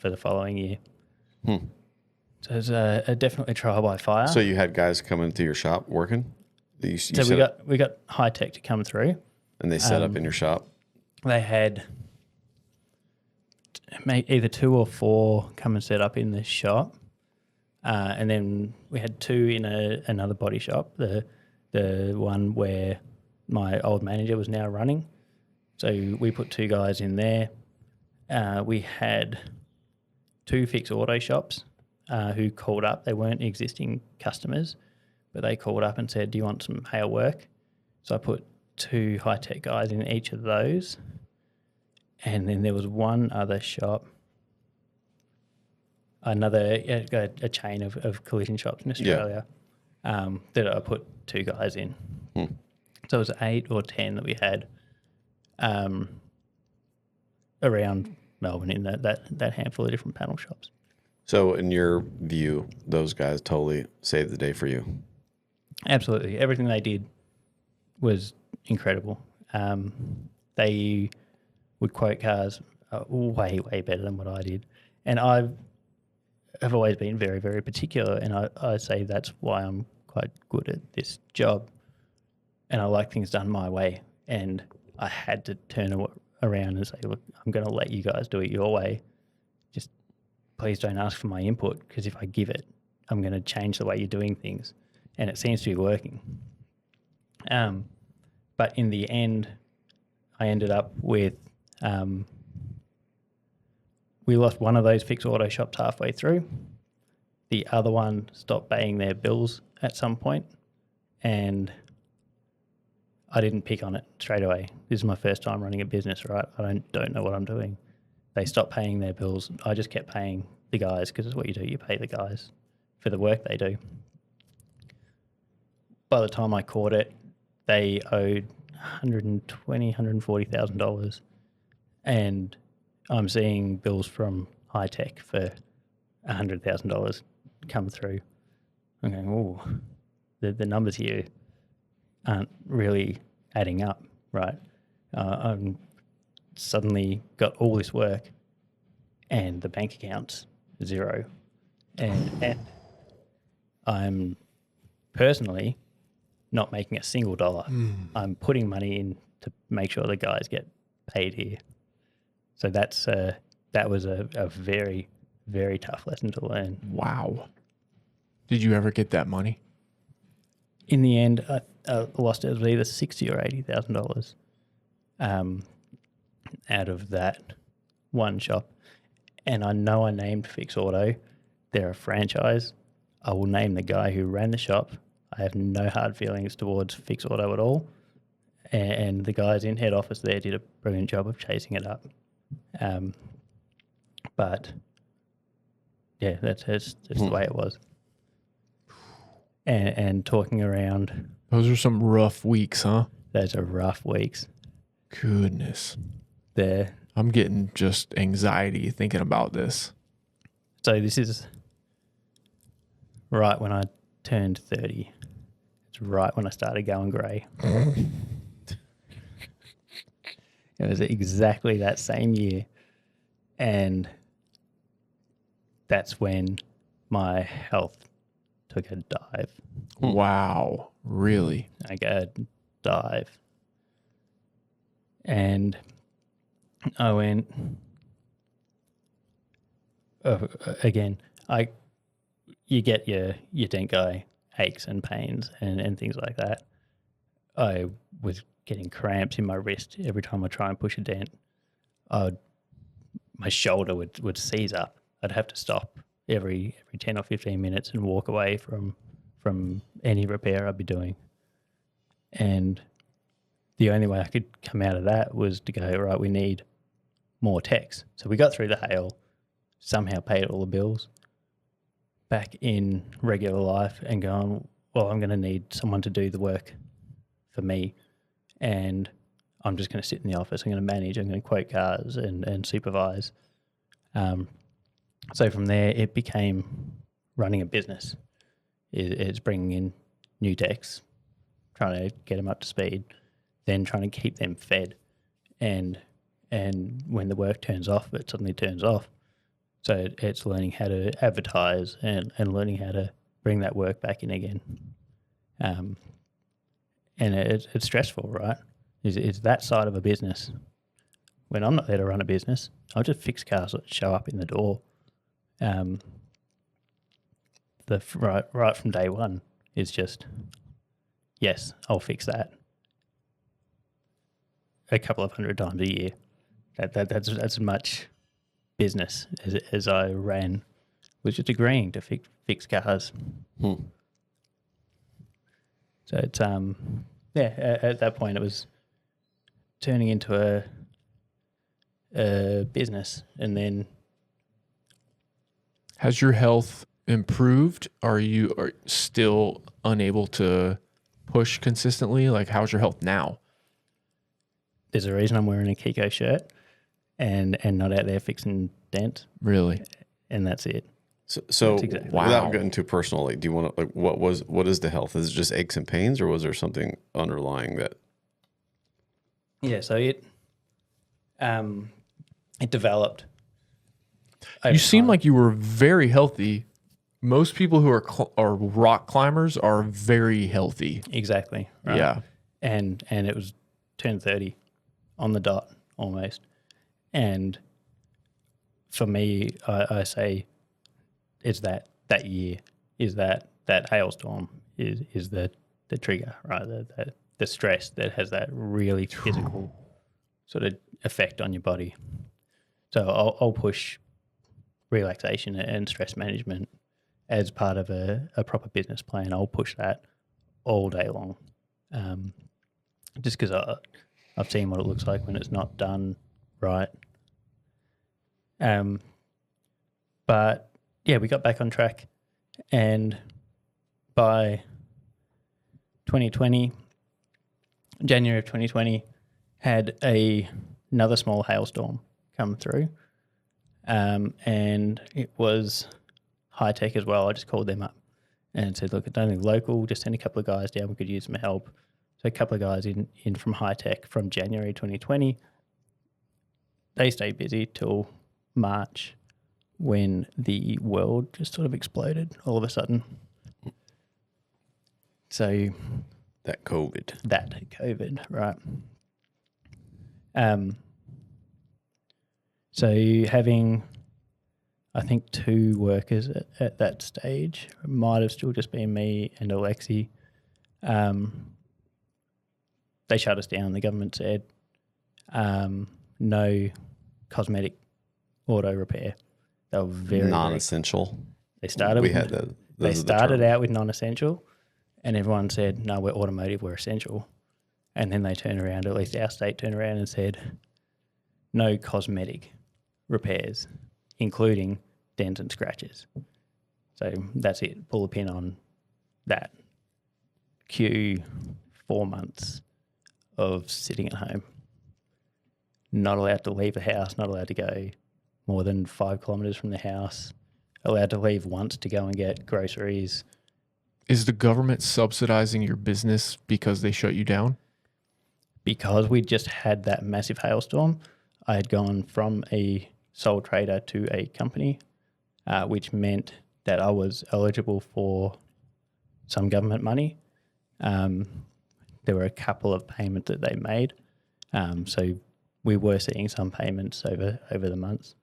for the following year. So it's definitely trial by fire. So you had guys come into your shop working? So we got High Tech to come through. And they set up in your shop? They had either 2 or 4 come and set up in the shop. And then we had 2 in another body shop, the one where my old manager was now running. So we put 2 guys in there. We had 2 fixed auto shops who called up. They weren't existing customers, but they called up and said, do you want some hail work? So I put 2 high-tech guys in each of those. And then there was one other shop, a chain of collision shops in Australia that I put 2 guys in. So it was 8 or 10 that we had around Melbourne in that handful of different panel shops. So in your view, those guys totally saved the day for you? Absolutely. Everything they did was incredible. They would quote cars way, way better than what I did. And I've always been very, very particular, and I say that's why I'm quite good at this job. And I like things done my way. And I had to turn around and say, look, I'm going to let you guys do it your way. Just please don't ask for my input, because if I give it, I'm going to change the way you're doing things. And it seems to be working. But in the end, I ended up with, we lost one of those fixed auto shops halfway through. The other one stopped paying their bills at some point, and I didn't pick on it straight away. This is my first time running a business, right? I don't know what I'm doing. They stopped paying their bills. I just kept paying the guys, because it's what you do. You pay the guys for the work they do. By the time I caught it, they owed $140,000, and I'm seeing bills from High Tech for $100,000 come through. I'm going, oh, the numbers here aren't really adding up, right? I'm suddenly got all this work, and the bank account's zero, and I'm personally not making a single dollar. I'm putting money in to make sure the guys get paid here. So that was a very, very tough lesson to learn. Wow. Did you ever get that money? In the end, I lost it. It was either $60,000 or $80,000 out of that one shop. And I know I named Fix Auto. They're a franchise. I will name the guy who ran the shop. I have no hard feelings towards Fix Auto at all. And the guys in head office there did a brilliant job of chasing it up. But yeah, that's the way it was. And talking around. Those are some rough weeks, huh? Those are rough weeks. Goodness. There. I'm getting just anxiety thinking about this. So this is right when I turned 30. It's right when I started going grey. It was exactly that same year. And that's when my health took a dive. Wow. Really? I got a dive. And I went, again, you get your dent guy aches and pains and things like that. I was getting cramps in my wrist every time I try and push a dent. My shoulder would seize up. I'd have to stop every 10 or 15 minutes and walk away from any repair I'd be doing. And the only way I could come out of that was to go, right, we need more techs. So we got through the hail, somehow paid all the bills, back in regular life and going, well, I'm going to need someone to do the work for me. And I'm just going to sit in the office. I'm going to manage. I'm going to quote cars and supervise. So from there, it became running a business. It's bringing in new techs, trying to get them up to speed, then trying to keep them fed. And when the work turns off, it suddenly turns off. So it's learning how to advertise and learning how to bring that work back in again. And it's stressful, right? It's that side of a business. When I'm not there to run a business, I'll just fix cars that show up in the door. Right from day one is just, yes, I'll fix that a couple of hundred times a year. That's as much business as I ran, was just agreeing to fix cars. So it's at that point it was turning into a business. And then has your health improved? Are you still unable to push consistently? Like, how's your health now? There's a reason I'm wearing a Kiko shirt and not out there fixing dents. Really? And that's it. So exactly. Without getting too personal, like, do you want to, like, what is the health? Is it just aches and pains, or was there something underlying that? Yeah, so it developed. You seem like you were very healthy. Most people who are rock climbers are very healthy. Exactly. Right? Yeah. And it was turned 30 on the dot almost. And for me, I say it's that year is that hailstorm is the trigger, right? The stress that has that really physical sort of effect on your body. So I'll push relaxation and stress management as part of a proper business plan. I'll push that all day long, just because I've seen what it looks like when it's not done right. But yeah, we got back on track, and by 2020, January of 2020, had another small hailstorm come through, and it was high tech as well. I just called them up and said, look, it's only local, just send a couple of guys down, we could use some help. So a couple of guys in from high tech from January 2020. They stayed busy till March, when the world just sort of exploded all of a sudden. So That COVID, right. So having, I think, 2 workers at that stage, it might have still just been me and Alexi. They shut us down. The government said no cosmetic auto repair. They were very non-essential. They started. We had that. They started out with non-essential, and everyone said, "No, we're automotive. We're essential." And then they turned around. At least our state turned around and said, "No cosmetic repairs, including dents and scratches." So that's it. Pull a pin on that. Cue 4 months of sitting at home, not allowed to leave the house, not allowed to go more than 5 kilometres from the house, allowed to leave once to go and get groceries. Is the government subsidizing your business because they shut you down? Because we just had that massive hailstorm, I had gone from a sole trader to a company, which meant that I was eligible for some government money. There were a couple of payments that they made. So we were seeing some payments over the months.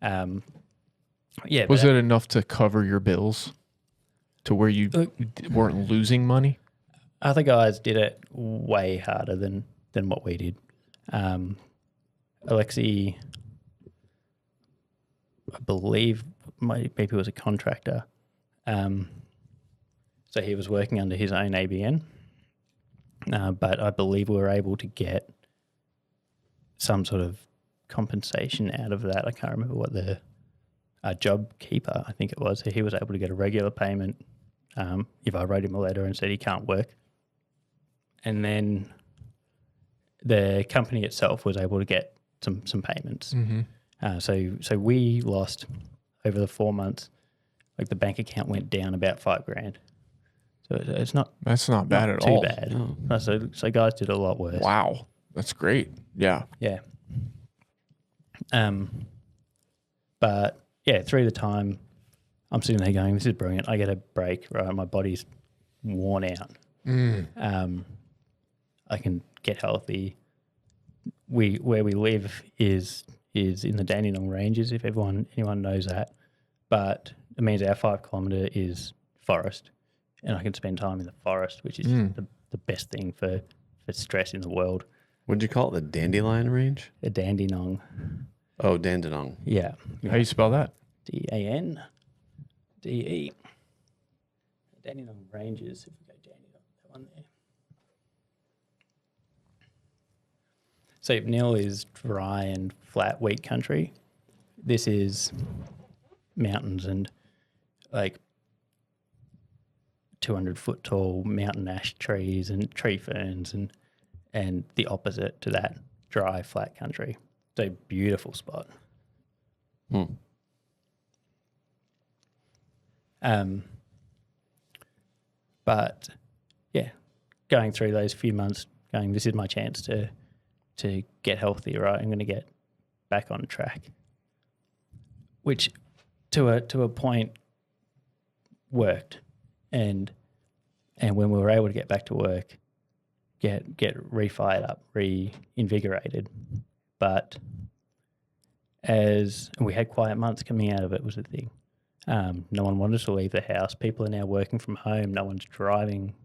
Was it enough to cover your bills to where you weren't losing money? Other guys did it way harder than what we did. Alexi, I believe, maybe was a contractor. So he was working under his own ABN. But I believe we were able to get some sort of compensation out of that. I can't remember what the job keeper, I think it was. He was able to get a regular payment if I wrote him a letter and said he can't work. And then the company itself was able to get some payments. Mm-hmm. So we lost over the 4 months, like the bank account went down about $5,000. So it's not. That's not bad at too all. Bad. No. So guys did a lot worse. Wow, that's great. Yeah. Yeah. But yeah, through the time, I'm sitting there going, "This is brilliant. I get a break. Right, my body's worn out. I can get healthy. Where we live is in the Dandenong Ranges, if anyone knows that. But it means our 5 kilometre is forest, and I can spend time in the forest, which is the best thing for stress in the world. What did you call it? The Dandelion Range? The Dandenong. Oh, Dandenong. Yeah. How you spell that? DANDE. Dandenong Ranges, if we go Dandenong, that one there. So Nil is dry and flat wheat country. This is mountains and like 200-foot tall mountain ash trees and tree ferns and the opposite to that, dry, flat country. It's a beautiful spot. But yeah, going through those few months, going, this is my chance to get healthy, right? I'm going to get back on track, which to a point worked, and when we were able to get back to work, get re-fired up, reinvigorated, but as we had quiet months coming out of it was the thing. No one wanted to leave the house. People are now working from home. No one's driving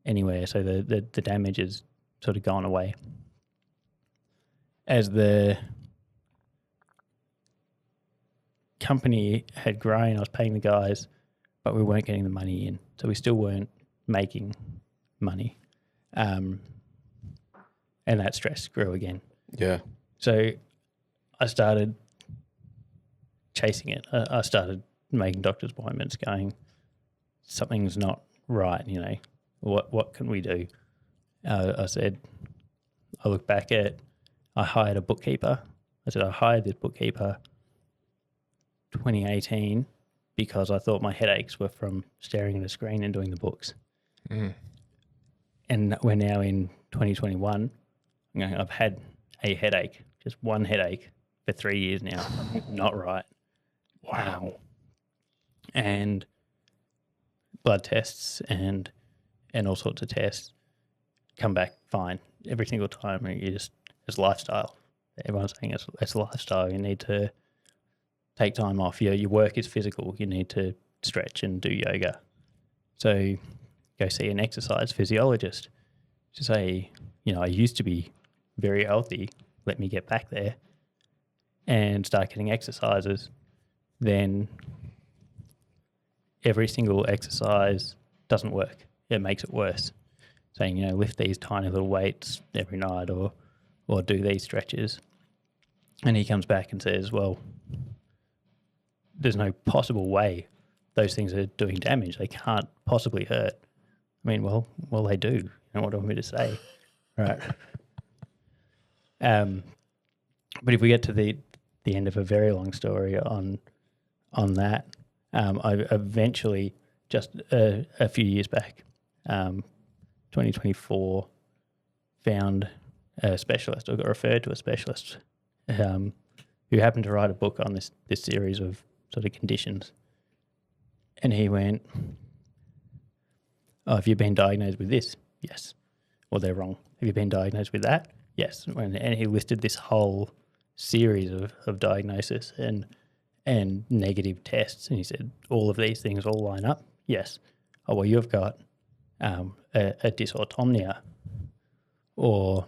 anywhere, so the damage has sort of gone away. As the company had grown, I was paying the guys, but we weren't getting the money in, so we still weren't making money. And that stress grew again. Yeah. So I started chasing it. I started making doctor's appointments, going, something's not right, you know, what can we do? I said, I look back at, I hired a bookkeeper. I said, I hired this bookkeeper 2018 because I thought my headaches were from staring at a screen and doing the books. And we're now in 2021. I've had a headache, just one headache for 3 years now. Not right. Wow. And blood tests and all sorts of tests come back fine every single time. It's lifestyle. everyone's saying it's a lifestyle. You need to take time off. Your work is physical. You need to stretch and do yoga. So go see an exercise physiologist to say, I used to be very healthy. Let me get back there and start getting exercises. Then every single exercise doesn't work. It makes it worse. Saying, lift these tiny little weights every night or do these stretches. And he comes back and says, well, there's no possible way those things are doing damage. They can't possibly hurt. I mean, well, they do. What do you want me to say? Right. But if we get to the end of a very long story on that, I eventually, just a few years back, 2024, found a specialist, or got referred to a specialist who happened to write a book on this series of sort of conditions. And he went, have you been diagnosed with this? Yes. Well, they're wrong. Have you been diagnosed with that? Yes. And he listed this whole series of diagnosis and negative tests. And he said, all of these things all line up? Yes. Oh, well, you've got a dysautonomia, or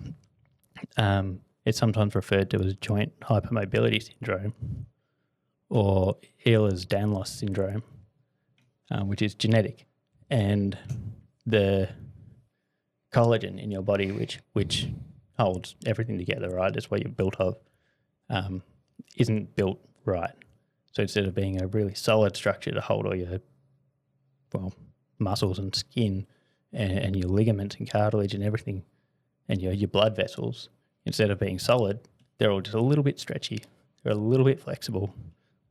it's sometimes referred to as joint hypermobility syndrome, or Ehlers-Danlos syndrome, which is genetic. And the collagen in your body, which holds everything together, right? It's what you're built of, isn't built right. So instead of being a really solid structure to hold all your, muscles and skin and your ligaments and cartilage and everything, and your blood vessels, instead of being solid, they're all just a little bit stretchy. They're a little bit flexible,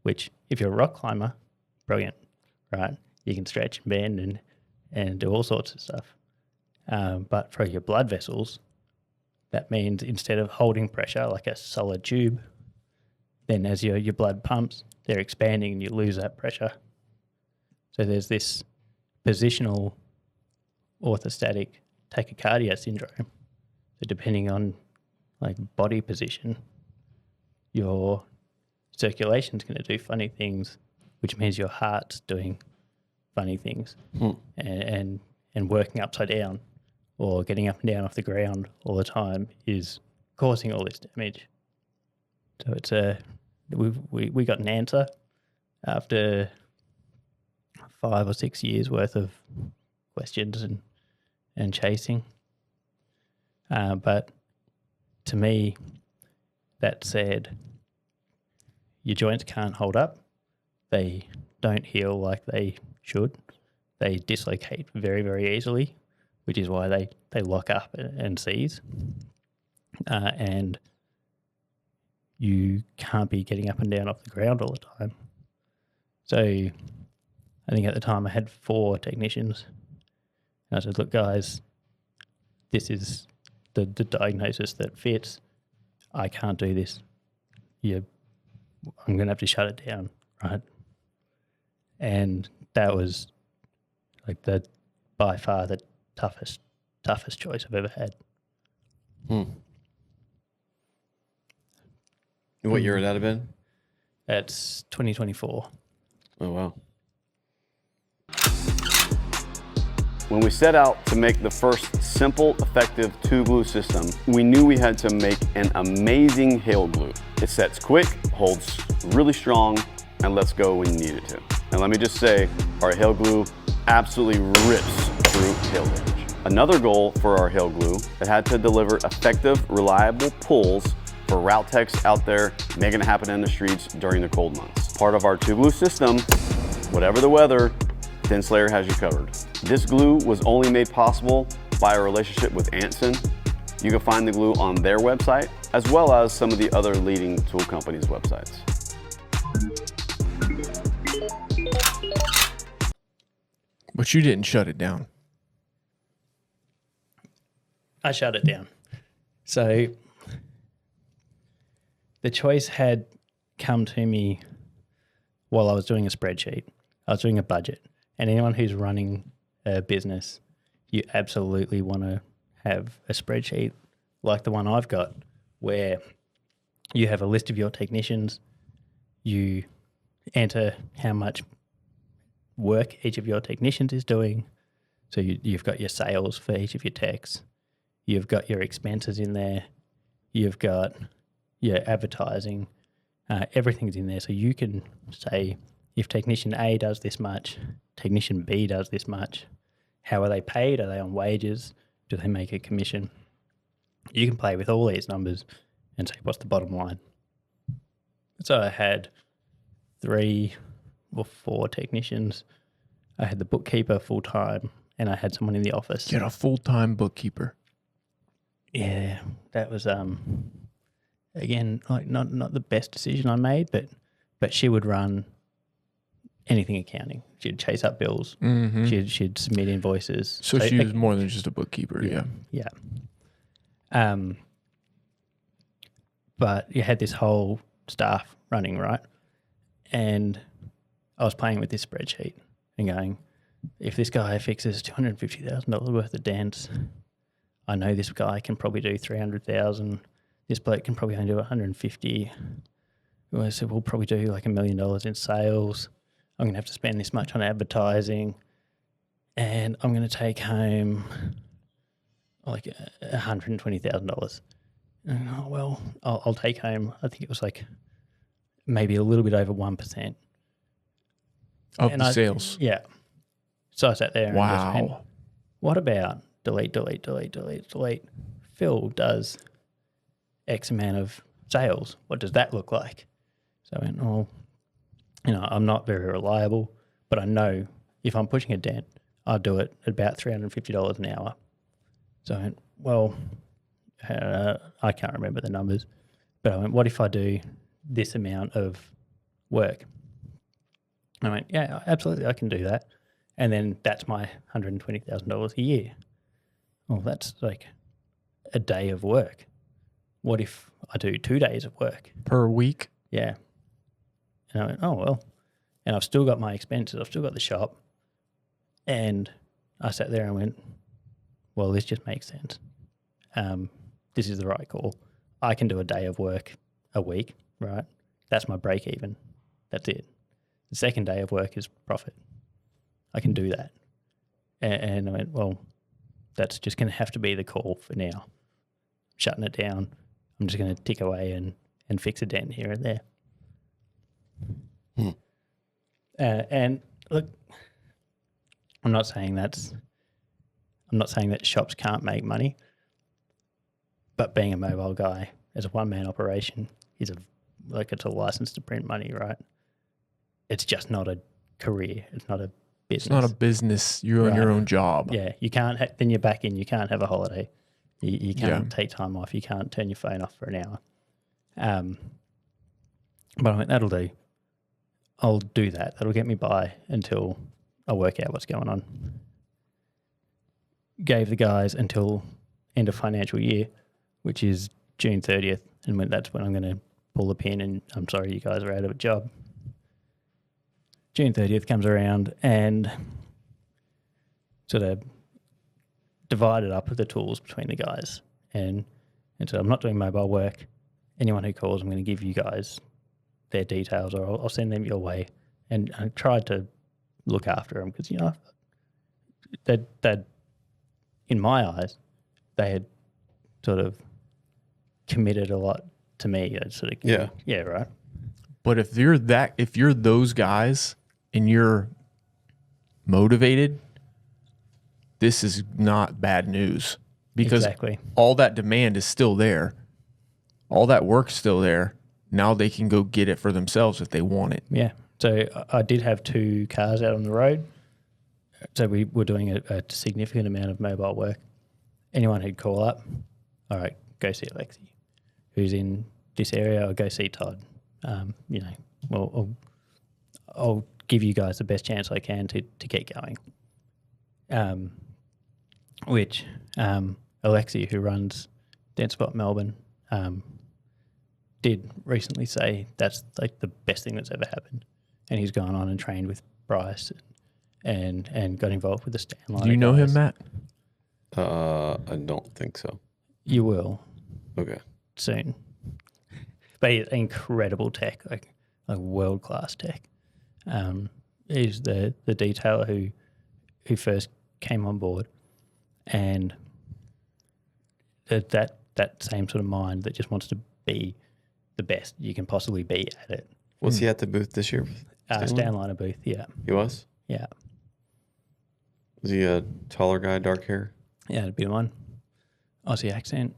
which if you're a rock climber, brilliant, right? You can stretch and bend and do all sorts of stuff. But for your blood vessels, that means instead of holding pressure like a solid tube, then as your blood pumps, they're expanding and you lose that pressure. So there's this positional orthostatic tachycardia syndrome. So depending on body position, your circulation's going to do funny things, which means your heart's doing funny things, and working upside down or getting up and down off the ground all the time is causing all this damage. So it's we got an answer after 5 or 6 years worth of questions and chasing. But to me, that said, your joints can't hold up. They don't heal like they should. They dislocate very, very easily, which is why they lock up and seize. And you can't be getting up and down off the ground all the time. So I think at the time I had 4 technicians. And I said, look, guys, this is the diagnosis that fits. I can't do this. I'm going to have to shut it down, right? And that was by far the toughest choice I've ever had. What year would that have been? That's 2024. Oh, wow. When we set out to make the first simple, effective tube glue system, we knew we had to make an amazing hail glue. It sets quick, holds really strong, and lets go when you need it to. And let me just say, our hail glue absolutely rips through hail damage. Another goal for our hail glue, it had to deliver effective, reliable pulls for route techs out there making it happen in the streets during the cold months. Part of our tube glue system, whatever the weather, Dent Slayer has you covered. This glue was only made possible by our relationship with Anson. You can find the glue on their website, as well as some of the other leading tool companies' websites. But you didn't shut it down. I shut it down. So the choice had come to me while I was doing a spreadsheet. I was doing a budget. And anyone who's running a business, you absolutely want to have a spreadsheet like the one I've got, where you have a list of your technicians. You enter how much work each of your technicians is doing. So you've got your sales for each of your techs. You've got your expenses in there. You've got your advertising. Everything's in there. So you can say if technician A does this much, technician B does this much. How are they paid? Are they on wages? Do they make a commission? You can play with all these numbers and say, what's the bottom line? So I had 3 or 4 technicians. I had the bookkeeper full-time and I had someone in the office. Get a full-time bookkeeper. Yeah, that was, again, like not the best decision I made, but she would run anything accounting. She'd chase up bills. Mm-hmm. She'd submit invoices. So she was more than just a bookkeeper, yeah. Yeah. But you had this whole staff running, right? And I was playing with this spreadsheet and going, if this guy fixes $250,000 worth of dents, I know this guy can probably do 300,000. This bloke can probably only do 150. I said, we'll probably do like $1 million in sales. I'm going to have to spend this much on advertising, and I'm going to take home like $120,000. Oh, well, I'll take home, I think it was like maybe a little bit over 1%. Of the sales? Yeah. So I sat there and wow. just went, what about delete. Phil does X amount of sales. What does that look like? So I went, oh, I'm not very reliable, but I know if I'm pushing a dent, I'll do it at about $350 an hour. So I went, well, I can't remember the numbers, but I went, what if I do this amount of work? And I went, yeah, absolutely, I can do that. And then that's my $120,000 a year. Well, that's like a day of work. What if I do 2 days of work? Per week? Yeah. And I went, oh, well. And I've still got my expenses. I've still got the shop. And I sat there and went, well, this just makes sense. This is the right call. I can do a day of work a week, right? That's my break even. That's it. The second day of work is profit. I can do that. And I went, well, that's just going to have to be the call for now. Shutting it down. I'm just going to tick away and fix a dent here and there. And look, I'm not saying that shops can't make money, but being a mobile guy as a one-man operation is it's a license to print money, right? It's just not a career. It's not a business. It's not a business. You're on your own job. Yeah, you can't. Then you're back in. You can't have a holiday. You can't take time off. You can't turn your phone off for an hour. But I mean, that'll do. I'll do that. That'll get me by until I work out what's going on. Gave the guys until end of financial year, which is June 30th, and that's when I'm going to pull the pin and I'm sorry you guys are out of a job. June 30th comes around and sort of divided up the tools between the guys. And so I'm not doing mobile work. Anyone who calls, I'm going to give you guys their details or I'll send them your way. And I tried to look after them because, that in my eyes, they had sort of committed a lot to me. Sort of, yeah, right. But if you're those guys and you're motivated, this is not bad news because all that demand is still there. All that work's still there. Now they can go get it for themselves if they want it. Yeah. So I did have 2 cars out on the road. So we were doing a significant amount of mobile work. Anyone who'd call up, all right, go see Alexi. Who's in this area, or go see Todd. I'll give you guys the best chance I can to get going. Which Alexi, who runs Dent Spot Melbourne, did recently say that's like the best thing that's ever happened. And he's gone on and trained with Bryce and got involved with the Stanley. Do you know him, Matt? I don't think so. You will. Okay. Soon. but he's incredible tech, like world class tech. He's the detailer who first came on board, and that same sort of mind that just wants to be the best you can possibly be at it. Was he at the booth this year? Stanliner booth, yeah. He was? Yeah. Was he a taller guy, dark hair? Yeah, a bit of one. Aussie accent.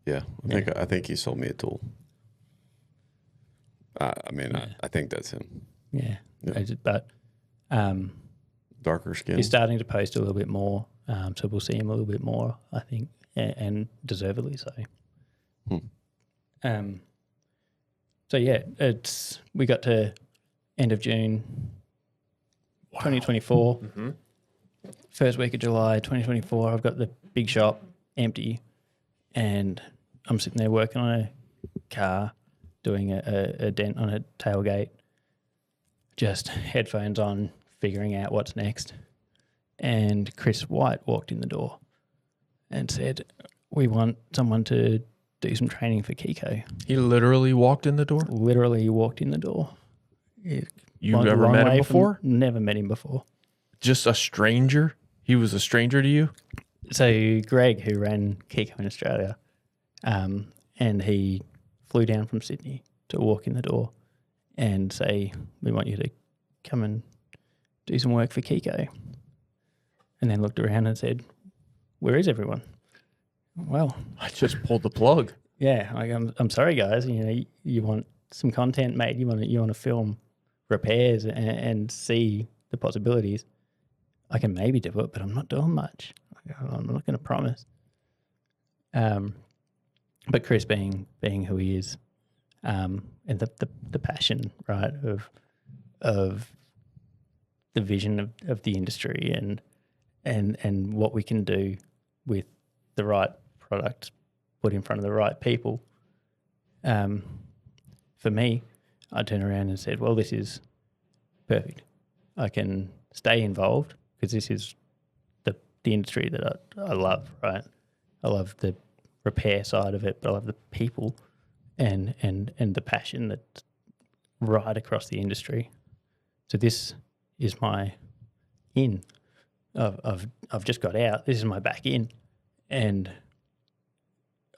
Yeah, I think he sold me a tool. I think that's him. Yeah. Yeah. But Darker skin. he's starting to post a little bit more, so we'll see him a little bit more, I think, and deservedly so. So yeah, we got to end of June 2024. Mm-hmm. First week of July 2024, I've got the big shop empty, and I'm sitting there working on a car, doing a dent on a tailgate, just headphones on, figuring out what's next. And Chris White walked in the door and said, "We want someone to do some training for KECO." He literally walked in the door? Literally walked in the door. You've ever met him before? Never met him before. Just a stranger? He was a stranger to you? So Greg, who ran KECO in Australia, and he flew down from Sydney to walk in the door and say, "We want you to come and do some work for KECO." And then looked around and said, "Where is everyone?" Well, I just pulled the plug. yeah, I'm sorry, guys. You want some content made. You want to film repairs and see the possibilities. I can maybe do it, but I'm not doing much. I'm not going to promise. But Chris, being who he is, and the passion, right, of the vision of the industry and what we can do with the right product put in front of the right people. For me, I turned around and said, "Well, this is perfect. I can stay involved because this is the industry that I love, right? I love the repair side of it, but I love the people and the passion that's right across the industry. So this is my in. I've just got out. This is my back in, and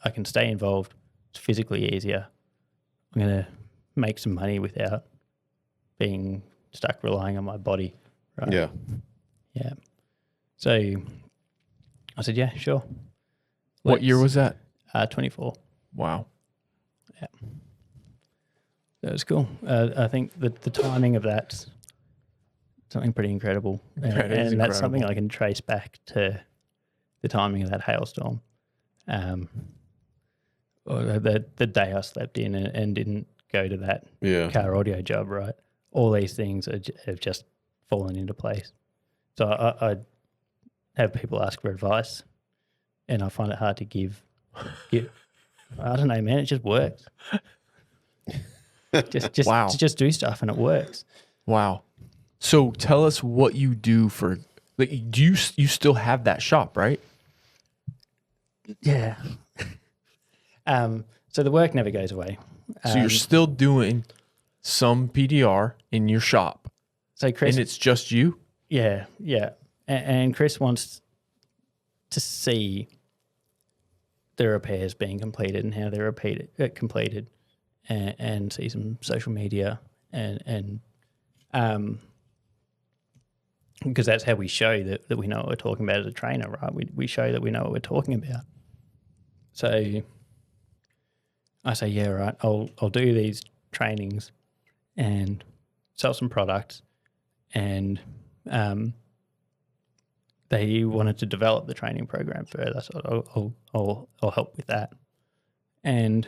I can stay involved. It's physically easier. I'm going to make some money without being stuck relying on my body." Right? Yeah. Yeah. So I said, "Yeah, sure." What year was that? 24. Wow. Yeah. That was cool. I think the timing of that's something pretty incredible. That is and that's something incredible. I can trace back to the timing of that hailstorm. Or the day I slept in and didn't go to that Yeah. car audio job, right? All these things have just fallen into place. So I have people ask for advice, and I find it hard to give. I don't know, man. It just works. Wow. Just do stuff, and it works. Wow. So tell us what you do for, like, do you still have that shop, right? Yeah. So the work never goes away. So you're still doing some PDR in your shop, So Chris, and it's just you? yeah. And Chris wants to see the repairs being completed and how they're completed, and see some social media and because that's how we show that we know what we're talking about as a trainer, right? We show that we know what we're talking about. So I say, yeah, right, I'll do these trainings and sell some products, and they wanted to develop the training program further, so I'll help with that, and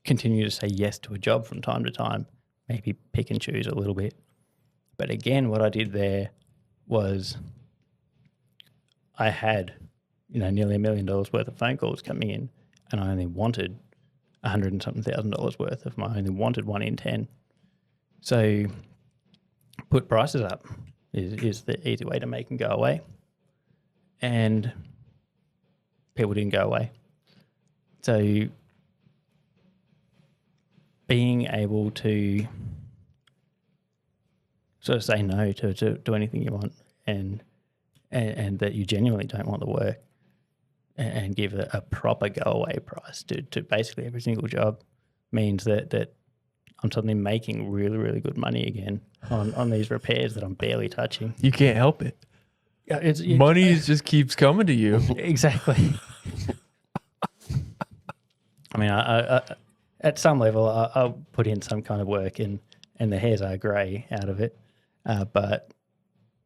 continue to say yes to a job from time to time, maybe pick and choose a little bit. But again, what I did there was I had, nearly $1 million worth of phone calls coming in, and I only wanted $100 and something thousand worth of I only wanted 1 in 10. So put prices up is the easy way to make them go away. And people didn't go away. So being able to sort of say no to do anything you want and that you genuinely don't want the work and give a proper go-away price to basically every single job means that I'm suddenly making really, really good money again on these repairs that I'm barely touching. You can't help it. Yeah, Money just keeps coming to you. Exactly. I mean, I at some level, I'll put in some kind of work and the hairs are grey out of it. But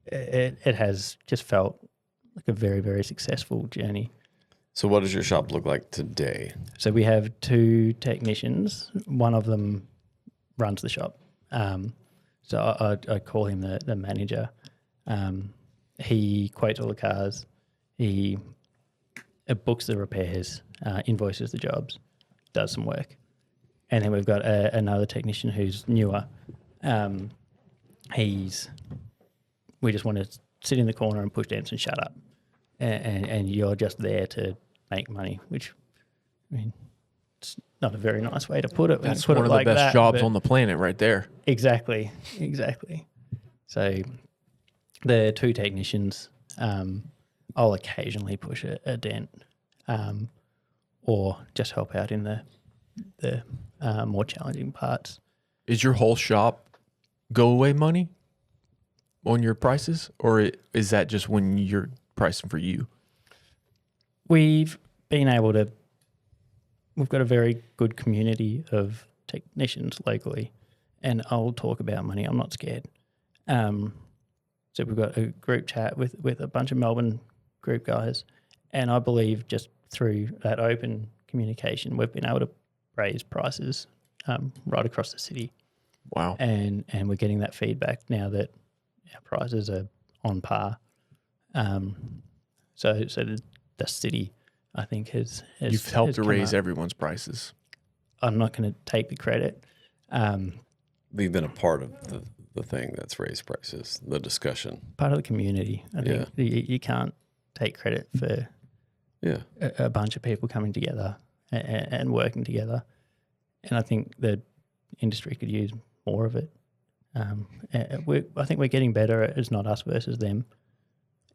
it has just felt like a very, very successful journey. So what does your shop look like today? So we have 2 technicians. One of them runs the shop. So I call him the manager. He quotes all the cars. He books the repairs, invoices the jobs, does some work. And then we've got another technician who's newer. We just want to sit in the corner and push dents and shut up. And you're just there to make money, which, I mean, it's not a very nice way to put it. That's put one it of the like best that, jobs but on the planet right there. Exactly. So the 2 technicians, I'll occasionally push a dent or just help out in the more challenging parts. Is your whole shop go away money on your prices, or is that just when you're pricing for you? We've been able to, we've got a very good community of technicians locally, and I'll talk about money. I'm not scared. So we've got a group chat with a bunch of Melbourne group guys, and I believe just through that open communication, we've been able to raise prices right across the city. Wow. And we're getting that feedback now that our prices are on par. So the city, I think, has You've helped has to come raise up. everyone's prices. I'm not going to take the credit. We've been a part of the thing that's raised prices, the discussion. Part of the community. I think you can't take credit for a bunch of people coming together and working together. And I think the industry could use more of it. I think we're getting better at it's not us versus them,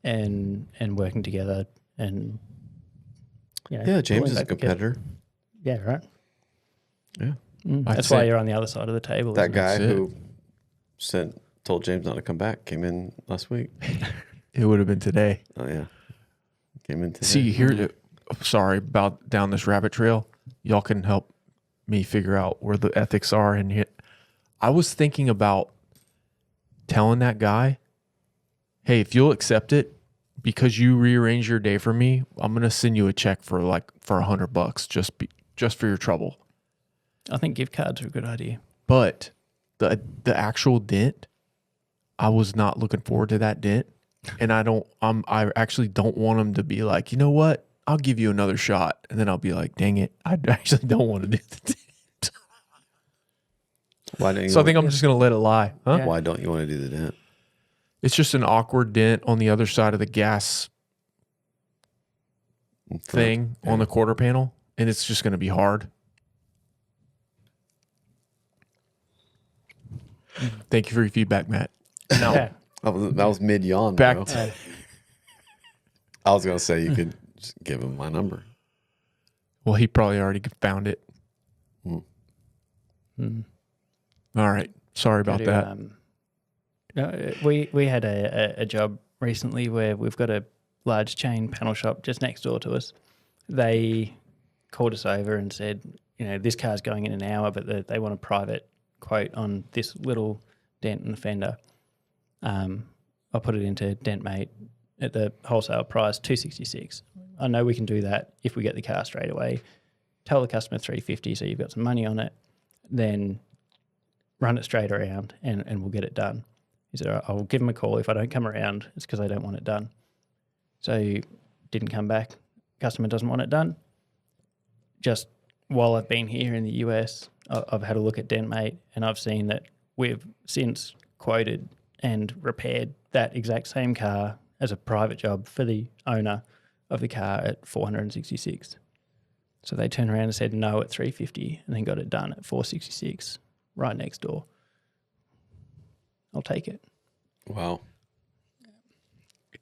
and working together and James pulling is a back the curtain. competitor. Yeah, right. Yeah. That's why you're on the other side of the table. That isn't it? guy That's it. who told James not to come back came in last week. It would have been today. Oh yeah, came in today. See, here, sorry about down this rabbit trail. Y'all can help me figure out where the ethics are. And I was thinking about telling that guy, hey, if you'll accept it, because you rearrange your day for me, I'm going to send you a check for $100 just for your trouble. I think gift cards are a good idea. But the actual dent, I was not looking forward to that dent. And I actually don't want him to be like, you know what? I'll give you another shot. And then I'll be like, dang it, I actually don't want to do the dent. Why don't you? So I think I'm just going to let it lie. Huh? Yeah. Why don't you want to do the dent? It's just an awkward dent on the other side of the gas thing on the quarter panel. And it's just going to be hard. Thank you for your feedback, Matt. No, Yeah. That was mid yawn. back Bro. to I was gonna say you could just give him my number. well, he probably already found it. Mm. All right, sorry about that. No, we had a job recently where we've got a large chain panel shop just next door to us. They called us over and said, this car's going in an hour, but they want a private quote on this little dent in the fender. I put it into DentMate at the wholesale price, $266. I know we can do that if we get the car straight away. Tell the customer $350, so you've got some money on it. Then run it straight around, and we'll get it done. He said, I'll give him a call. If I don't come around, it's because I don't want it done. So didn't come back. Customer doesn't want it done. Just while I've been here in the US, I've had a look at DentMate, and I've seen that we've since quoted and repaired that exact same car as a private job for the owner of the car at $466. So they turned around and said no at $350 and then got it done at $466 right next door. I'll take it. Wow.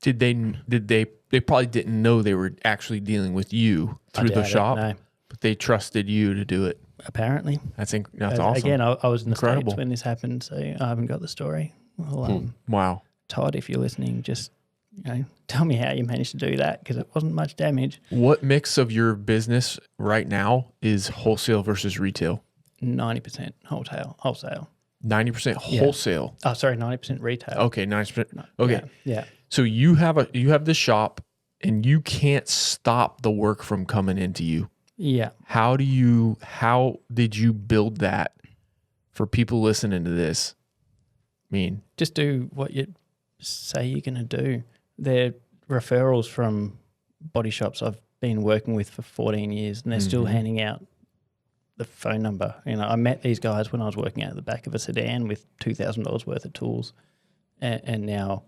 They probably didn't know they were actually dealing with you through the shop, no. but they trusted you to do it. Apparently. That's awesome. Again, I was in the Incredible. States when this happened, so I haven't got the story. Well, Wow. Todd, if you're listening, just tell me how you managed to do that, because it wasn't much damage. What mix of your business right now is wholesale versus retail? 90% wholesale. 90% wholesale. Oh, sorry, 90% retail. Okay, 90%. Okay. Yeah. So you have this shop and you can't stop the work from coming into you. Yeah. How did you build that for people listening to this? I mean, Just do what you say you're going to do. They're referrals from body shops I've been working with for 14 years, and they're still handing out the phone number. I met these guys when I was working out the back of a sedan with $2,000 worth of tools, and now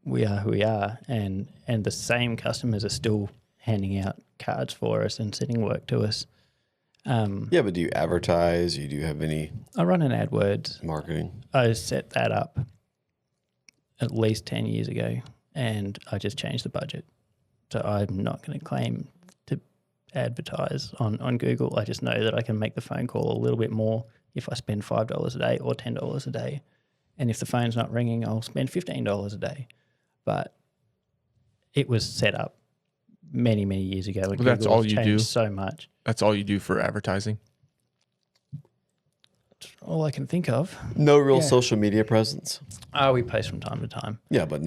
we are who we are, and the same customers are still handing out cards for us and sending work to us. Yeah, but do you advertise? Do you have any I run an AdWords. marketing? I set that up at least 10 years ago, and I just changed the budget. So I'm not going to claim to advertise on Google. I just know that I can make the phone call a little bit more if I spend $5 a day or $10 a day. And if the phone's not ringing, I'll spend $15 a day. But it was set up many, many years ago. And that's all you do? So much. that's all you do for advertising? It's all I can think of. No real social media presence. We post from time to time. Yeah, but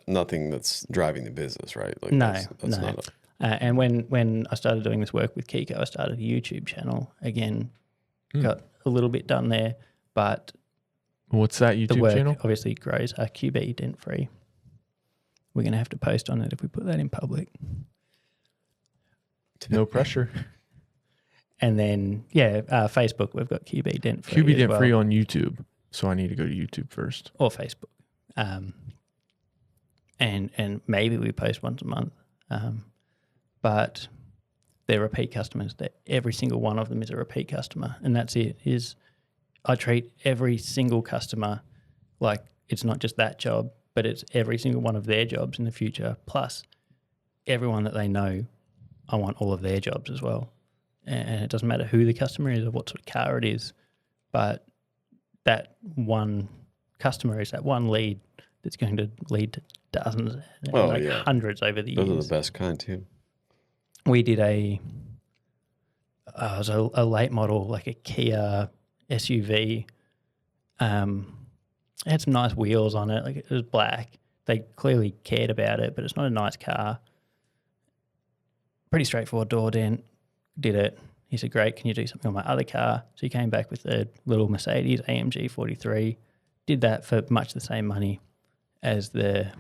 nothing that's driving the business, right? Like No, that's no. not And when I started doing this work with Kiko, I started a YouTube channel. Again, got a little bit done there, but What's that the YouTube work channel? obviously grows. Kube Dent Free. We're going to have to post on it if we put that in public. No pressure. And then, Facebook, we've got Kube Dent Free. QB as Dent well, Free on YouTube. So I need to go to YouTube first. or Facebook. And maybe we post once a month. But they're repeat customers. Every single one of them is a repeat customer. And that's it. I treat every single customer like it's not just that job, but it's every single one of their jobs in the future, plus everyone that they know. I want all of their jobs as well. And it doesn't matter who the customer is or what sort of car it is, but that one customer is that one lead that's going to lead to dozens, hundreds over the years. Those are the best kind too. We did it was a late model, like a Kia SUV. It had some nice wheels on it. Like, it was black. They clearly cared about it, but it's not a nice car. Pretty straightforward door dent. Did it. He said, great, can you do something on my other car? So he came back with a little Mercedes AMG 43. Did that for much the same money as the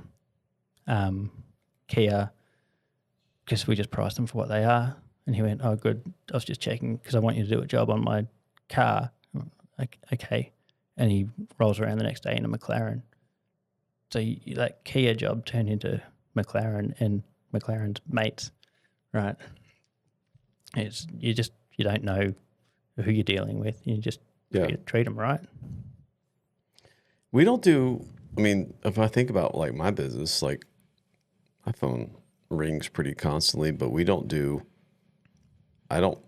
Kia, because we just priced them for what they are. And he went, oh, good. I was just checking because I want you to do a job on my car. Like, okay. And he rolls around the next day in a McLaren. So that Kia job turned into McLaren and McLaren's mates, right? You don't know who you're dealing with. You just treat them right. We don't do, I mean, if I think about like my business, like my phone rings pretty constantly, but I don't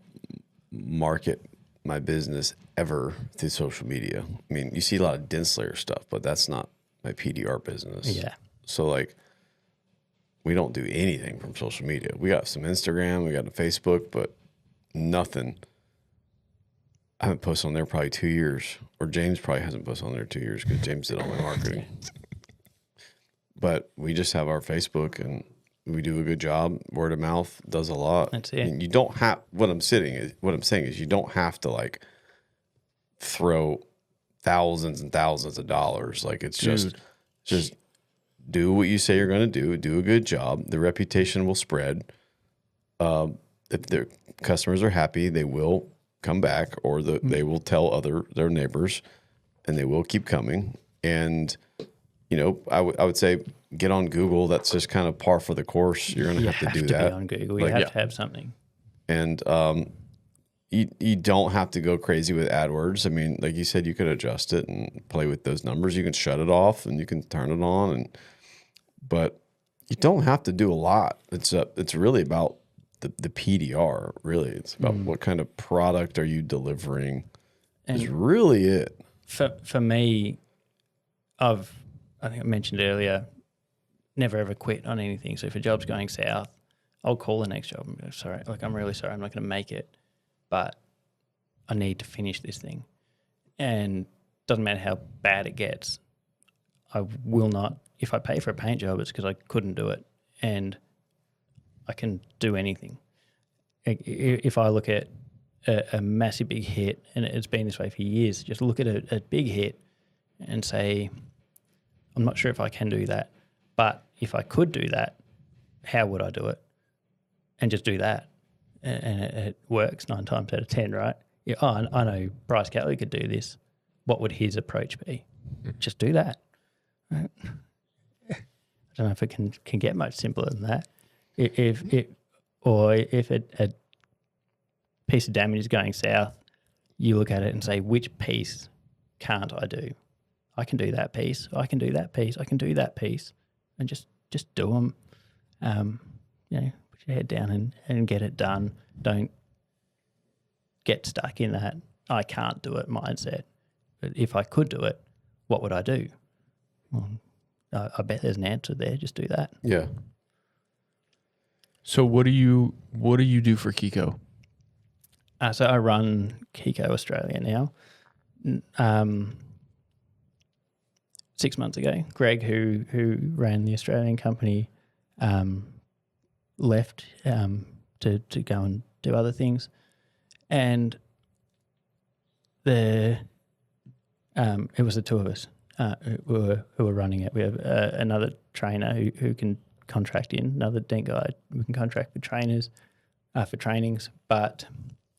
market my business ever through social media. I mean, you see a lot of Dent Slayer stuff, but that's not my PDR business. Yeah. So like, we don't do anything from social media. We got some Instagram, we got a Facebook, but nothing. I haven't posted on there probably 2 years, or James probably hasn't posted on there 2 years because James did all my marketing. But we just have our Facebook and we do a good job. Word of mouth does a lot. That's it. I mean, you don't have, what I'm saying is you don't have to like throw thousands and thousands of dollars. Like, it's just do what you say you're going to do a good job. The reputation will spread. If their customers are happy, they will come back, or they will tell their neighbors, and they will keep coming. And, you know, I would say get on Google. That's just kind of par for the course. You're going to have to do that. Be on Google. You have to have something. And you don't have to go crazy with AdWords. I mean, like you said, you could adjust it and play with those numbers. You can shut it off and you can turn it on, but you don't have to do a lot. It's really about the PDR. Really, it's about what kind of product are you delivering. Is really it. For me, I think I mentioned earlier, never ever quit on anything. So if a job's going south, I'll call the next job and go, sorry, like I'm really sorry, I'm not going to make it, but I need to finish this thing. And doesn't matter how bad it gets, I will not, if I pay for a paint job, it's because I couldn't do it. And I can do anything. If I look at a massive big hit, and it's been this way for years, just look at a big hit and say, I'm not sure if I can do that, but if I could do that, how would I do it? And just do that. And it works 9 times out of 10, right? Yeah, I know Bryce Catley could do this. What would his approach be? Just do that. Right? I don't know if it can get much simpler than that. If a piece of damage is going south, you look at it and say, which piece can't I do? I can do that piece. I can do that piece. I can do that piece. And just do them. Put your head down and get it done. Don't get stuck in that I can't do it mindset. But if I could do it, what would I do? Well, I bet there's an answer there. Just do that. Yeah. So what do you do for Kiko? So I run KECO Australia now. 6 months ago, Greg, who ran the Australian company, left to go and do other things, and it was the two of us who were running it. We have another trainer who can contract in, another dent guy who can contract for trainers for trainings, but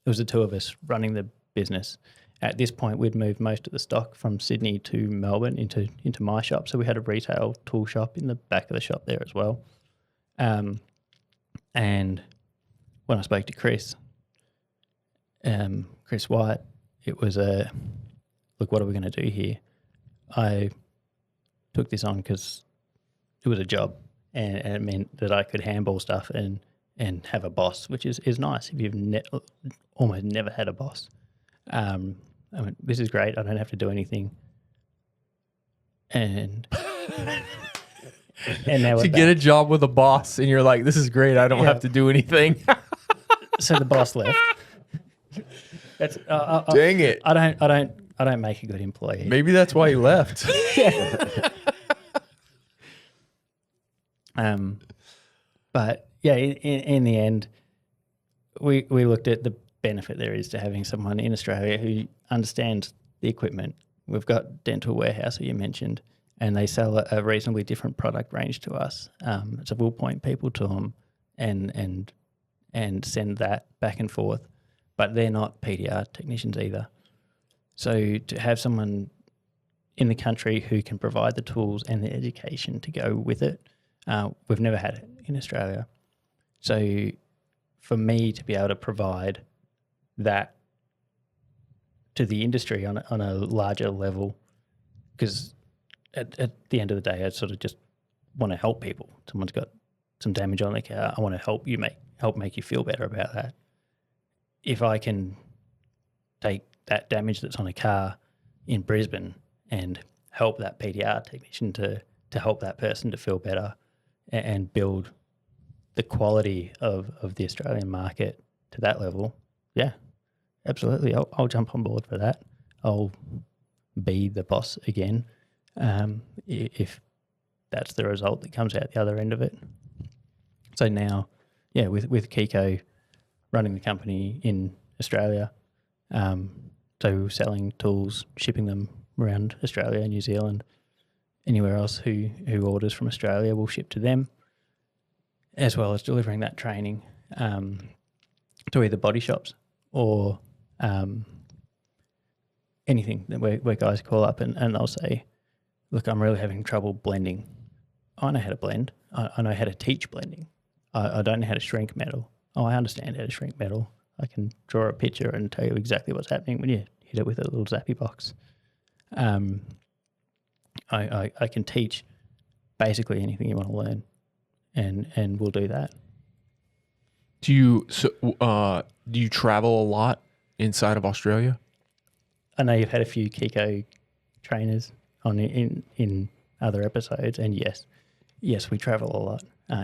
it was the two of us running the business. At this point, we'd moved most of the stock from Sydney to Melbourne into my shop. So we had a retail tool shop in the back of the shop there as well. And when I spoke to Chris White, it was look, what are we going to do here? I took this on because it was a job and it meant that I could handball stuff and have a boss, which is nice if you've almost never had a boss. I went, this is great. I don't have to do anything. And now to get a job with a boss, and you're like, this is great. I don't have to do anything. So the boss left. That's dang it. I don't make a good employee. Maybe that's why he left. But yeah, in the end, we looked at the benefit there is to having someone in Australia who understands the equipment. We've got Dental Warehouse, who you mentioned, and they sell a reasonably different product range to us. So we'll point people to them and send that back and forth. But they're not PDR technicians either. So to have someone in the country who can provide the tools and the education to go with it, we've never had it in Australia. So for me to be able to provide that to the industry on a larger level, because at the end of the day, I sort of just want to help people. Someone's got some damage on their car. I want to help make you feel better about that. If I can take that damage that's on a car in Brisbane and help that PDR technician to help that person to feel better and build the quality of the Australian market to that level, yeah, absolutely. I'll jump on board for that. I'll be the boss again if that's the result that comes out the other end of it. So now, yeah, with KECO running the company in Australia, so selling tools, shipping them around Australia, New Zealand, anywhere else who orders from Australia, we'll ship to them, as well as delivering that training to either body shops or anything that where guys call up and they'll say, look, I'm really having trouble blending. I know how to blend. I know how to teach blending. I don't know how to shrink metal. oh, I understand how to shrink metal. I can draw a picture and tell you exactly what's happening when you hit it with a little zappy box. I can teach basically anything you want to learn, and we'll do that. Do you travel a lot inside of Australia? I know you've had a few KECO trainers on in other episodes, and yes, we travel a lot.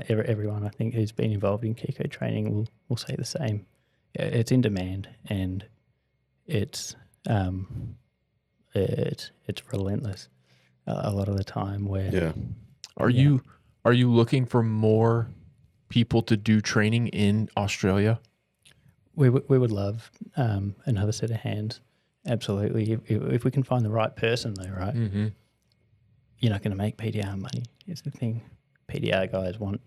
Everyone I think who's been involved in KECO training will say the same. It's in demand, and it's relentless a lot of the time. Where Are you looking for more people to do training in Australia? we would love another set of hands. Absolutely, if we can find the right person, though, right? Mm-hmm. You're not going to make PDR money. It's the thing. PDR guys want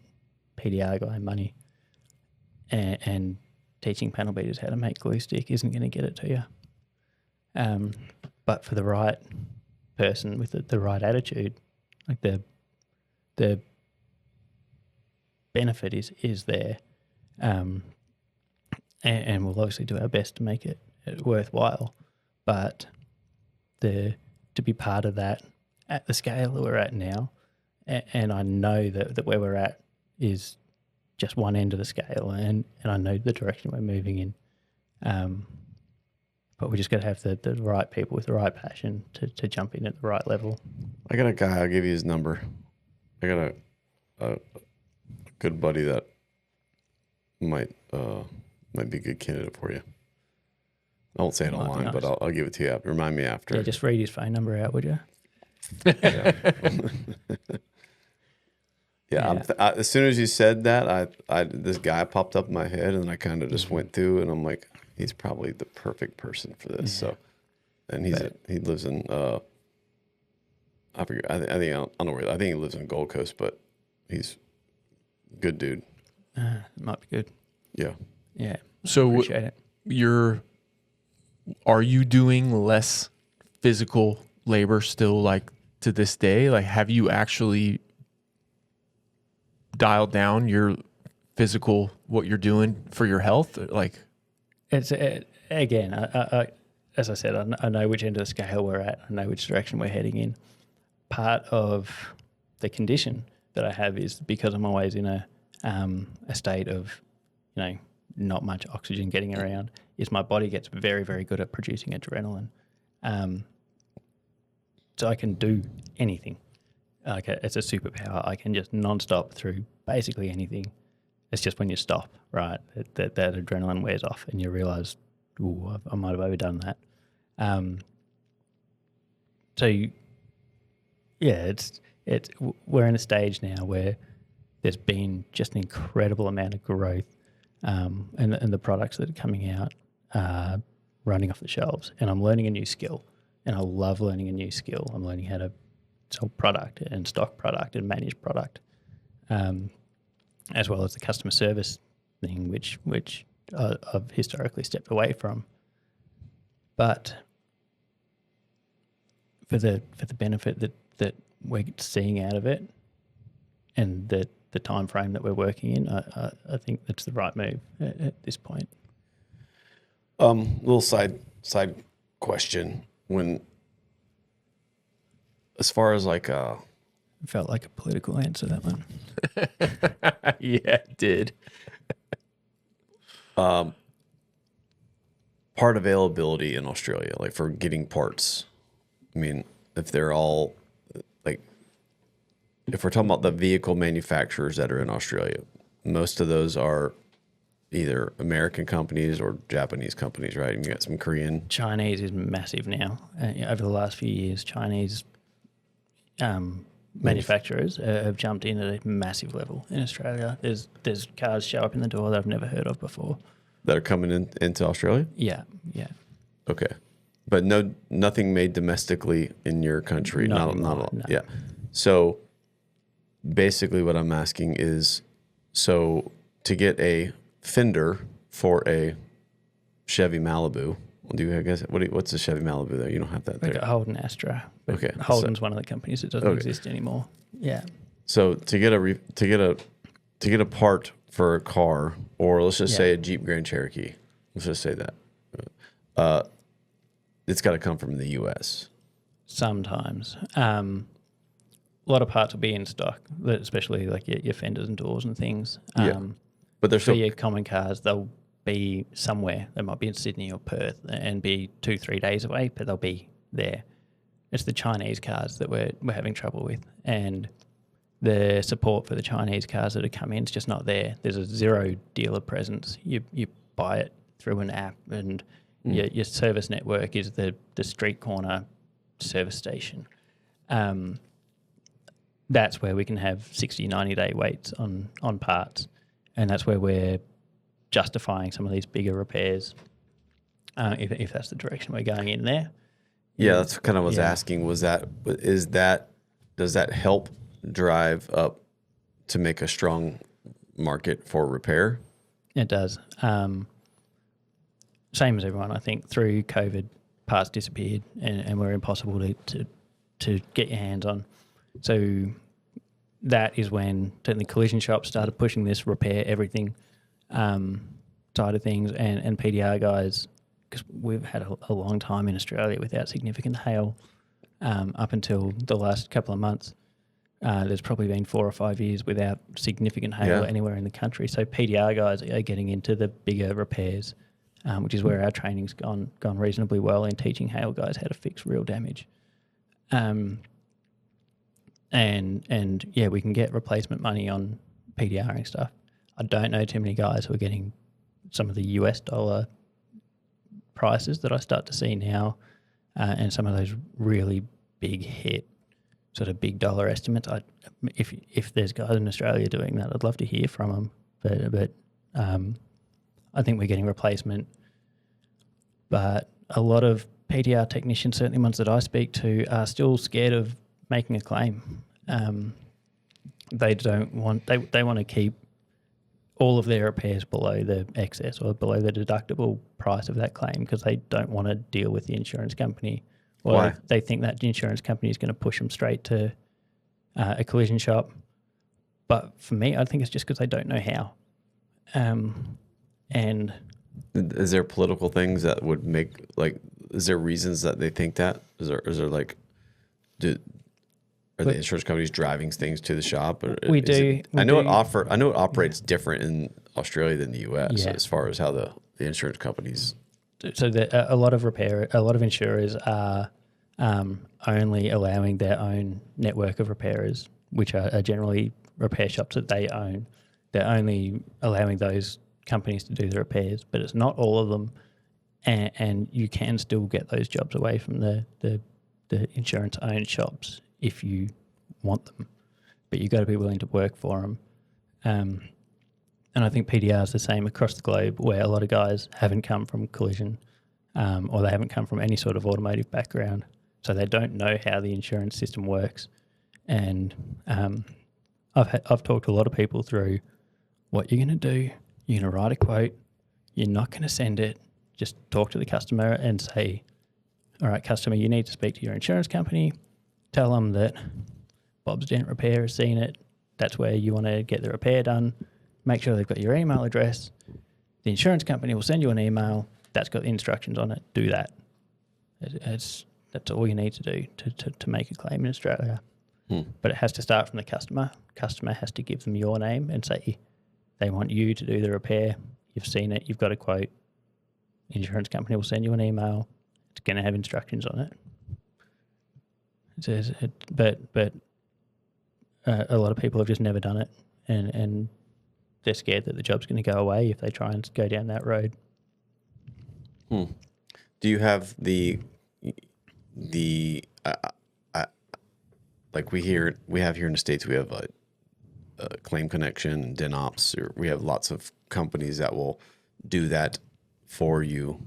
PDR guy money, and teaching panel beaters how to make glue stick isn't going to get it to you. But for the right person with the right attitude, like the benefit is there, and we'll obviously do our best to make it worthwhile. But to be part of that at the scale that we're at now, and I know that where we're at is just one end of the scale, and I know the direction we're moving in. But we just got to have the right people with the right passion to jump in at the right level. I got a guy, I'll give you his number. I got a good buddy that might be a good candidate for you. I won't say it online, nice. But I'll give it to you. Remind me after. Yeah, just read his phone number out, would you? Yeah. As soon as you said that, this guy popped up in my head, and I kind of just went through, and I'm like, he's probably the perfect person for this. So, and he lives in I forget. I think I don't know where. I think he lives in Gold Coast, but he's a good dude. Might be good. Yeah. Yeah. So appreciate it. Are you doing less physical labor still, like to this day? Like, have you actually dialed down your physical, what you're doing for your health? Like, it's again, as I said, I know which end of the scale we're at. I know which direction we're heading in. Part of the condition that I have is because I'm always in a state of, not much oxygen getting around, is my body gets very, very good at producing adrenaline. So I can do anything. Like it's a superpower. I can just nonstop through basically anything. It's just when you stop, right, that adrenaline wears off and you realise, ooh, I might have overdone that. We're in a stage now where there's been just an incredible amount of growth, and the products that are coming out are running off the shelves. And I'm learning a new skill, and I love learning a new skill. I'm learning how to sell product and stock product and manage product, as well as the customer service thing, which I've historically stepped away from. But for the benefit that we're seeing out of it, and the time frame that we're working in, I think that's the right move at this point. Little side question. As far as like It felt like a political answer, that one. Yeah, it did. Part availability in Australia, like for getting parts. I mean, if they're all like, if we're talking about the vehicle manufacturers that are in Australia, most of those are either American companies or Japanese companies, right? And you got some Korean. Chinese is massive now. Over the last few years, Chinese manufacturers have jumped in at a massive level in Australia. There's cars show up in the door that I've never heard of before. That are coming into Australia? Yeah. Okay. But nothing made domestically in your country. No. Yeah. So basically what I'm asking is, so to get a fender for a Chevy Malibu, what's a Chevy Malibu there? You don't have that there. Like a Holden Astra. Okay. Holden's one of the companies that doesn't exist anymore. Yeah. So to get a part for a car, or let's just say a Jeep Grand Cherokee. Let's just say that. It's got to come from the U.S. Sometimes. A lot of parts will be in stock, especially like your fenders and doors and things. But they're for still your common cars, they'll be somewhere. They might be in Sydney or Perth and be 2-3 days away, but they'll be there. It's the Chinese cars that we're having trouble with, and the support for the Chinese cars that have come in is just not there. There's a zero dealer presence. You buy it through an app, and your service network is the street corner service station. That's where we can have 60, 90-day waits on parts, and that's where we're justifying some of these bigger repairs, if that's the direction we're going in there. Yeah, that's kind of what I was asking. Does that help drive up to make a strong market for repair? It does. Same as everyone, I think. Through COVID, parts disappeared and were impossible to get your hands on. So that is when certainly collision shops started pushing this repair everything side of things, and PDR guys, because we've had a long time in Australia without significant hail up until the last couple of months. There's probably been 4 or 5 years without significant hail anywhere in the country. So PDR guys are getting into the bigger repairs, which is where our training's gone reasonably well in teaching hail guys how to fix real damage. And we can get replacement money on PDRing stuff. I don't know too many guys who are getting some of the US dollar prices that I start to see now, and some of those really big hit sort of big dollar estimates. If there's guys in Australia doing that, I'd love to hear from them. But I think we're getting replacement. But a lot of PDR technicians, certainly ones that I speak to, are still scared of making a claim. They want to keep all of their repairs below the excess or below the deductible price of that claim, because they don't want to deal with the insurance company. Or Why? They think that the insurance company is going to push them straight to a collision shop. But for me, I think it's just because they don't know how. And is there political things that would make, like, is there reasons that they think that? Is there like, are the insurance companies driving things to the shop? Or we do. I know it operates different in Australia than the US as far as how the insurance companies. So a lot of insurers are only allowing their own network of repairers, which are generally repair shops that they own. They're only allowing those companies to do the repairs, but it's not all of them, and you can still get those jobs away from the insurance-owned shops if you want them, but you've got to be willing to work for them. And I think PDR is the same across the globe, where a lot of guys haven't come from collision, or they haven't come from any sort of automotive background, so they don't know how the insurance system works. And I've talked to a lot of people through what you're going to do. You're going to write a quote. You're not going to send it. Just talk to the customer and say, all right, customer, you need to speak to your insurance company. Tell them that Bob's Dent Repair has seen it. That's where you want to get the repair done. Make sure they've got your email address. The insurance company will send you an email that's got the instructions on it. Do that. That's all you need to do to make a claim in Australia. But it has to start from the customer. Customer has to give them your name and say they want you to do the repair. You've seen it. You've got a quote. Insurance company will send you an email. It's going to have instructions on it. But a lot of people have just never done it, and they're scared that the job's going to go away if they try and go down that road. Do you have like we have here in the States, we have a Claim Connection and Dent Ops, or we have lots of companies that will do that for you.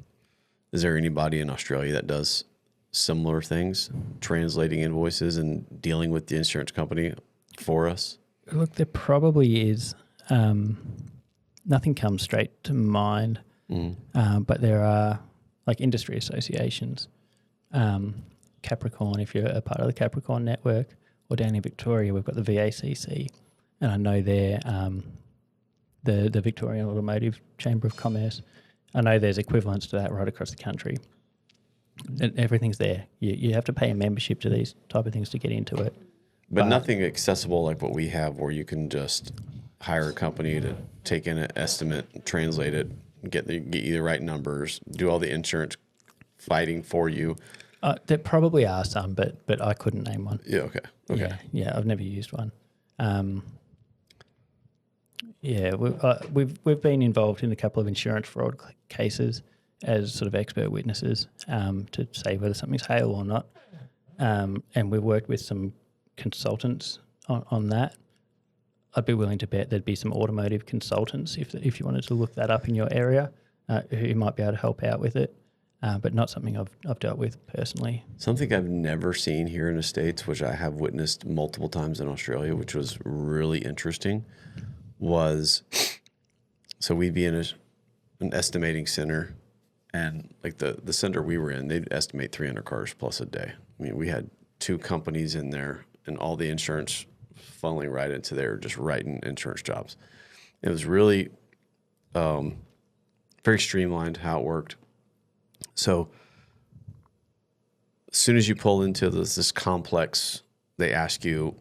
Is there anybody in Australia that does similar things, translating invoices and dealing with the insurance company for us? Look, there probably is. Nothing comes straight to mind, but there are like industry associations. Capricorn, if you're a part of the Capricorn network, or down in Victoria, we've got the VACC, and I know the Victorian Automotive Chamber of Commerce. I know there's equivalents to that right across the country. And everything's there. You have to pay a membership to these type of things to get into it. But nothing accessible like what we have, where you can just hire a company to take in an estimate, translate it, get you the right numbers, do all the insurance fighting for you. There probably are some, but I couldn't name one. Yeah. Okay. Yeah, I've never used one. We've been involved in a couple of insurance fraud cases as sort of expert witnesses to say whether something's hail or not. And we've worked with some consultants on that. I'd be willing to bet there'd be some automotive consultants if you wanted to look that up in your area who might be able to help out with it, but not something I've dealt with personally. Something I've never seen here in the States, which I have witnessed multiple times in Australia, which was really interesting, was so we'd be in an estimating center, and like the center we were in, they'd estimate 300 cars plus a day. I mean, we had 2 companies in there, and all the insurance funneling right into there, just writing insurance jobs. It was really very streamlined how it worked. So as soon as you pull into this complex, they ask you,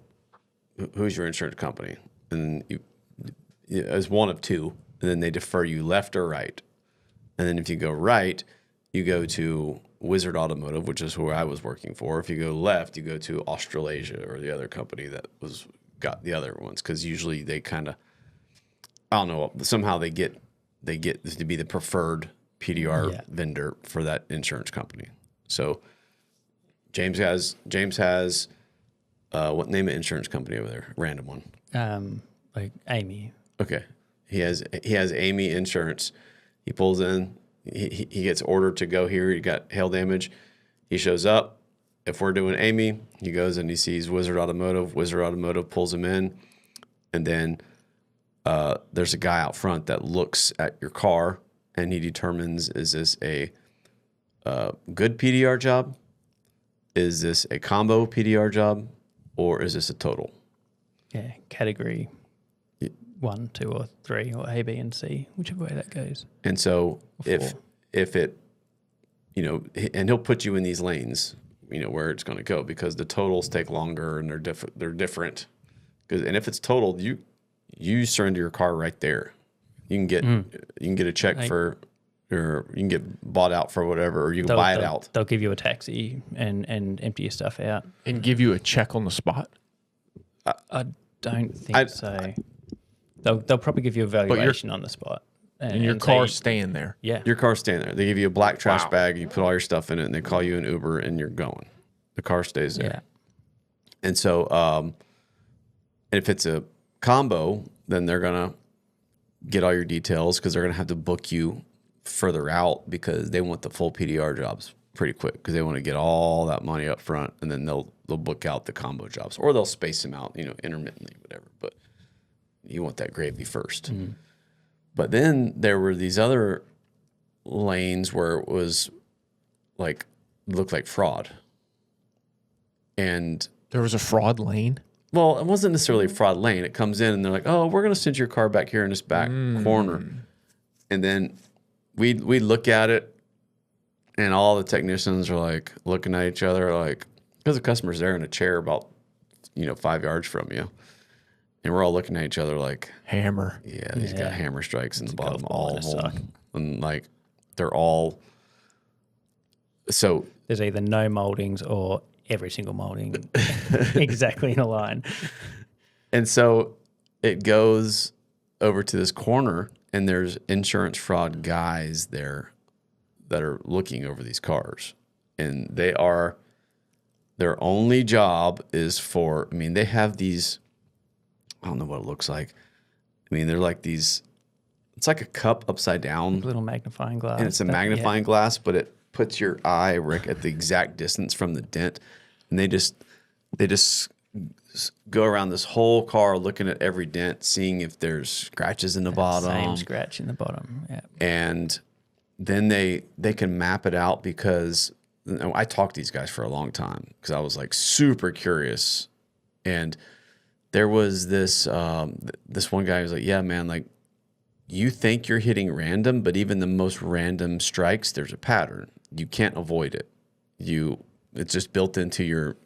who's your insurance company? And as one of 2, and then they defer you left or right. And then if you go right, you go to Wizard Automotive, which is who I was working for. If you go left, you go to Australasia, or the other company that got the other ones, because usually they kind of, I don't know, somehow they get to be the preferred PDR vendor for that insurance company. So James has what name of insurance company over there? Random one. Like Amy. Okay. He has Amy Insurance. He pulls in. He gets ordered to go here. He got hail damage. He shows up. If we're doing Amy, he goes and he sees Wizard Automotive. Wizard Automotive pulls him in, and then there's a guy out front that looks at your car, and he determines, is this a good PDR job? Is this a combo PDR job? Or is this a total? Yeah, category 1, 2, or 3, or A, B, and C, whichever way that goes. And so if it, and he'll put you in these lanes, where it's going to go, because the totals take longer and they're different. And if it's totaled, you surrender your car right there. You can get a check or you can get bought out for whatever, or you can buy it out. They'll give you a taxi and empty your stuff out. And give you a check on the spot? I don't think so. They'll probably give you a valuation on the spot. And your car's staying there. Yeah. Your car's staying there. They give you a black trash bag, you put all your stuff in it, and they call you an Uber, and you're going. The car stays there. Yeah. And so if it's a combo, then they're going to get all your details, because they're going to have to book you further out, because they want the full PDR jobs pretty quick, because they want to get all that money up front, and then they'll book out the combo jobs, or they'll space them out, intermittently, whatever. But you want that gravy first. Mm-hmm. But then there were these other lanes where it was looked like fraud. And there was a fraud lane? Well, it wasn't necessarily a fraud lane. It comes in and they're like, oh, we're going to send your car back here in this back corner. And then we look at it, and all the technicians are looking at each other because the customer's there in a chair about 5 yards from you. And we're all looking at each other hammer. Yeah, he's got hammer strikes in the bottom, all of them. And they're all. So there's either no moldings or every single molding exactly in a line. And so it goes over to this corner, and there's insurance fraud guys there that are looking over these cars. And their only job is they have these, I don't know what it looks like. They're like these, it's like a cup upside down. Little magnifying glass. And it's a magnifying glass, but it puts your eye, Rick, at the exact distance from the dent. And they just go around this whole car looking at every dent, seeing if there's scratches in the bottom. Same scratch in the bottom, yeah. And then they can map it out, because I talked to these guys for a long time, because I was super curious. And there was this one guy who was like, yeah, man, you think you're hitting random, but even the most random strikes, there's a pattern. You can't avoid it. It's just built into your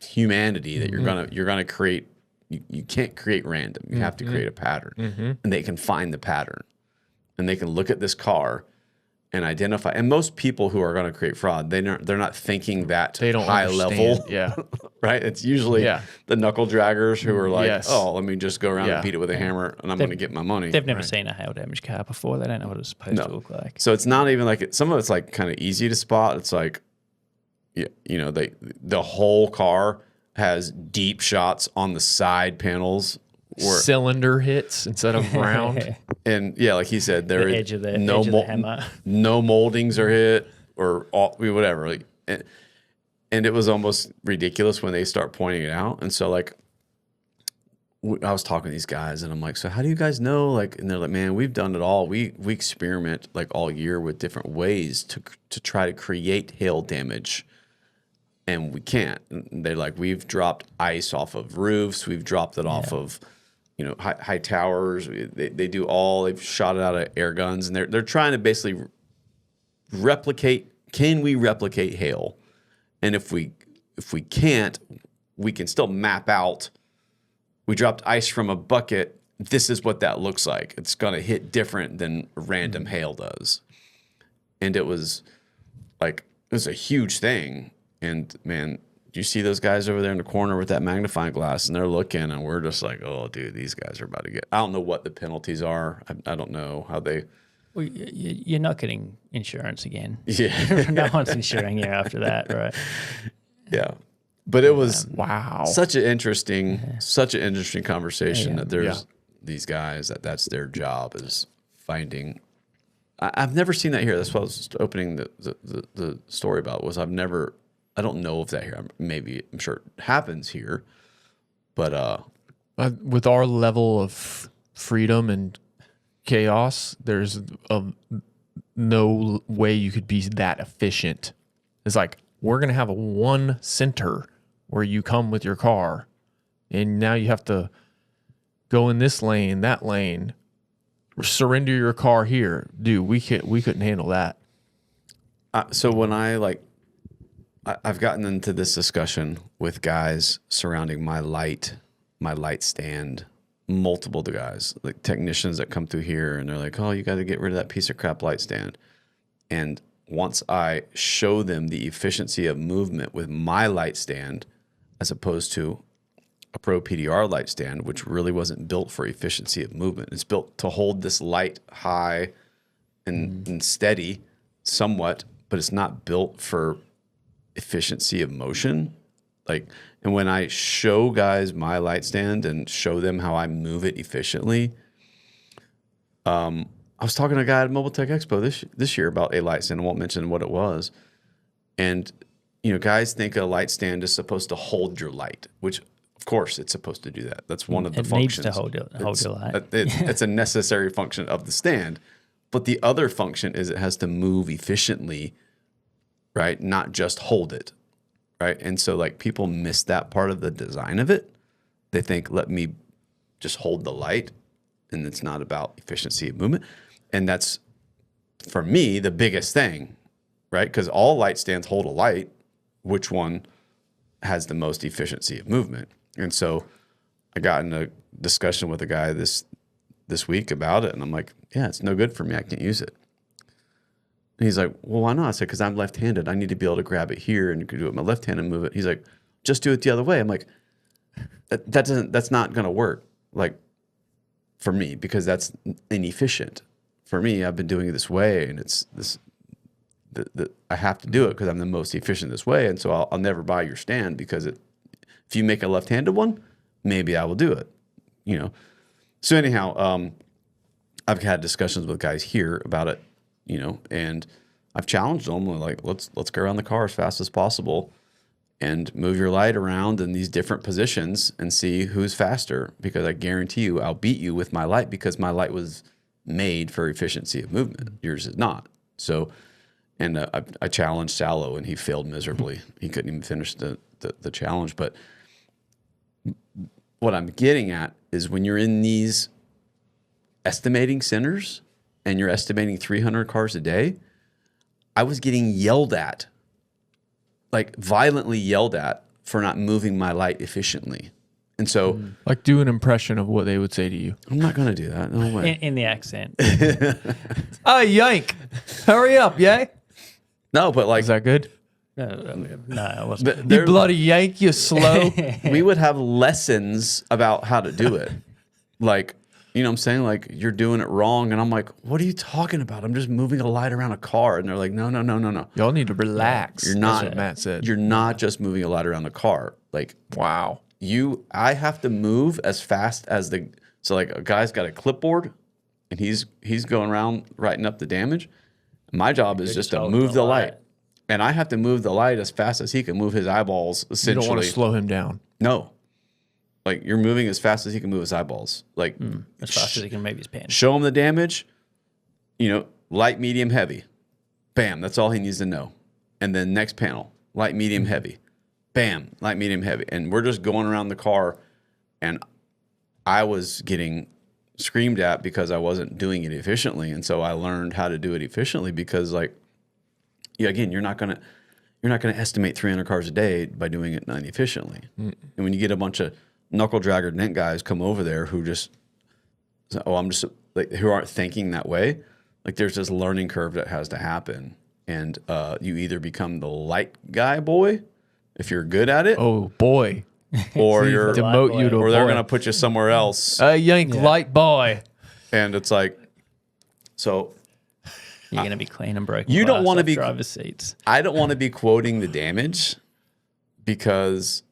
humanity that you're gonna create. You can't create random. You have to create a pattern, and they can find the pattern, and they can look at this car and identify. And most people who are going to create fraud, they're not thinking that They don't high understand. level. Yeah. Right. It's usually the knuckle draggers who are like, Yes. oh, let me just go around and beat it with a hammer, and I'm going to get my money. They've never seen a hail damaged car before. They don't know what it's supposed to look like. So it's not even like some of it's like kind of easy to spot. It's like, the whole car has deep shots on the side panels. Cylinder hits instead of round. And like he said, there edge of the hammer. No moldings are hit or whatever. Like, and it was almost ridiculous when they start pointing it out. And so like, I was talking to these guys and I'm like, so how do you guys know? Like, and they're like, man, we've done it all. We experiment like all year with different ways to try to create hail damage. And we can't. And they're like, we've dropped ice off of roofs. We've dropped it off of, high towers. They've shot it out of air guns, and they're trying to basically replicate. Can we replicate hail? And if we can't, we can still map out. We dropped ice from a bucket. This is what that looks like. It's going to hit different than random hail does. And it was a huge thing. And man, you see those guys over there in the corner with that magnifying glass, and they're looking, and we're just like, oh, dude, these guys are about to get. I don't know what the penalties are. I don't know how they. Well, you're not getting insurance again. Yeah, No one's insuring you after that, right? Yeah, but it was such an interesting conversation that there's these guys that's their job is finding. I've never seen that here. That's what I was opening the story about. I don't know if that here. Maybe I'm sure it happens here, but with our level of freedom and chaos, there's no way you could be that efficient. It's like we're gonna have one center where you come with your car, and now you have to go in this lane, that lane, surrender your car here. Dude, we couldn't handle that. So when I've gotten into this discussion with guys surrounding my light stand, multiple guys, like technicians that come through here, and they're like, oh, you got to get rid of that piece of crap light stand. And once I show them the efficiency of movement with my light stand, as opposed to a Pro PDR light stand, which really wasn't built for efficiency of movement. It's built to hold this light high and steady somewhat, but it's not built for efficiency of motion. And when I show guys my light stand and show them how I move it efficiently, I was talking to a guy at Mobile Tech Expo this year about a light stand. I won't mention what it was. And, guys think a light stand is supposed to hold your light, which of course it's supposed to do that. That's one of the functions. It needs to hold your light. It's a necessary function of the stand. But the other function is it has to move efficiently, right? Not just hold it, right? And so people miss that part of the design of it. They think, let me just hold the light, and it's not about efficiency of movement. And that's, for me, the biggest thing, right? Because all light stands hold a light. Which one has the most efficiency of movement? And so I got in a discussion with a guy this week about it, and I'm like, yeah, it's no good for me. I can't use it. And he's like, well, why not? I said, because I'm left-handed. I need to be able to grab it here and you can do it with my left hand and move it. He's like, just do it the other way. I'm like, that's not going to work. For me, because that's inefficient. For me, I've been doing it this way, and it's this. I have to do it because I'm the most efficient this way, and so I'll never buy your stand because if you make a left-handed one, maybe I will do it. So anyhow, I've had discussions with guys here about it, and I've challenged them let's go around the car as fast as possible and move your light around in these different positions and see who's faster, because I guarantee you I'll beat you with my light because my light was made for efficiency of movement. Yours is not. So, and I challenged Sallow and he failed miserably. He couldn't even finish the challenge. But what I'm getting at is when you're in these estimating centers and you're estimating 300 cars a day, I was getting yelled at, like violently yelled at for not moving my light efficiently. And so Like, do an impression of what they would say to you. I'm not going to do that. No way. In the accent. Oh, yank. Hurry up, yay. No, but like Is that good? No, it wasn't. th- You there- bloody yank, you slow. we would have lessons about how to do it. Like, you know what I'm saying? Like, you're doing it wrong. And I'm like, what are you talking about? I'm just moving a light around a car. And they're like, no. Y'all need to relax. You're not, That's what Matt said. You're not just moving a light around a car. Like, Wow. I have to move as fast as so like a guy's got a clipboard and he's going around writing up the damage. My job is just to holding move the the light. light. And I have to move the light as fast as he can move his eyeballs, You essentially. don't want to slow him down. No. Like, you're moving as fast as he can move his eyeballs. Like, As fast as he can move his pen. show him the damage, light, medium, heavy. Bam, that's all he needs to know. And then next panel, light, medium, heavy. Bam, light, medium, heavy. And we're just going around the car, and I was getting screamed at because I wasn't doing it efficiently. And so I learned how to do it efficiently because, like, again, you're not gonna estimate 300 cars a day by doing it non-efficiently. And when you get a bunch of knuckle dragger dent guys come over there who just, who aren't thinking that way, like, there's this learning curve that has to happen. And you either become the light guy boy if you're good at it, Oh, boy. or you're Demote you to a or they're boy. gonna put you somewhere else. Yank, light boy. And it's like, so You're going to be clean and broken. You don't glass wanna off be- driver's seats. I don't want to be quoting the damage because,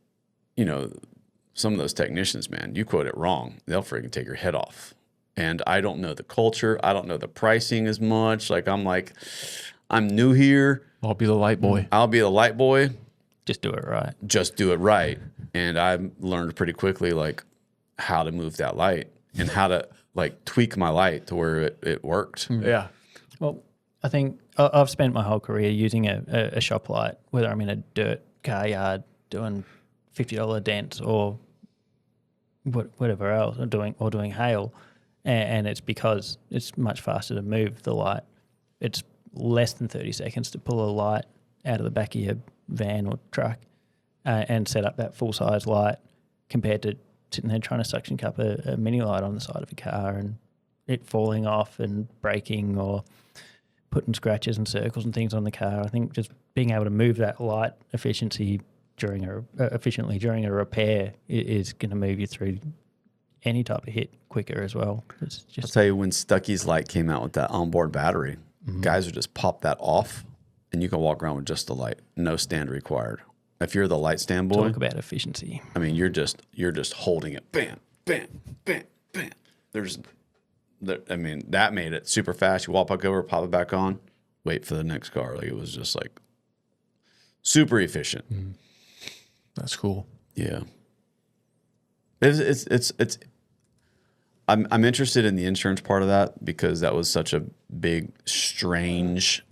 some of those technicians, man, you quote it wrong, they'll freaking take your head off. And I don't know the culture. I don't know the pricing as much. Like, I'm new here. I'll be the light boy. I'll be the light boy. Just do it right. Just do it right. And I learned pretty quickly, like, how to move that light and how to, like, tweak my light to where it worked. Yeah. Well, I think I've spent my whole career using a shop light, whether I'm in a dirt car yard doing $50 dents or whatever else, or doing hail, and it's because it's much faster to move the light. It's less than 30 seconds to pull a light out of the back of your van or truck and set up that full size light compared to sitting there trying to suction cup a mini light on the side of a car and it falling off and breaking or putting scratches and circles and things on the car. I think just being able to move that light efficiently during a repair is going to move you through any type of hit quicker as well. It's I'll just tell you, when Stucky's light came out with that onboard battery, guys would just pop that off and you can walk around with just the light, no stand required. If you're the light stand boy, talk about efficiency. I mean, you're just holding it, bam, bam, bam, bam. That made it super fast. You walk back over, pop it back on, wait for the next car. Like, it was just like super efficient. That's cool. Yeah. It's I'm interested in the insurance part of that because that was such a big, strange,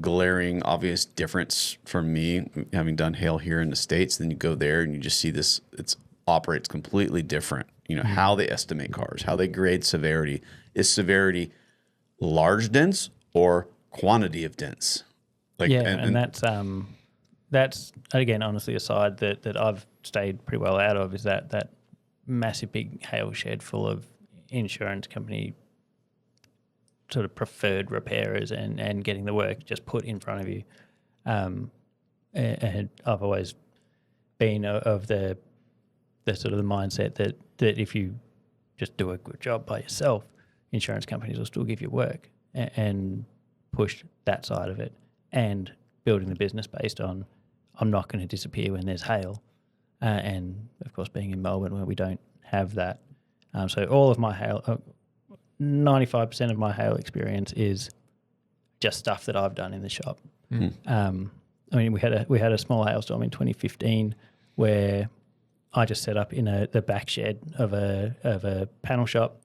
glaring, obvious difference for me, having done hail here in the States. Then you go there and you just see this, it operates completely different. How they estimate cars, how they grade severity. Is severity large dents or quantity of dents? And that's again, honestly, a side that I've stayed pretty well out of is that massive big hail shed full of insurance company sort of preferred repairers and getting the work just put in front of you. And I've always been of the sort of the mindset that if you just do a good job by yourself, insurance companies will still give you work and push that side of it and building the business based on I'm not going to disappear when there's hail. And, of course, being in Melbourne where we don't have that. So all of my hail, 95% of my hail experience is just stuff that I've done in the shop. We had a small hailstorm in 2015 where I just set up in the back shed of a panel shop.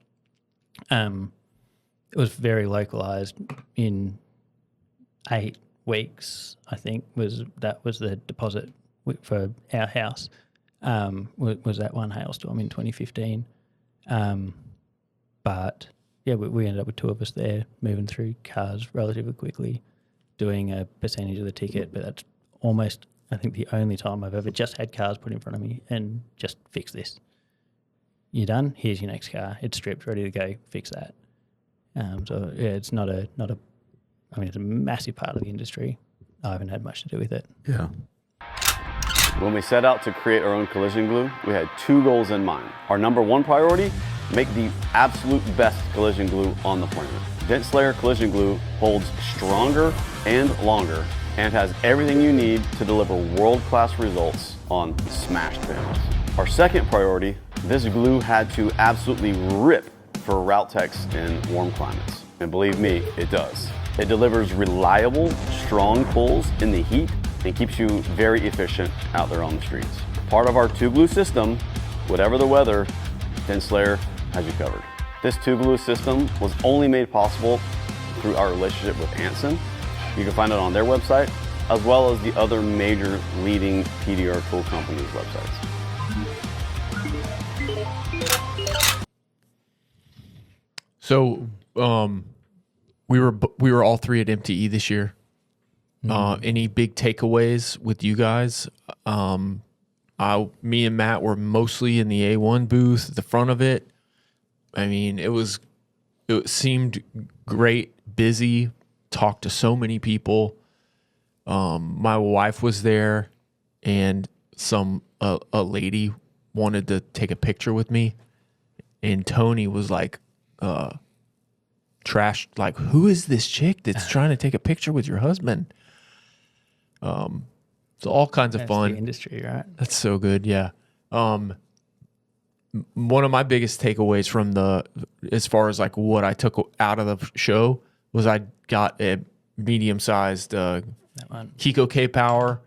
It was very localized. In 8 weeks, I think was the deposit for our house. Was that one hailstorm in 2015, but we ended up with 2 of us there moving through cars relatively quickly, doing a percentage of the ticket. But that's almost, I think, the only time I've ever just had cars put in front of me and just fix this. You're done. Here's your next car. It's stripped, ready to go. Fix that. So yeah, it's not a. I mean, it's a massive part of the industry. I haven't had much to do with it. Yeah. When we set out to create our own collision glue, we had 2 goals in mind. Our number 1 priority, make the absolute best collision glue on the planet. Dent Slayer collision glue holds stronger and longer and has everything you need to deliver world-class results on smashed panels. Our second priority, this glue had to absolutely rip for route techs in warm climates. And believe me, it does. It delivers reliable, strong pulls in the heat and keeps you very efficient out there on the streets. Part of our 2-glue system, whatever the weather, Dent Slayer has you covered. This 2-glue system was only made possible through our relationship with Anson. You can find it on their website, as well as the other major leading PDR tool companies' websites. So we were all 3 at MTE this year. Any big takeaways with you guys? Me and Matt were mostly in the A1 booth at the front of it. I mean, it seemed great, busy, talked to so many people. My wife was there, and a lady wanted to take a picture with me, and Tony was like, trashed, like, who is this chick that's trying to take a picture with your husband? So all kinds of fun. The industry, right? That's so good. Yeah. One of my biggest takeaways from as far as like what I took out of the show was I got a medium-sized That one. KECO K-Power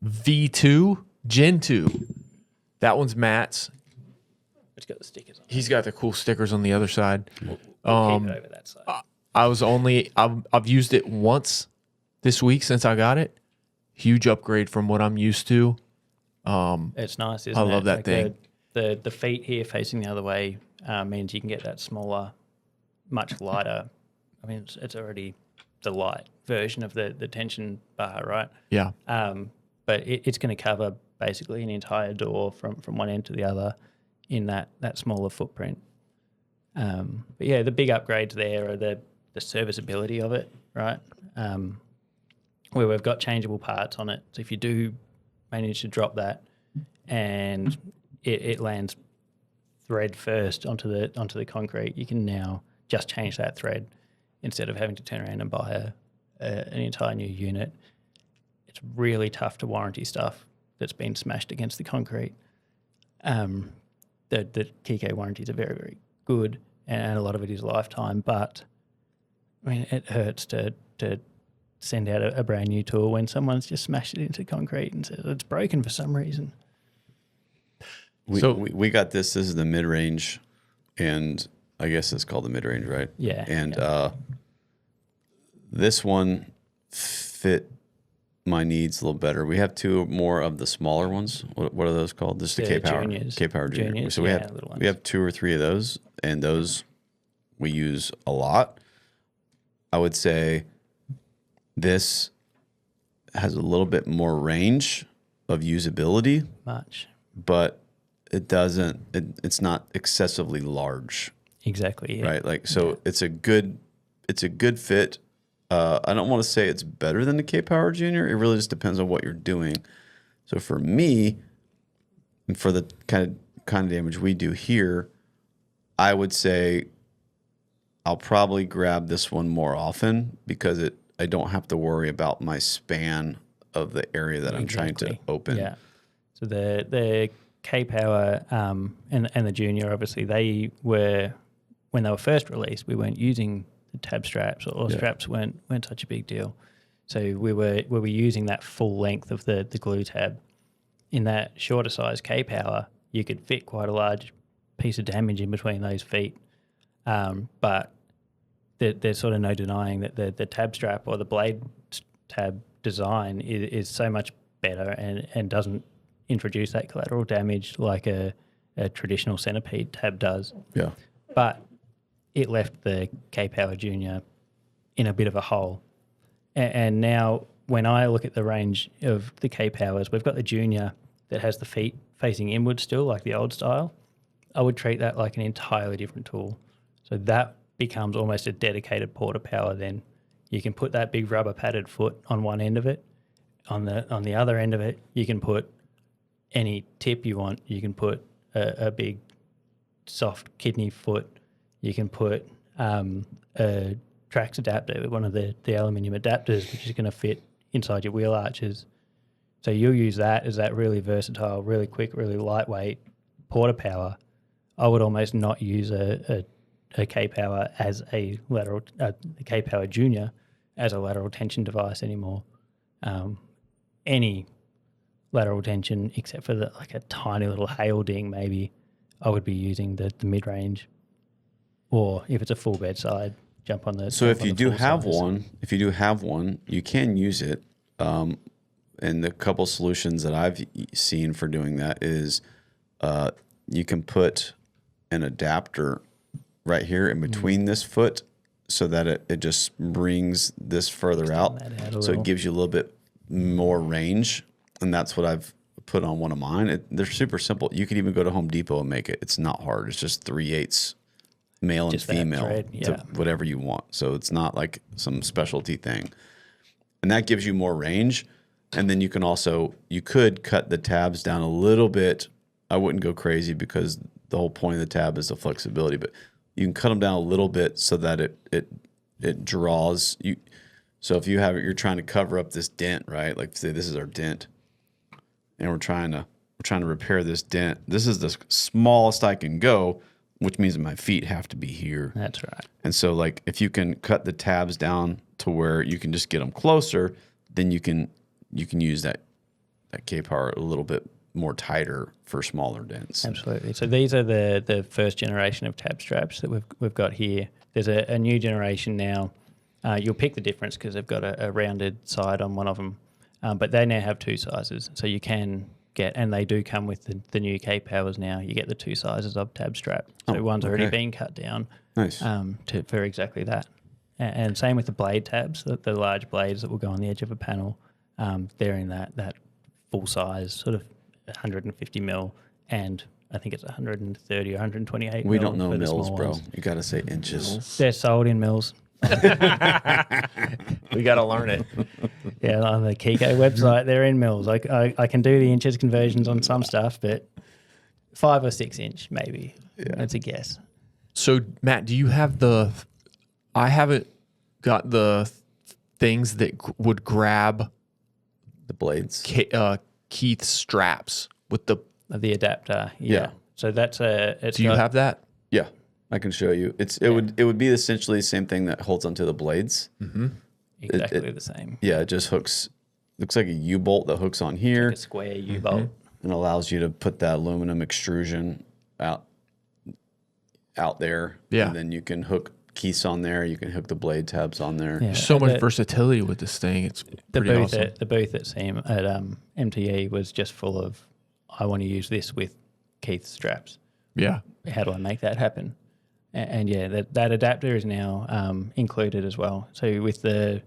V2 Gen 2. That one's Matt's. It's got the stickers on. He's got the cool stickers on the other side. We'll keep it over that side. I've used it once this week since I got it. Huge upgrade from what I'm used to. It's nice, isn't it? I love that thing. The feet here facing the other way means you can get that smaller, much lighter. I mean, it's already the light version of the tension bar, right? Yeah. But it's going to cover basically an entire door from one end to the other in that smaller footprint. But yeah, the big upgrades there are the serviceability of it, right? Where we've got changeable parts on it. So if you do manage to drop that and it lands thread first onto the concrete, you can now just change that thread instead of having to turn around and buy an entire new unit. It's really tough to warranty stuff that's been smashed against the concrete. The KECO warranties are very, very good, and a lot of it is lifetime. But I mean, it hurts to send out a brand new tool when someone's just smashed it into concrete and says it's broken for some reason. We got this. This is the mid-range, and I guess it's called the mid-range, right? Yeah. And this one fit my needs a little better. We have 2 more of the smaller ones. What are those called? Just the K-Power. Juniors. K-Power Junior. Juniors, So little ones. we have 2 or 3 of those, and those we use a lot. I would say this has a little bit more range of usability, Much. but it doesn't. It's not excessively large, Exactly. Yeah. right? Like so, it's a good fit. I don't want to say it's better than the K-Power Junior. It really just depends on what you're doing. So for me, and for the kind of damage we do here, I would say I'll probably grab this one more often because I don't have to worry about my span of the area that I'm trying to open. Yeah. So the K-Power and the Junior, obviously, they were, when they were first released, we weren't using the tab straps or straps weren't such a big deal. So we were using that full length of the glue tab. In that shorter size K-Power, you could fit quite a large piece of damage in between those feet. But there's sort of no denying that the tab strap or the blade tab design is so much better and doesn't introduce that collateral damage like a traditional centipede tab does. Yeah. But it left the K-Power Junior in a bit of a hole. And now when I look at the range of the K-Powers, we've got the Junior that has the feet facing inward still, like the old style. I would treat that like an entirely different tool. So that becomes almost a dedicated porter power then. You can put that big rubber padded foot on one end of it. On the other end of it, you can put any tip you want. You can put a big soft kidney foot. You can put a Trax adapter, one of the aluminium adapters, which is going to fit inside your wheel arches. So you'll use that as that really versatile, really quick, really lightweight porter power. I would almost not use a K-Power as a K-Power Junior as a lateral tension device anymore. Any lateral tension except for like a tiny little hail ding maybe, I would be using the mid-range. Or if it's a full bedside, jump on the. So if you do have one, you can use it. And the couple solutions that I've seen for doing that is you can put an adapter right here in between this foot so that it just brings this further out. So it gives you a little bit more range. And that's what I've put on one of mine. They're super simple. You could even go to Home Depot and make it. It's not hard. It's just 3/8 male and female to whatever you want. So it's not like some specialty thing. And that gives you more range. And then you could cut the tabs down a little bit. I wouldn't go crazy because the whole point of the tab is the flexibility, but you can cut them down a little bit so that it draws you. So if you're trying to cover up this dent, right? Like say this is our dent, and we're trying to repair this dent. This is the smallest I can go, which means that my feet have to be here. That's right. And so like if you can cut the tabs down to where you can just get them closer, then you can use that K-Power a little bit more tighter for smaller dents. Absolutely. So these are the first generation of tab straps that we've got here. There's a new generation now. You'll pick the difference because they've got a rounded side on one of them, but they now have two sizes. So you can get, and they do come with the new K-Powers now. You get the two sizes of tab strap. So one's already been cut down. Nice. For exactly that. And same with the blade tabs, the large blades that will go on the edge of a panel. They're in that full size, sort of 150 mil, and I think it's 130 or 128 We mil don't know for the mils, small bro. ones. You got to say inches. They're sold in mils. We got to learn it. Yeah, on the KECO website, they're in mils. I can do the inches conversions on some stuff, but 5 or 6 inch maybe. Yeah. That's a guess. So Matt, do you have I haven't got the things that would grab The blades. Keith's straps with the. The adapter. Yeah. So that's Do you have that? Yeah, I can show you. It would be essentially the same thing that holds onto the blades. Mm-hmm. Exactly the same. Yeah, it just hooks. Looks like a U-bolt that hooks on here. Like a square U-bolt. And allows you to put that aluminum extrusion out there. Yeah. And then you can hook Keiths on there. You can hook the blade tabs on there. Yeah. There's so much versatility with this thing. It's pretty awesome. The booth at SEMA at MTE was just full of, I want to use this with Keith's straps. Yeah. How do I make that happen? And yeah, that adapter is now included as well. So with the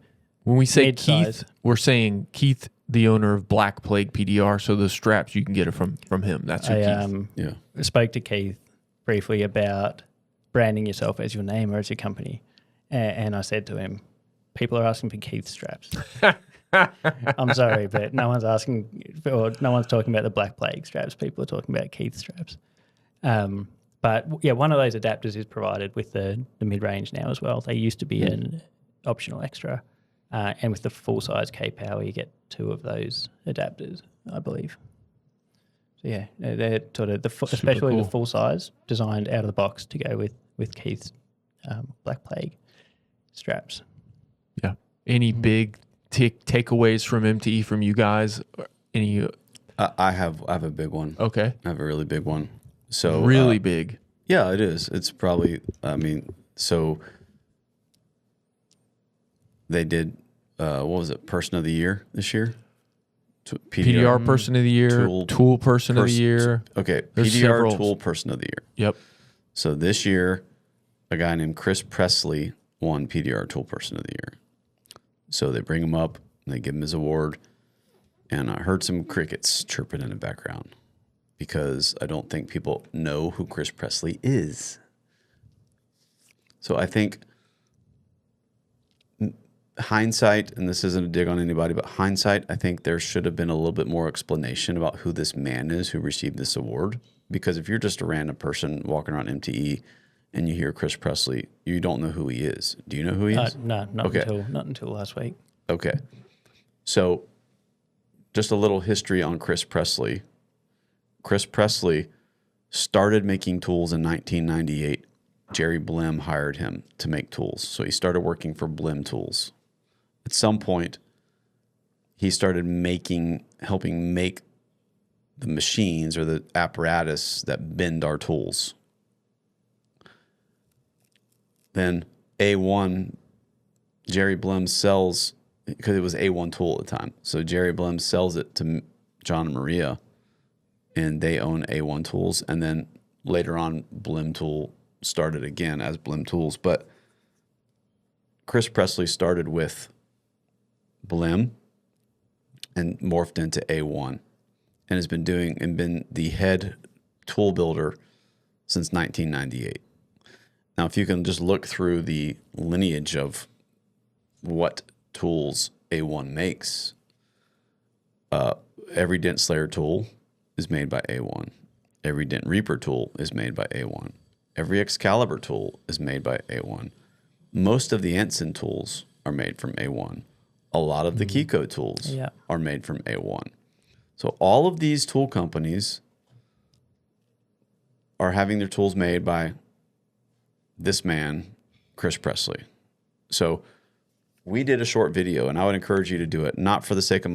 when we say mid-size, Keith, we're saying Keith, the owner of Black Plague PDR. So the straps you can get it from him. That's who Keith. Yeah. I spoke to Keith briefly about branding yourself as your name or as your company, and I said to him, "People are asking for Keith straps." I'm sorry, but no one's asking, or no one's talking about the Black Plague straps. People are talking about Keith straps. But yeah, one of those adapters is provided with the mid-range now as well. They used to be an optional extra, and with the full-size K-Power, you get 2 of those adapters, I believe. So yeah, they're sort of especially cool. the full-size, designed out of the box to go with Keith's Black Plague straps. Yeah. Any big takeaways from MTE from you guys? Any? I have a big one. Okay. I have a really big one. So Really big. Yeah, it is. It's probably. So they did. What was it? Person of the Year this year. PDR Person of the Year. Tool Person of the Year. Okay, There's PDR several. Tool Person of the Year. Yep. So this year, a guy named Chris Presley won PDR Tool Person of the Year. So they bring him up and they give him his award. And I heard some crickets chirping in the background because I don't think people know who Chris Presley is. So I think hindsight, and this isn't a dig on anybody, but hindsight, I think there should have been a little bit more explanation about who this man is who received this award. Because if you're just a random person walking around MTE and you hear Chris Presley, you don't know who he is. Do you know who he is? No, not until last week. Okay. So just a little history on Chris Presley. Chris Presley started making tools in 1998. Jerry Blim hired him to make tools. So he started working for Blim Tools. At some point, he started helping make the machines or the apparatus that bend our tools. Then A1, Jerry Blim sells, because it was A1 tool at the time. So Jerry Blim sells it to John and Maria, and they own A1 Tools. And then later on, Blim Tool started again as Blim Tools. But Chris Presley started with Blim and morphed into A1 and has been been the head tool builder since 1998. Now, if you can just look through the lineage of what tools A1 makes, every Dent Slayer tool is made by A1. Every Dent Reaper tool is made by A1. Every Excalibur tool is made by A1. Most of the Ensign tools are made from A1. A lot of the KECO tools are made from A1. So all of these tool companies are having their tools made by this man, Chris Presley. So we did a short video, and I would encourage you to do it, not for the sake of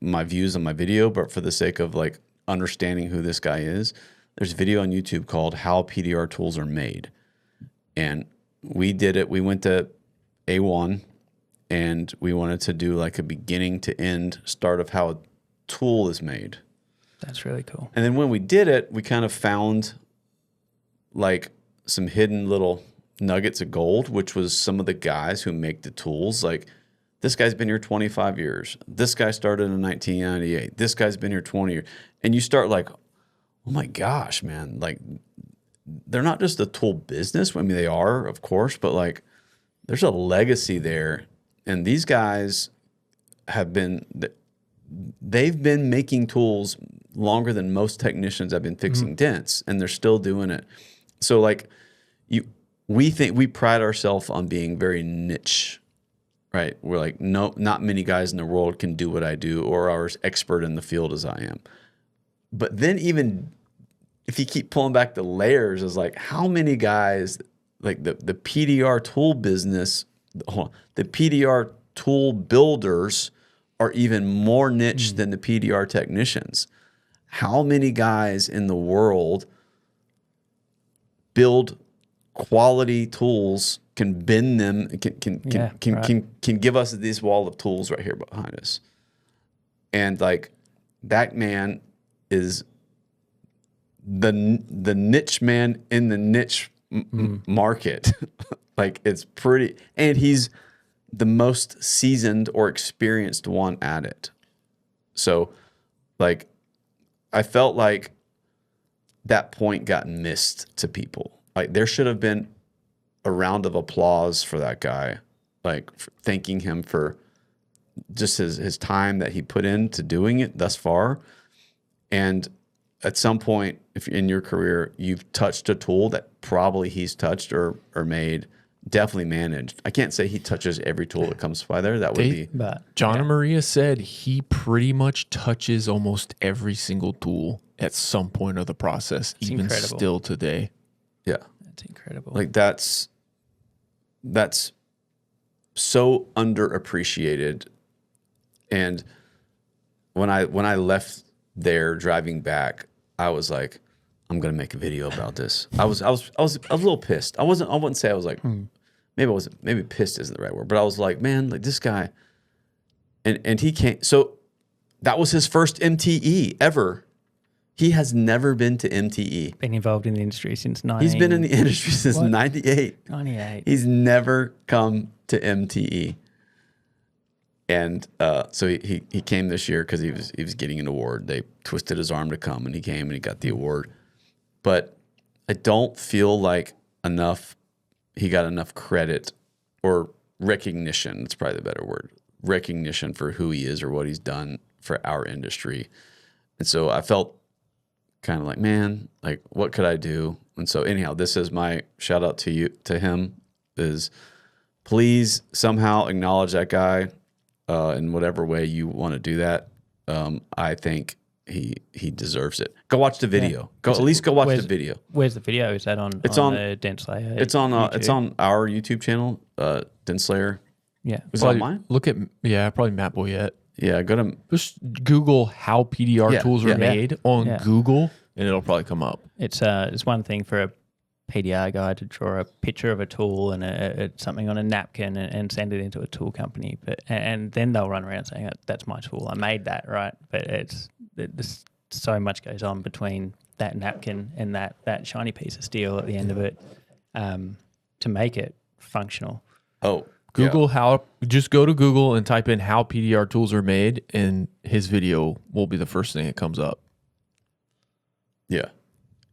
my views on my video, but for the sake of like understanding who this guy is. There's a video on YouTube called How PDR Tools Are Made. And we did it. We went to A1 and we wanted to do like a beginning to end start of how a tool is made. That's really cool. And then when we did it, we kind of found like some hidden little nuggets of gold, which was some of the guys who make the tools. Like, this guy's been here 25 years. This guy started in 1998. This guy's been here 20 years. And you start like, oh my gosh, man. Like, they're not just a tool business. I mean, they are, of course, but like, there's a legacy there. And these guys they've been making tools longer than most technicians have been fixing dents, and they're still doing it. So like, we pride ourselves on being very niche, right? We're like, no, not many guys in the world can do what I do or are as expert in the field as I am. But then even if you keep pulling back the layers, is like, how many guys, like the PDR tool business, the PDR tool builders are even more niche than the PDR technicians. How many guys in the world build quality tools, can bend them, can give us this wall of tools right here behind us? And like, that man is the niche man in the niche market. Like, it's pretty, and he's the most seasoned or experienced one at it. So like, I felt like that point got missed to people. Like, there should have been a round of applause for that guy, like thanking him for just his time that he put into doing it thus far. And at some point, if in your career you've touched a tool that probably he's touched or made, definitely managed. I can't say he touches every tool that comes by there. That would be. But John and Maria said he pretty much touches almost every single tool at some point of the process, it's even incredible. Still today. Yeah, that's incredible. Like, that's so underappreciated. And when I left there driving back, I was like, I'm gonna make a video about this. I was a little pissed. I wouldn't say I was like, maybe pissed isn't the right word, but I was like, man, like, this guy, and he can't. So that was his first MTE ever, He has never been to MTE. Been involved in the industry since He's been in the industry since What? 98. 98. He's never come to MTE. And so he came this year because he was getting an award. They twisted his arm to come, and he came and he got the award. But I don't feel like he got enough credit or recognition. It's probably the better word. Recognition for who he is or what he's done for our industry. And so I felt kind of like, man, like what could I do? And so anyhow, this is my shout out to him is please somehow acknowledge that guy in whatever way you want to do that. I think he deserves it. Go watch the video. At least go watch the video. Where's the video? Is that on the Dent Slayer? It's on YouTube? it's on our YouTube channel, Dent Slayer. Yeah. Is it on mine? Look at probably Matt Boyette. Yeah, go to Just Google how PDR Yeah, tools are yeah. made on Yeah. Google, and it'll probably come up. It's one thing for a PDR guy to draw a picture of a tool and something on a napkin and send it into a tool company, and then they'll run around saying that's my tool, I made that, right? But there's so much goes on between that napkin and that shiny piece of steel at the end of it to make it functional. Oh, Just go to Google and type in how PDR tools are made, and his video will be the first thing that comes up. yeah,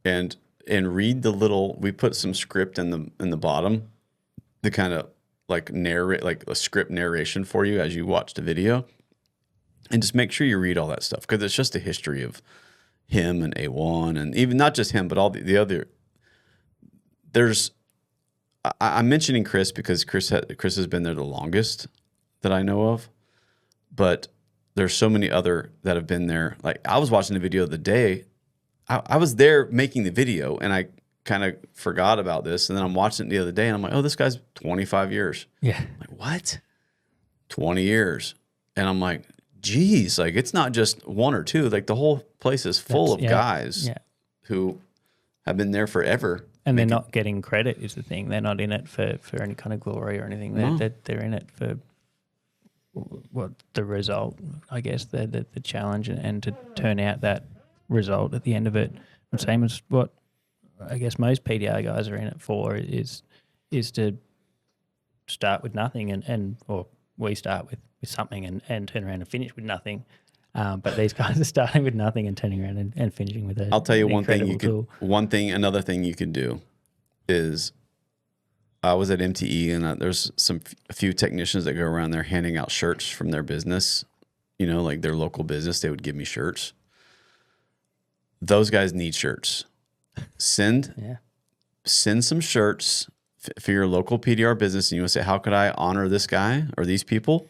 and read we put some script in the bottom, the kind of like narrate, like a script narration for you as you watch the video, and just make sure you read all that stuff because it's just a history of him and A1, and even not just him, but all the other. I'm mentioning Chris because Chris has been there the longest that I know of, but there's so many other that have been there. Like I was watching the video the day. I was there making the video, and I kind of forgot about this, and then I'm watching it the other day, and I'm like, oh, this guy's 25 years. Yeah. I'm like, what? 20 years. And I'm like, geez, like it's not just one or two. Like the whole place is full of guys who have been there forever. And they're not getting credit is the thing. They're not in it for any kind of glory or anything. They're in it for the result, I guess, the challenge and to turn out that result at the end of it. The same as what I guess most PDR guys are in it for is to start with nothing or we start with something and turn around and finish with nothing. But these guys are starting with nothing and turning around and finishing with I'll tell you another thing you could do is I was at MTE and there's a few technicians that go around there handing out shirts from their business, like their local business. They would give me shirts. Those guys need shirts. Send some shirts for your local PDR business, and you want to say, how could I honor this guy or these people?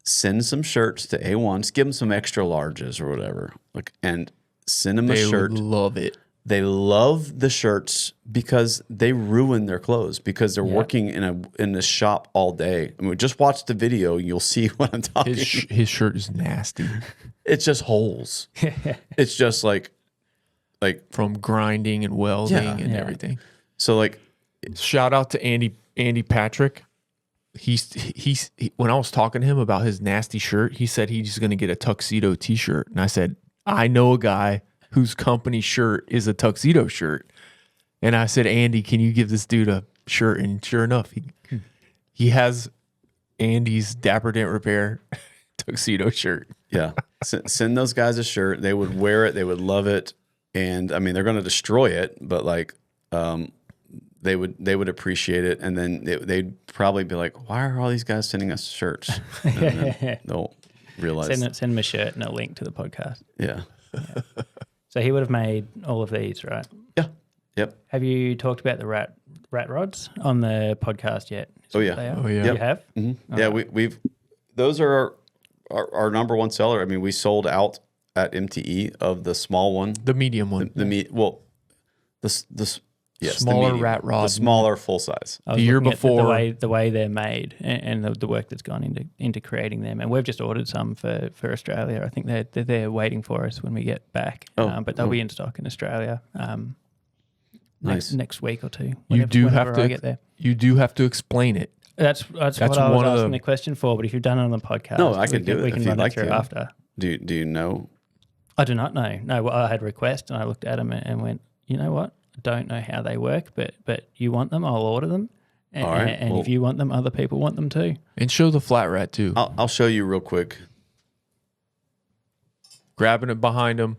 Send some shirts to A1. Just give them some extra larges or whatever. And send them a shirt. They love it. They love the shirts because they ruin their clothes because they're working in a shop all day. I mean, just watch the video. You'll see what I'm talking about. His shirt is nasty. It's just holes. It's just like from grinding and welding and everything. So shout out to Andy Patrick. He's when I was talking to him about his nasty shirt, he said he's going to get a tuxedo t-shirt. And I said, I know a guy whose company shirt is a tuxedo shirt. And I said, Andy, can you give this dude a shirt? And sure enough, he has Andy's Dapper Dent Repair tuxedo shirt. Yeah. Send those guys a shirt. They would wear it. They would love it. And I mean, they're going to destroy it, but they would appreciate it. And then they'd probably be like, why are all these guys sending us shirts? And then they'll realize. Send them a shirt and a link to the podcast. Yeah. So he would have made all of these, right? Yeah. Yep. Have you talked about the rat rods on the podcast yet? Oh yeah. Oh yeah. You have? Mm-hmm. Yeah. We've those are our number one seller. I mean, we sold out at MTE of the small one, The medium one. the Smaller medium, rat rod. the smaller full size. I was The year looking at before- the way they're made and the work that's gone into creating them, and we've just ordered some for Australia. I think they're waiting for us when we get back, but they'll be in stock in Australia Nice. next week or two. You do have I get to. there. You do have to explain it. That's what I was one of asking the question for. But if you've done it on the podcast, No, I can do it we if can you'd run like it through to. after. Do you know? I do not know. No, well, I had a request and I looked at them and went, you know what? I don't know how they work, but you want them, I'll order them. And, All right, and if you want them, other people want them too. And show the flat rat too. I'll show you real quick. Grabbing it behind him.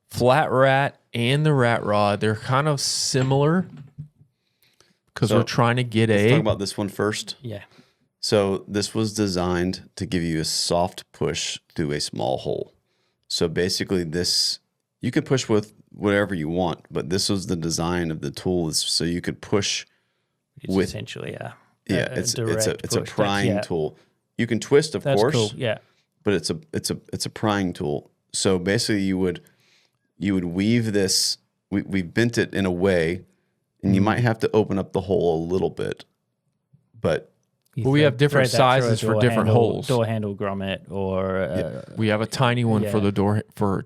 Flat rat and the rat rod, they're kind of similar because So, we're trying to get Let's a. talk about this one first. Yeah. So this was designed to give you a soft push through a small hole. So basically this, you could push with whatever you want, but this was the design of the tool is so you could push It's with, essentially it's direct a push. prying tool. You can twist, of That's course, cool. Yeah. but it's a prying tool. So basically you would weave this, we bent it in a way, and you might have to open up the hole a little bit, but But we have different thread that through a sizes for door different handle- holes. Door handle grommet or We have a tiny one for Yeah. the door for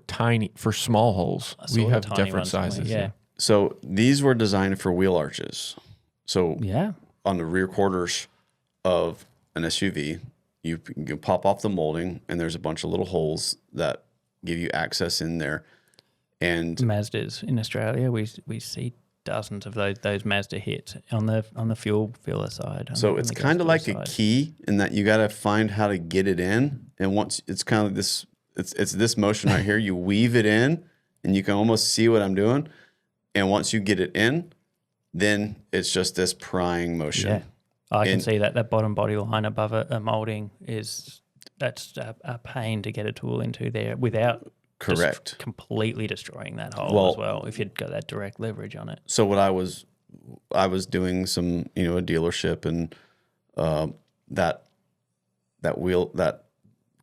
small holes. I saw We the have tiny different ones somewhere. sizes. Yeah. so these were designed for wheel arches. So Yeah. on the rear quarters of an SUV, you can pop off the molding, and there's a bunch of little holes that give you access in there. And Mazdas in Australia, we see dozens of those Mazda hits on the fuel filler side. so it's kind of like a key in that you got to find how to get it in. And once it's kind of like this, it's this motion right here. You weave it in, and you can almost see what I'm doing. And once you get it in, then it's just this prying motion. Yeah. I can And- see that bottom body line above a molding that's a pain to get a tool into there without just Correct. completely destroying that hole Well- as well. If you'd got that direct leverage on it. So what I was doing some, a dealership, and that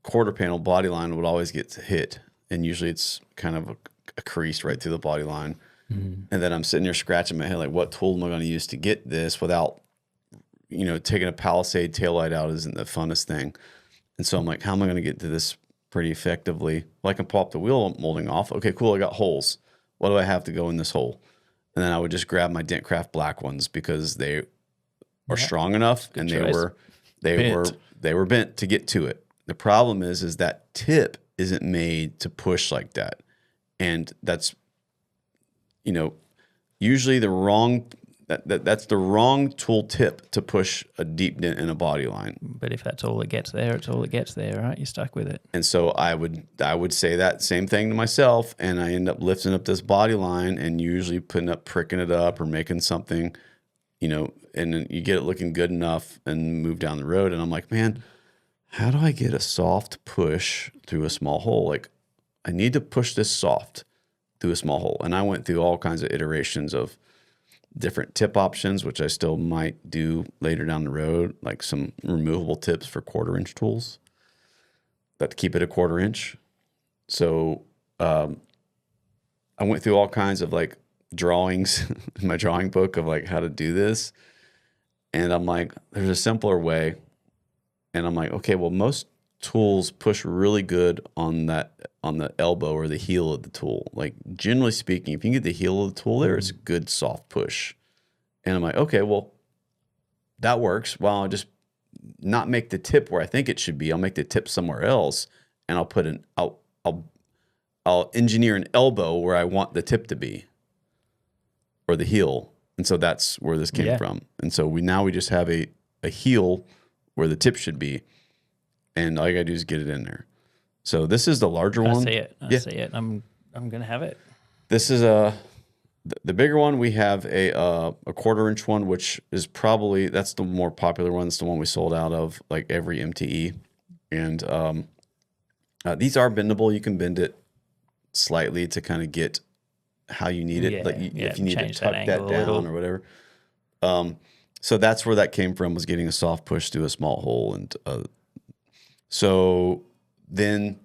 quarter panel body line would always get hit, and usually it's kind of a crease right through the body line. And then I'm sitting there scratching my head like, what tool am I going to use to get this without, taking a Palisade taillight out isn't the funnest thing. And so I'm like, how am I going to get to this pretty effectively? Well, I can pop the wheel molding off. Okay, cool. I got holes. What do I have to go in this hole? And then I would just grab my Dentcraft black ones because they are strong enough, and choice. they were bent to get to it. The problem is that tip isn't made to push like that. And that's, usually the wrong, that's the wrong tool tip to push a deep dent in a body line. But if that's all that gets there, it's all that gets there, right? You're stuck with it. And so I would say that same thing to myself, and I end up lifting up this body line and usually pricking it up or making something, and then you get it looking good enough and move down the road. And I'm like, man, how do I get a soft push through a small hole? Like, I need to push this soft through a small hole. And I went through all kinds of iterations of different tip options, which I still might do later down the road, like some removable tips for 1/4 inch tools that keep it a 1/4 inch. So I went through all kinds of like drawings in my drawing book of like how to do this. And I'm like, there's a simpler way. And I'm like, okay, well, most tools push really good on the elbow or the heel of the tool. Like, generally speaking, if you can get the heel of the tool there, it's a good soft push. And I'm like, okay, well, that works. Well, I'll just not make the tip where I think it should be. I'll make the tip somewhere else, and I'll engineer an elbow where I want the tip to be, or the heel. And so that's where this came from. And so we just have a heel where the tip should be, and all you gotta do is get it in there. So this is the larger one. I see it. I see it. I'm gonna have it. This is the bigger one. We have a 1/4 inch one, which is probably, that's the more popular one. It's the one we sold out of like every MTE. And these are bendable. You can bend it slightly to kind of get how you need it. If you need to tuck that down or whatever. So that's where that came from, was getting a soft push through a small hole. And so then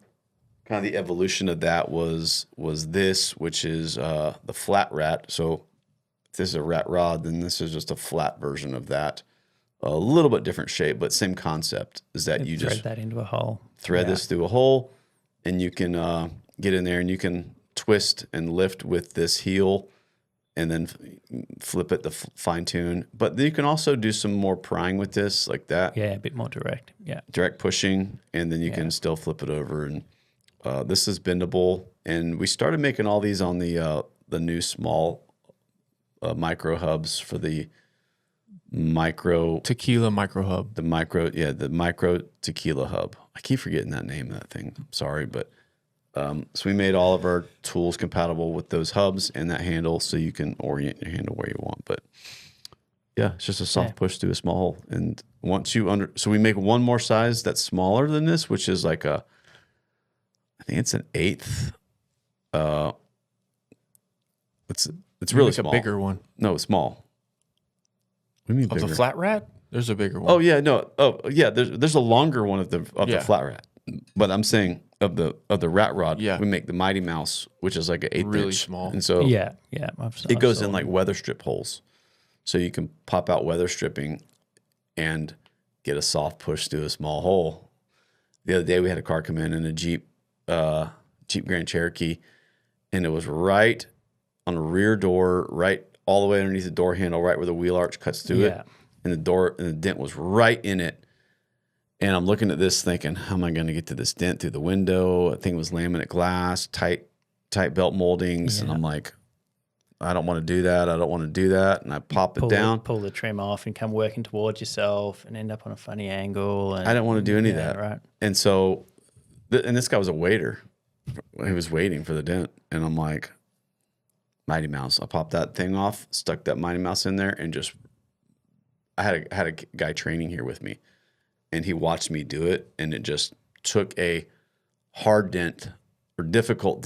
kind of the evolution of that was this, which is the flat rat. So if this is a rat rod, then this is just a flat version of that. A little bit different shape, but same concept, is that you thread just that into a hole. thread this through a hole, and you can get in there and you can twist and lift with this heel, and then flip it to fine tune. But you can also do some more prying with this, like that. Yeah, a bit more direct. Yeah. Direct pushing, and then you can still flip it over. And This is bendable, and we started making all these on the new small micro hubs for the micro Tequila micro hub. the micro tequila hub. I keep forgetting that name of that thing. I'm sorry, but so we made all of our tools compatible with those hubs and that handle, so you can orient your handle where you want. But yeah, it's just a soft push through a small hole. And once you so we make one more size that's smaller than this, which is like I think it's an 1/8. It's really Like small. a bigger one. No, it's small. What do you mean Of bigger? the flat rat? There's a bigger one. Oh yeah, no. Oh yeah, there's a longer one of the Yeah. flat rat. But I'm saying of the rat rod, Yeah. we make the Mighty Mouse, which is like an 1/8 Really inch. small. And so Yeah. it goes in like weather strip holes. So you can pop out weather stripping and get a soft push through a small hole. The other day we had a car come in a Jeep Grand Cherokee, and it was right on the rear door, right all the way underneath the door handle, right where the wheel arch cuts through Yeah. it. And the dent was right in it. And I'm looking at this thinking, how am I going to get to this dent through the window? I think it was laminate glass, tight belt moldings. And I'm like, I don't want to do that. I don't want to do that. And I pop it down. Pull the trim off and come working towards yourself and end up on a funny angle. And, I didn't want to do any of that. Right. And so, and this guy was a waiter. He was waiting for the dent. And I'm like, Mighty Mouse. I popped that thing off, stuck that Mighty Mouse in there, and just, I had a guy training here with me, and he watched me do it, and it just took a hard dent or difficult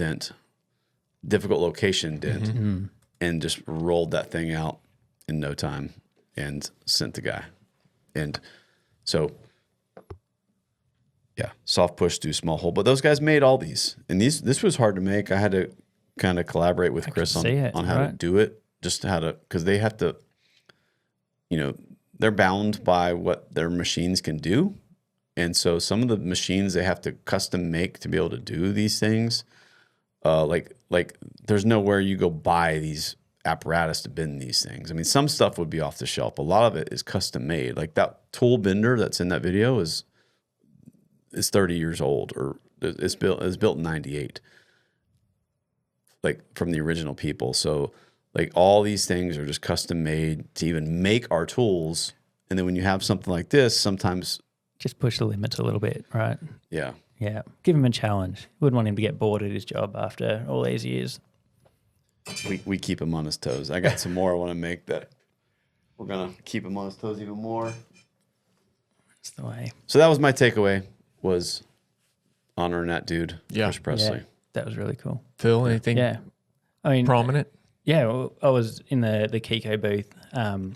location dent, and just rolled that thing out in no time and sent the guy. And so, yeah, soft push through small hole. But those guys made all these, and this was hard to make. I had to kind of collaborate with Chris on how to do it, just how to, because they have to, they're bound by what their machines can do. And so some of the machines they have to custom make to be able to do these things. Like there's nowhere you go buy these apparatus to bend these things. I mean, some stuff would be off the shelf. A lot of it is custom made. Like that tool bender that's in that video is 30 years old, or it's built in 98. Like from the original people. So like all these things are just custom made to even make our tools. And then when you have something like this, sometimes Just push the limits a little bit, right? yeah. Yeah. Give him a challenge. Wouldn't want him to get bored at his job after all these years. We keep him on his toes. I got some more I want to make that we're gonna keep him on his toes even more. That's the way. So that was my takeaway, was honoring that dude, Chris Presley. Yeah, that was really cool. Phil, anything Yeah. I mean, prominent? yeah, well, I was in the KECO booth, and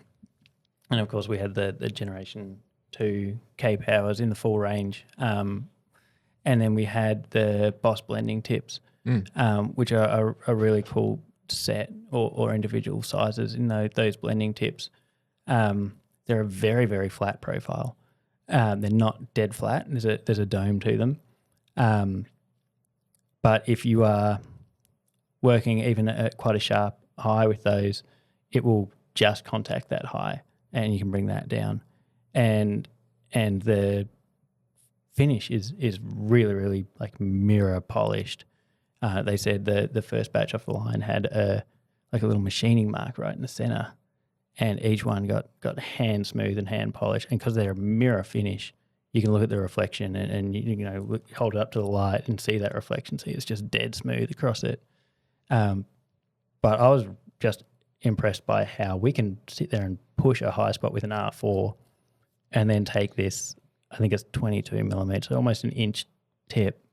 of course we had the Generation 2 K-Powers in the full range, and then we had the Boss blending tips, which are a really cool set or individual sizes in those blending tips. They're a very, very flat profile. They're not dead flat. There's a dome to them. But if you are working even at quite a sharp high with those, it will just contact that high, and you can bring that down. And the finish is really, really like mirror polished. They said the first batch off the line had a little machining mark right in the center, and each one got hand smooth and hand polished. And because they're a mirror finish, you can look at the reflection and hold it up to the light and see that reflection. See, it's just dead smooth across it. But I was just impressed by how we can sit there and push a high spot with an R4 and then take this, I think it's 22 millimeters, so almost an inch tip,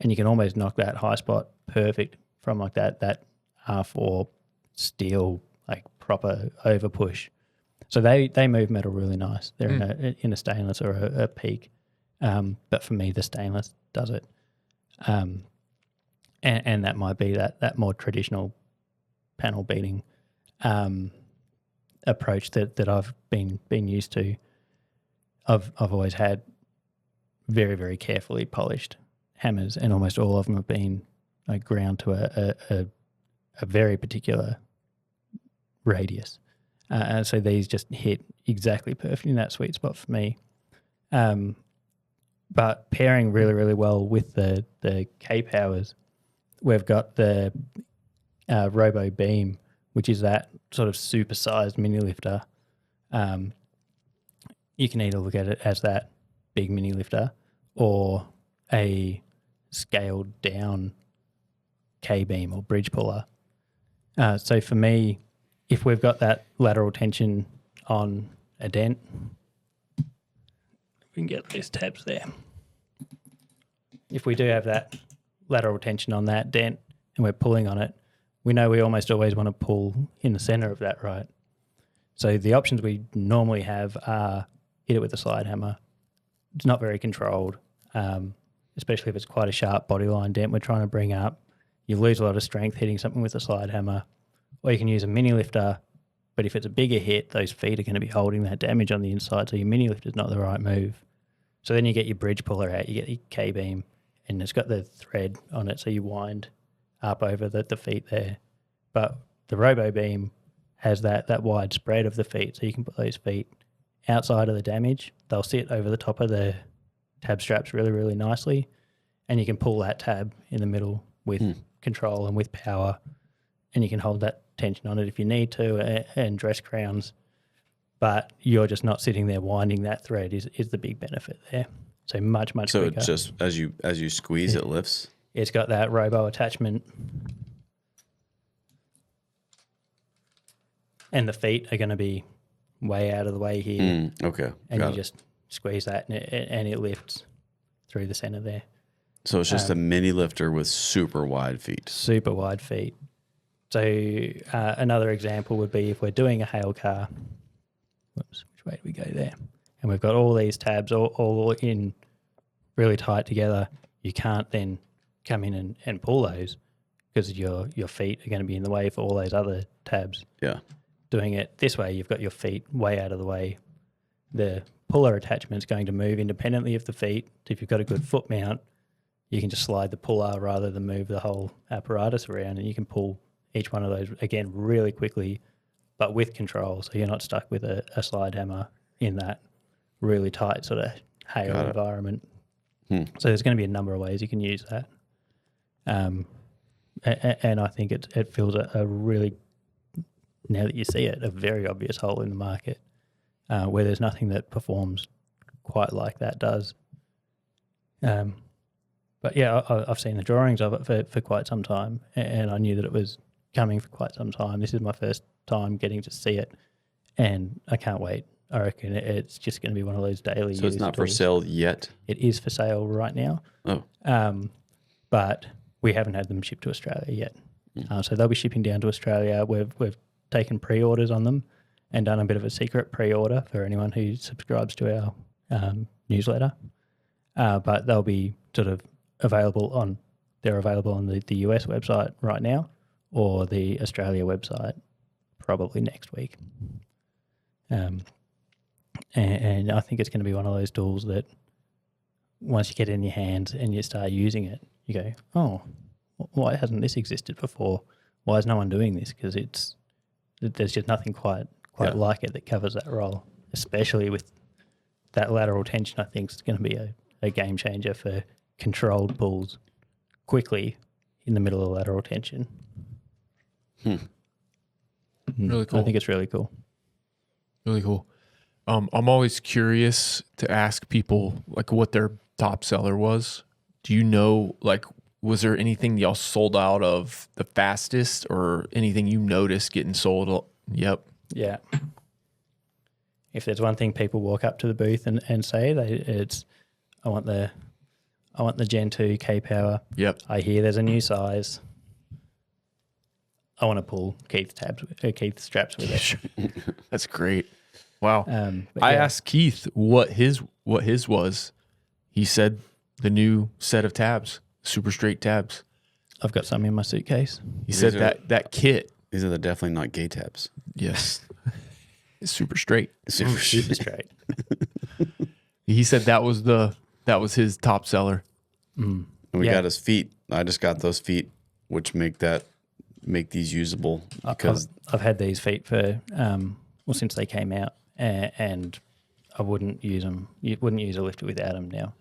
and you can almost knock that high spot perfect from like that R4 steel, like proper over push. So they move metal really nice. They're in a stainless or a peak. But for me, the stainless does it. And that might be that more traditional panel beating approach that I've been used to. I've always had very, very carefully polished hammers, and almost all of them have been like ground to a very particular radius. And so these just hit exactly perfect in that sweet spot for me. But pairing really, really well with the K powers, we've got the Robo Beam, which is that sort of supersized mini lifter. You can either look at it as that big mini lifter or a scaled down K-beam or bridge puller. So for me, if we've got that lateral tension on a dent, we can get these tabs there. If we do have that lateral tension on that dent and we're pulling on it, we know we almost always want to pull in the center of that, right? So the options we normally have are hit it with a slide hammer. It's not very controlled, especially if it's quite a sharp bodyline dent we're trying to bring up. You lose a lot of strength hitting something with a slide hammer. Or you can use a mini lifter, but if it's a bigger hit, those feet are going to be holding that damage on the inside, so your mini lifter is not the right move. So then you get your bridge puller out, you get your K-beam, and it's got the thread on it, so you wind up over the feet there. But the Robo Beam has that wide spread of the feet, so you can put those feet outside of the damage. They'll sit over the top of the tab straps really, really nicely, and you can pull that tab in the middle with control and with power, and you can hold that tension on it if you need to, and dress crowns, but you're just not sitting there winding that thread is the big benefit there. So much quicker. So it just as you squeeze, it lifts. It's got that robo attachment, and the feet are going to be way out of the way here. Okay, and you just squeeze that, and it lifts through the center there. So it's just a mini lifter with super wide feet. Super wide feet. So another example would be if we're doing a hail car. Whoops, which way do we go there? And we've got all these tabs all in really tight together. You can't then come in and pull those because your feet are going to be in the way for all those other tabs. Yeah. Doing it this way, you've got your feet way out of the way. The puller attachment's going to move independently of the feet. So if you've got a good foot mount, you can just slide the puller rather than move the whole apparatus around, and you can pull each one of those, again, really quickly, but with control, so you're not stuck with a slide hammer in that really tight sort of hail environment. So there's going to be a number of ways you can use that. And I think it fills a really, now that you see it, a very obvious hole in the market where there's nothing that performs quite like that does. But yeah, I've seen the drawings of it for quite some time, and I knew that it was coming for quite some time. This is my first time getting to see it, and I can't wait. I reckon it's just going to be one of those daily. So it's not for sale yet? It is for sale right now. Oh. But we haven't had them shipped to Australia yet. So they'll be shipping down to Australia. We've taken pre-orders on them and done a bit of a secret pre-order for anyone who subscribes to our newsletter. But they'll be sort of available on the US website right now, or the Australia website probably next week. And I think it's going to be one of those tools that once you get it in your hands and you start using it, you go, oh, why hasn't this existed before? Why is no one doing this? Because there's just nothing quite like it that covers that role, especially with that lateral tension. I think is going to be a game changer for controlled pulls quickly in the middle of lateral tension. Really cool. I think it's really cool. Really cool. I'm always curious to ask people like what their top seller was. Do you know, like, was there anything y'all sold out of the fastest, or anything you noticed getting sold? Yep. Yeah. If there's one thing people walk up to the booth and say, it's, I want the Gen 2 K Power. Yep. I hear there's a new size. I want to pull Keith's straps with it. That's great. Wow. I asked Keith what his was. He said the new set of tabs, super straight tabs. I've got some in my suitcase. He said that kit. These are definitely not gay tabs. Yes. It's super straight. Super straight. He said that was his top seller. And we got his feet. I just got those feet, which make these usable. Because I've had these feet for since they came out, and I wouldn't use them. You wouldn't use a lifter without them now.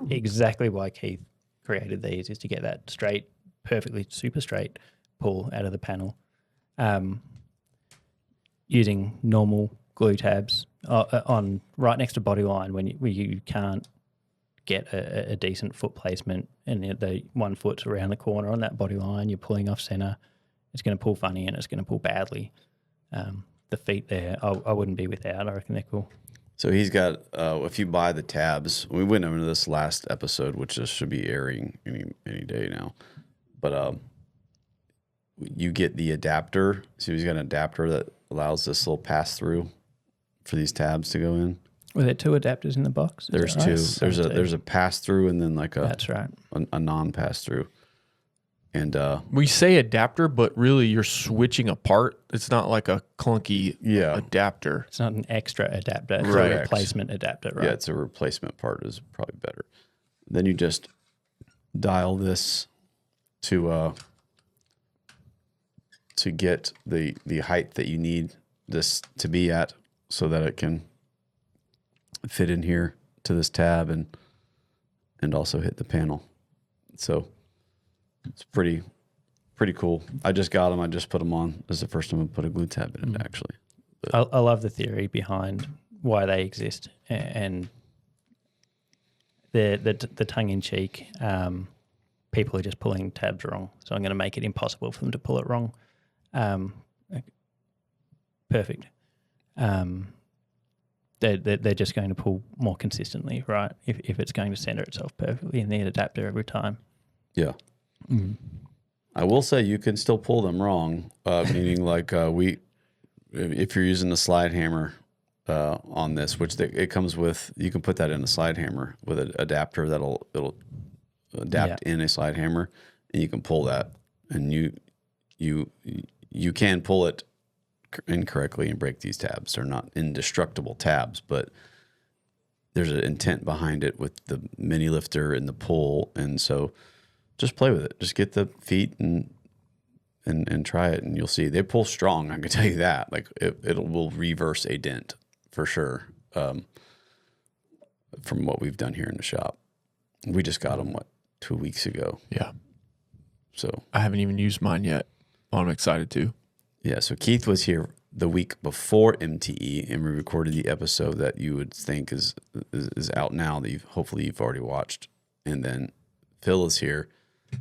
Exactly why Keith created these is to get that straight, perfectly super straight pull out of the panel. Using normal glue tabs on right next to body line when you can't get a decent foot placement and the 1 foot's around the corner on that body line, you're pulling off center, it's going to pull funny and it's going to pull badly. The feet there, I wouldn't be without. I reckon they're cool. So he's got, if you buy the tabs, we went into this last episode, which just should be airing any day now, but you get the adapter. So he's got an adapter that allows this little pass through for these tabs to go in. Were there 2 adapters in the box? There's right? 2. There's a pass through and then like That's right. a non pass through. And we say adapter, but really you're switching a part. It's not like a clunky adapter. It's not an extra adapter. It's Right. a replacement adapter, right? yeah, it's a replacement part is probably better. Then you just dial this to get the height that you need this to be at so that it can fit in here to this tab and also hit the panel. So it's pretty cool. I just got them. I just put them on. This is the first time I put a glue tab in it, actually. I love the theory behind why they exist and the tongue-in-cheek. People are just pulling tabs wrong, so I'm going to make it impossible for them to pull it wrong. Perfect. They're just going to pull more consistently, right? If it's going to center itself perfectly in the adapter every time. Yeah. I will say you can still pull them wrong, meaning like if you're using a slide hammer on this, which it comes with, you can put that in a slide hammer with an adapter it'll adapt in a slide hammer, and you can pull that, and you can pull it incorrectly and break these tabs. They're not indestructible tabs, but there's an intent behind it with the mini lifter and the pull, and so just play with it. Just get the feet and try it, and you'll see they pull strong. I can tell you that. Like it will reverse a dent for sure. From what we've done here in the shop, we just got them 2 weeks ago. Yeah. So I haven't even used mine yet. I'm excited to. Yeah. So Keith was here the week before MTE, and we recorded the episode that you would think is out now that hopefully you've already watched, and then Phil is here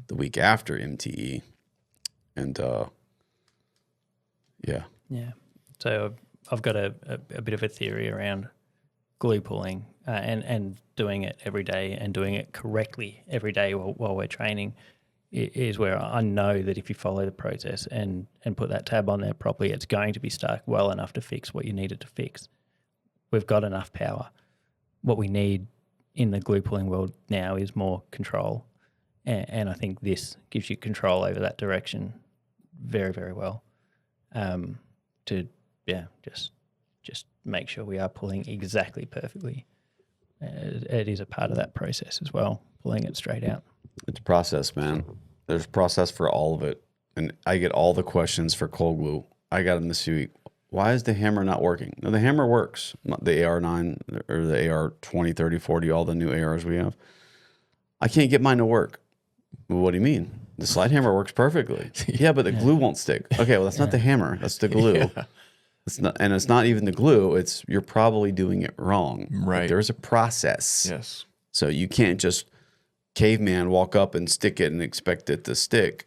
the week after MTE, and yeah. So I've got a bit of a theory around glue pulling and doing it every day and doing it correctly every day while we're training is where I know that if you follow the process and put that tab on there properly, it's going to be stuck well enough to fix what you need it to fix. We've got enough power. What we need in the glue pulling world now is more control. And I think this gives you control over that direction very, very well. Just make sure we are pulling exactly perfectly. It is a part of that process as well, pulling it straight out. It's a process, man. There's a process for all of it. And I get all the questions for cold glue. I got them this week. Why is the hammer not working? No, the hammer works. The AR9 or the AR20, 30, 40, all the new ARs we have. I can't get mine to work. Well, what do you mean? The slide hammer works perfectly. Yeah, but the glue won't stick. Okay, well, that's not the hammer. That's the glue. Yeah. It's not even the glue. It's you're probably doing it wrong. Right. Like, there's a process. Yes. So you can't just caveman walk up and stick it and expect it to stick.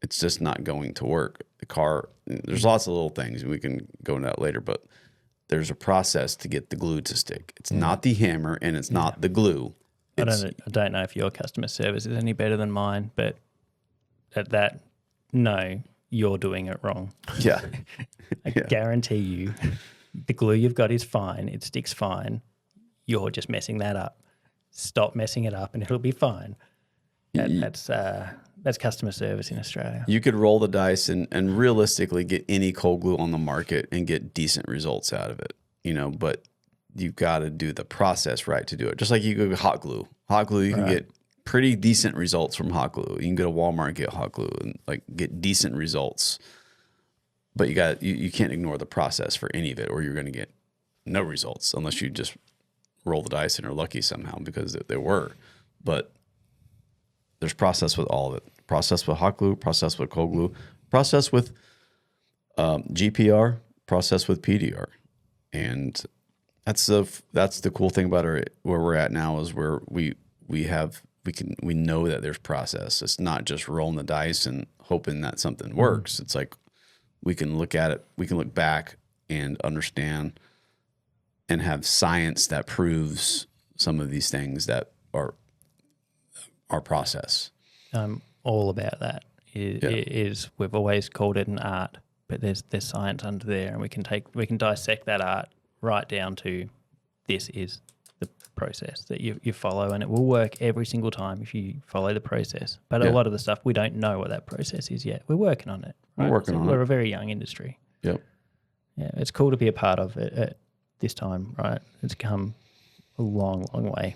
It's just not going to work. The car, there's lots of little things. We can go into that later, but there's a process to get the glue to stick. It's not the hammer and it's not the glue. I don't know if your customer service is any better than mine, but at that, no, you're doing it wrong. Yeah. I guarantee you the glue you've got is fine. It sticks fine. You're just messing that up. Stop messing it up and it'll be fine. That's customer service in Australia. You could roll the dice and realistically get any cold glue on the market and get decent results out of it, but you've got to do the process right to do it. Just like you go hot glue. Hot glue, you can get pretty decent results from hot glue. You can go to Walmart and get hot glue and get decent results. But you can't ignore the process for any of it or you're going to get no results unless you just roll the dice and are lucky somehow because they were. But there's process with all of it. Process with hot glue, process with cold glue, process with GPR, process with PDR. And that's the cool thing about where we're at now is where we know that there's process. It's not just rolling the dice and hoping that something works. It's like we can look at it, we can look back and understand and have science that proves some of these things that are our process. I'm all about that. Is we've always called it an art, but there's science under there, and we can dissect that art right down to this is the process that you follow, and it will work every single time if you follow the process. But a lot of the stuff we don't know what that process is yet. We're working on it. Right? We're a very young industry. Yep. Yeah, it's cool to be a part of it at this time, right? It's come a long, long way.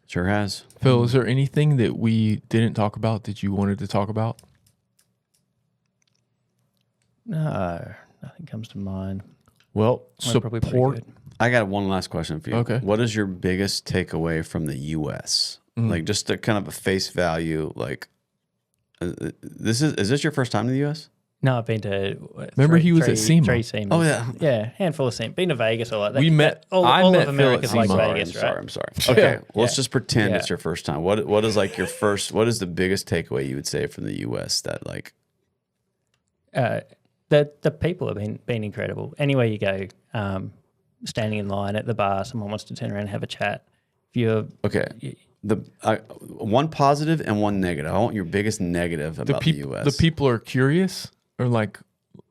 Sure has. Phil, is there anything that we didn't talk about that you wanted to talk about? No, nothing comes to mind. Well, We're probably pretty support. good. I got one last question for you. Okay. What is your biggest takeaway from the U.S.? Like just a kind of a face value, like is this your first time in the U.S.? No, I've been to. Remember he was at SEMA. 3 SEMAs. Oh, yeah. Yeah, handful of SEMA. Been to Vegas a lot. We met- I all met of Phil at America's like SEMA. Vegas, right? I'm sorry. Okay, let's Yeah. just pretend Yeah. it's your first time. What is like your first? What is the biggest takeaway you would say from the U.S. that like? The people have been incredible. Anywhere you go, standing in line at the bar, someone wants to turn around and have a chat. If you're Okay, one positive and one negative. I want your biggest negative about the U.S. The people are curious or like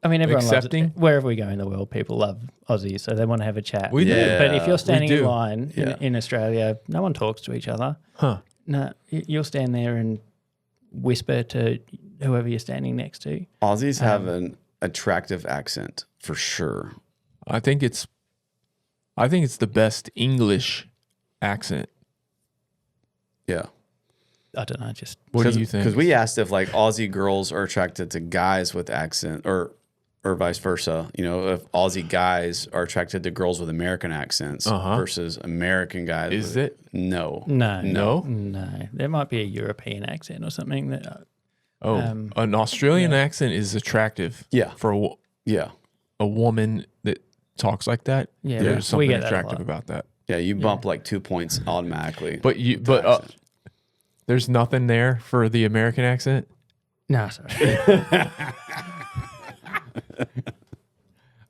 I mean, everyone accepting? loves it. Wherever we go in the world, people love Aussies, so they want to have a chat. We do. But if Yeah, you're standing we in do. line Yeah. in Australia, no one talks to each other. Huh. No, you'll stand there and whisper to whoever you're standing next to. Aussies have an attractive accent for sure. I think it's the best English accent. Yeah. I don't know, just What do you think? Because we asked if like Aussie girls are attracted to guys with accent or vice versa. You know, if Aussie guys are attracted to girls with American accents versus American guys. Is it? No. No. There might be a European accent or something that. An Australian accent is attractive. Yeah. For Yeah. a woman that talks like that. Yeah, There's we something get that a attractive lot. about that. Yeah. You bump like 2 points automatically. But there's nothing there for the American accent. No, sorry.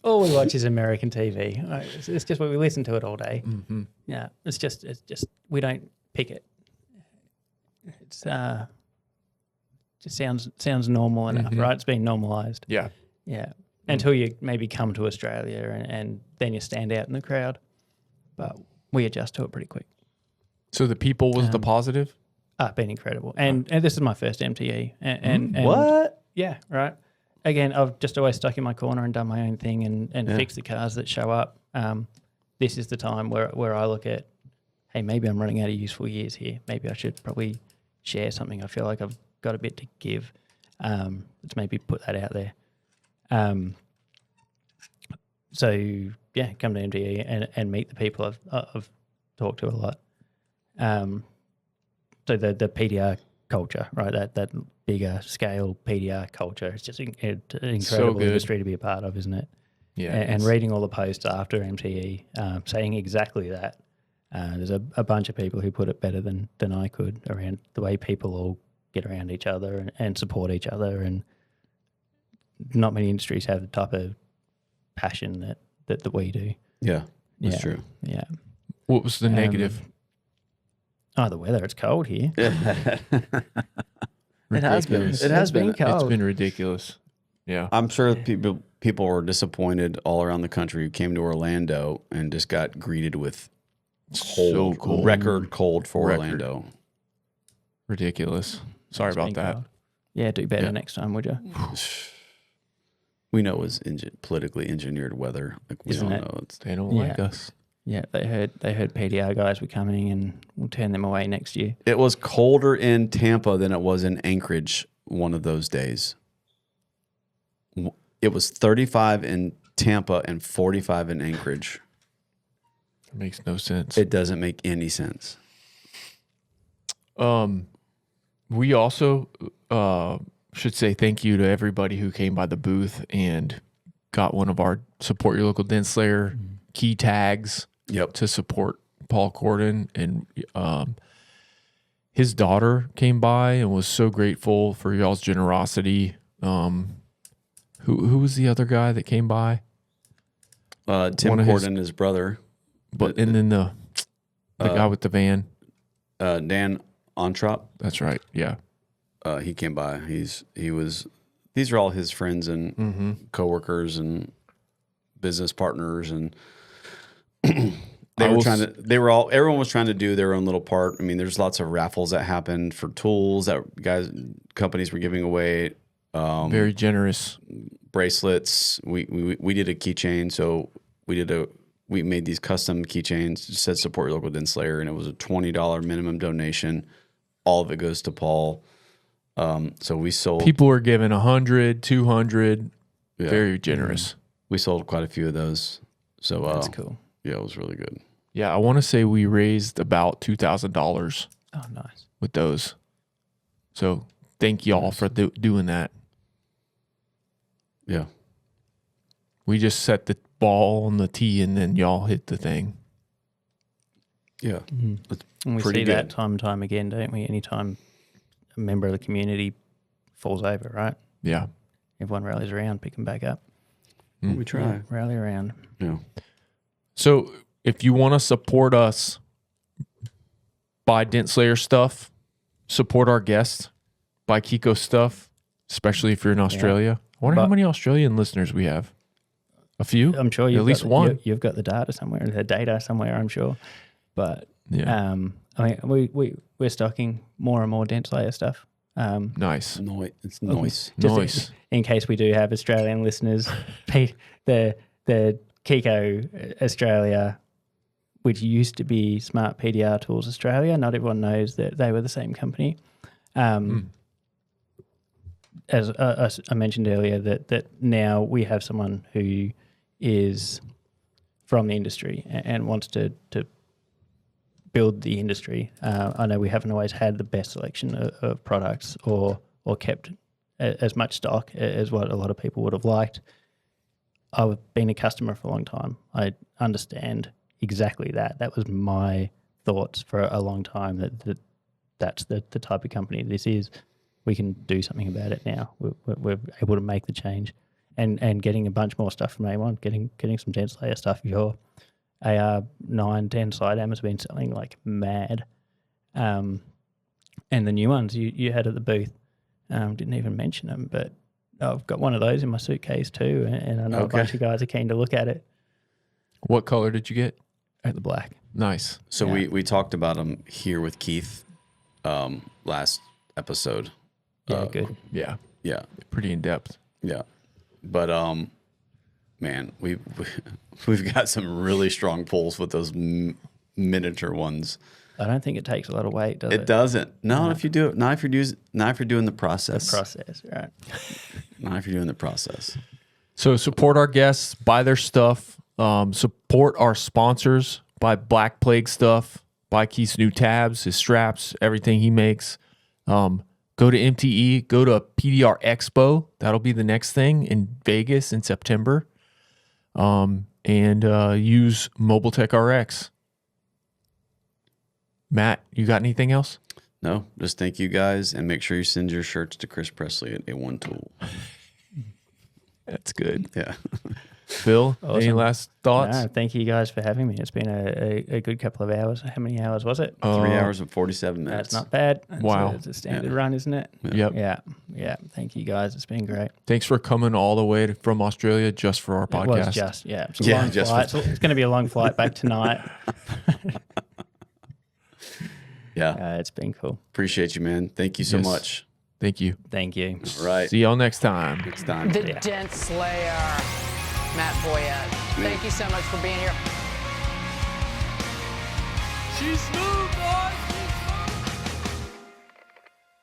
All we watch is American TV. It's just what we listen to it all day. Mm-hmm. Yeah, it's just we don't pick it. It's just sounds normal enough, right? It's been normalized. Yeah. Yeah, until you maybe come to Australia and then you stand out in the crowd. But we adjust to it pretty quick. So the people was the positive? Been incredible. And this is my first MTE. And What? Yeah, right. Again, I've just always stuck in my corner and done my own thing and fixed the cars that show up. This is the time where I look at, hey, maybe I'm running out of useful years here. Maybe I should probably share something. I feel like I've got a bit to give. Let's maybe put that out there. So, yeah, come to MTE and meet the people I've talked to a lot. So the PDR culture, right? That bigger scale PDR culture. It's just an incredible good. industry to be a part of, isn't it? Yeah. And reading all the posts after MTE saying exactly that. There's a bunch of people who put it better than I could around the way people all get around each other and support each other. And not many industries have the type of passion that we do. Yeah. That's true. Yeah. What was the negative? The weather. It's cold here. It has been. Ridiculous. It has been. cold. It's been ridiculous. Yeah. I'm sure people were disappointed all around the country who came to Orlando and just got greeted with So cold. record cold for Record. Orlando. Ridiculous. Sorry It's about been that. cold. Yeah, do better Yeah. next time, would you? We know it was politically engineered weather. Like we Isn't don't it? know. It's They don't Yeah. like us. Yeah, they heard PDR guys were coming and we'll turn them away next year. It was colder in Tampa than it was in Anchorage one of those days. It was 35 in Tampa and 45 in Anchorage. It makes no sense. It doesn't make any sense. We also should say thank you to everybody who came by the booth and got one of our Support Your Local Dent Slayer key tags to support Paul Corden. And his daughter came by and was so grateful for y'all's generosity. Who was the other guy that came by? Tim Corden, his brother. But and then the guy with the van. Dan Ontrop. That's right. Yeah. He came by. These are all his friends and coworkers and business partners, and everyone was trying to do their own little part. I mean, there's lots of raffles that happened for tools that companies were giving away. Very generous. Bracelets. We did a keychain, so we made these custom keychains. It said support your local Dent Slayer, and it was a $20 minimum donation. All of it goes to Paul. So we sold. People were giving 100, 200. Yeah. Very generous. We sold quite a few of those. So That's cool. Yeah, it was really good. Yeah, I want to say we raised about $2,000. Oh, nice. With those. So thank y'all for doing that. Yeah. We just set the ball on the tee and then y'all hit the thing. Yeah. That's and we pretty see good. that time and time again, don't we? Anytime a member of the community falls over, right? Yeah. Everyone rallies around, pick them back up. We try. Yeah, rally around. Yeah. So if you want to support us, buy Dent Slayer stuff, support our guests, buy Kiko stuff, especially if you're in Australia. I wonder how many Australian listeners we have. A few? I'm sure you've at least got one. You've got the data somewhere, I'm sure. But Yeah. I mean, we're stocking more and more Dent Slayer stuff. Nice. It's nice. Just Nice. in case we do have Australian listeners, the KECO Australia, which used to be Smart PDR Tools Australia, not everyone knows that they were the same company. As I mentioned earlier, that now we have someone who is from the industry and wants to build the industry. I know we haven't always had the best selection of products or kept as much stock as what a lot of people would have liked. I've been a customer for a long time. I understand exactly that. That was my thoughts for a long time, that's the type of company this is. We can do something about it now. We're able to make the change. And getting a bunch more stuff from A1, getting some Dent Slayer stuff. Your AR9 Dent Slayer has been selling like mad. And the new ones you had at the booth, didn't even mention them, but I've got one of those in my suitcase too, and I know a bunch of guys are keen to look at it. What color did you get? At the black. Nice. So we talked about them here with Keith last episode. Yeah, good. Yeah. Yeah. Pretty in depth. Yeah. But man, we've got some really strong pulls with those miniature ones. I don't think it takes a lot of weight, does it? It doesn't. No, if you do it, not if you're doing the process. The process, right? Not if you're doing the process. So support our guests, buy their stuff, support our sponsors, buy Black Plague stuff, buy Keith's new tabs, his straps, everything he makes. Go to MTE, go to PDR Expo. That'll be the next thing in Vegas in September. And use Mobile Tech RX. Matt, you got anything else? No, just thank you guys, and make sure you send your shirts to Chris Presley at A1 Tool. That's good. Yeah. Phil, any last thoughts? No, thank you guys for having me. It's been a good couple of hours. How many hours was it? 3 hours and 47 minutes. That's not bad. Wow. It's a standard run, isn't it? Yep. Yeah. Thank you guys. It's been great. Thanks for coming all the way from Australia just for our podcast. It was just, it's a long flight. It's going to be a long flight back tonight. Yeah. It's been cool. Appreciate you, man. Thank you so Yes. much. Thank you. Thank you. All right. See y'all next time. Next time. The Dent Slayer, Matt Boyette. Thank you so much for being here. She's smooth, boy.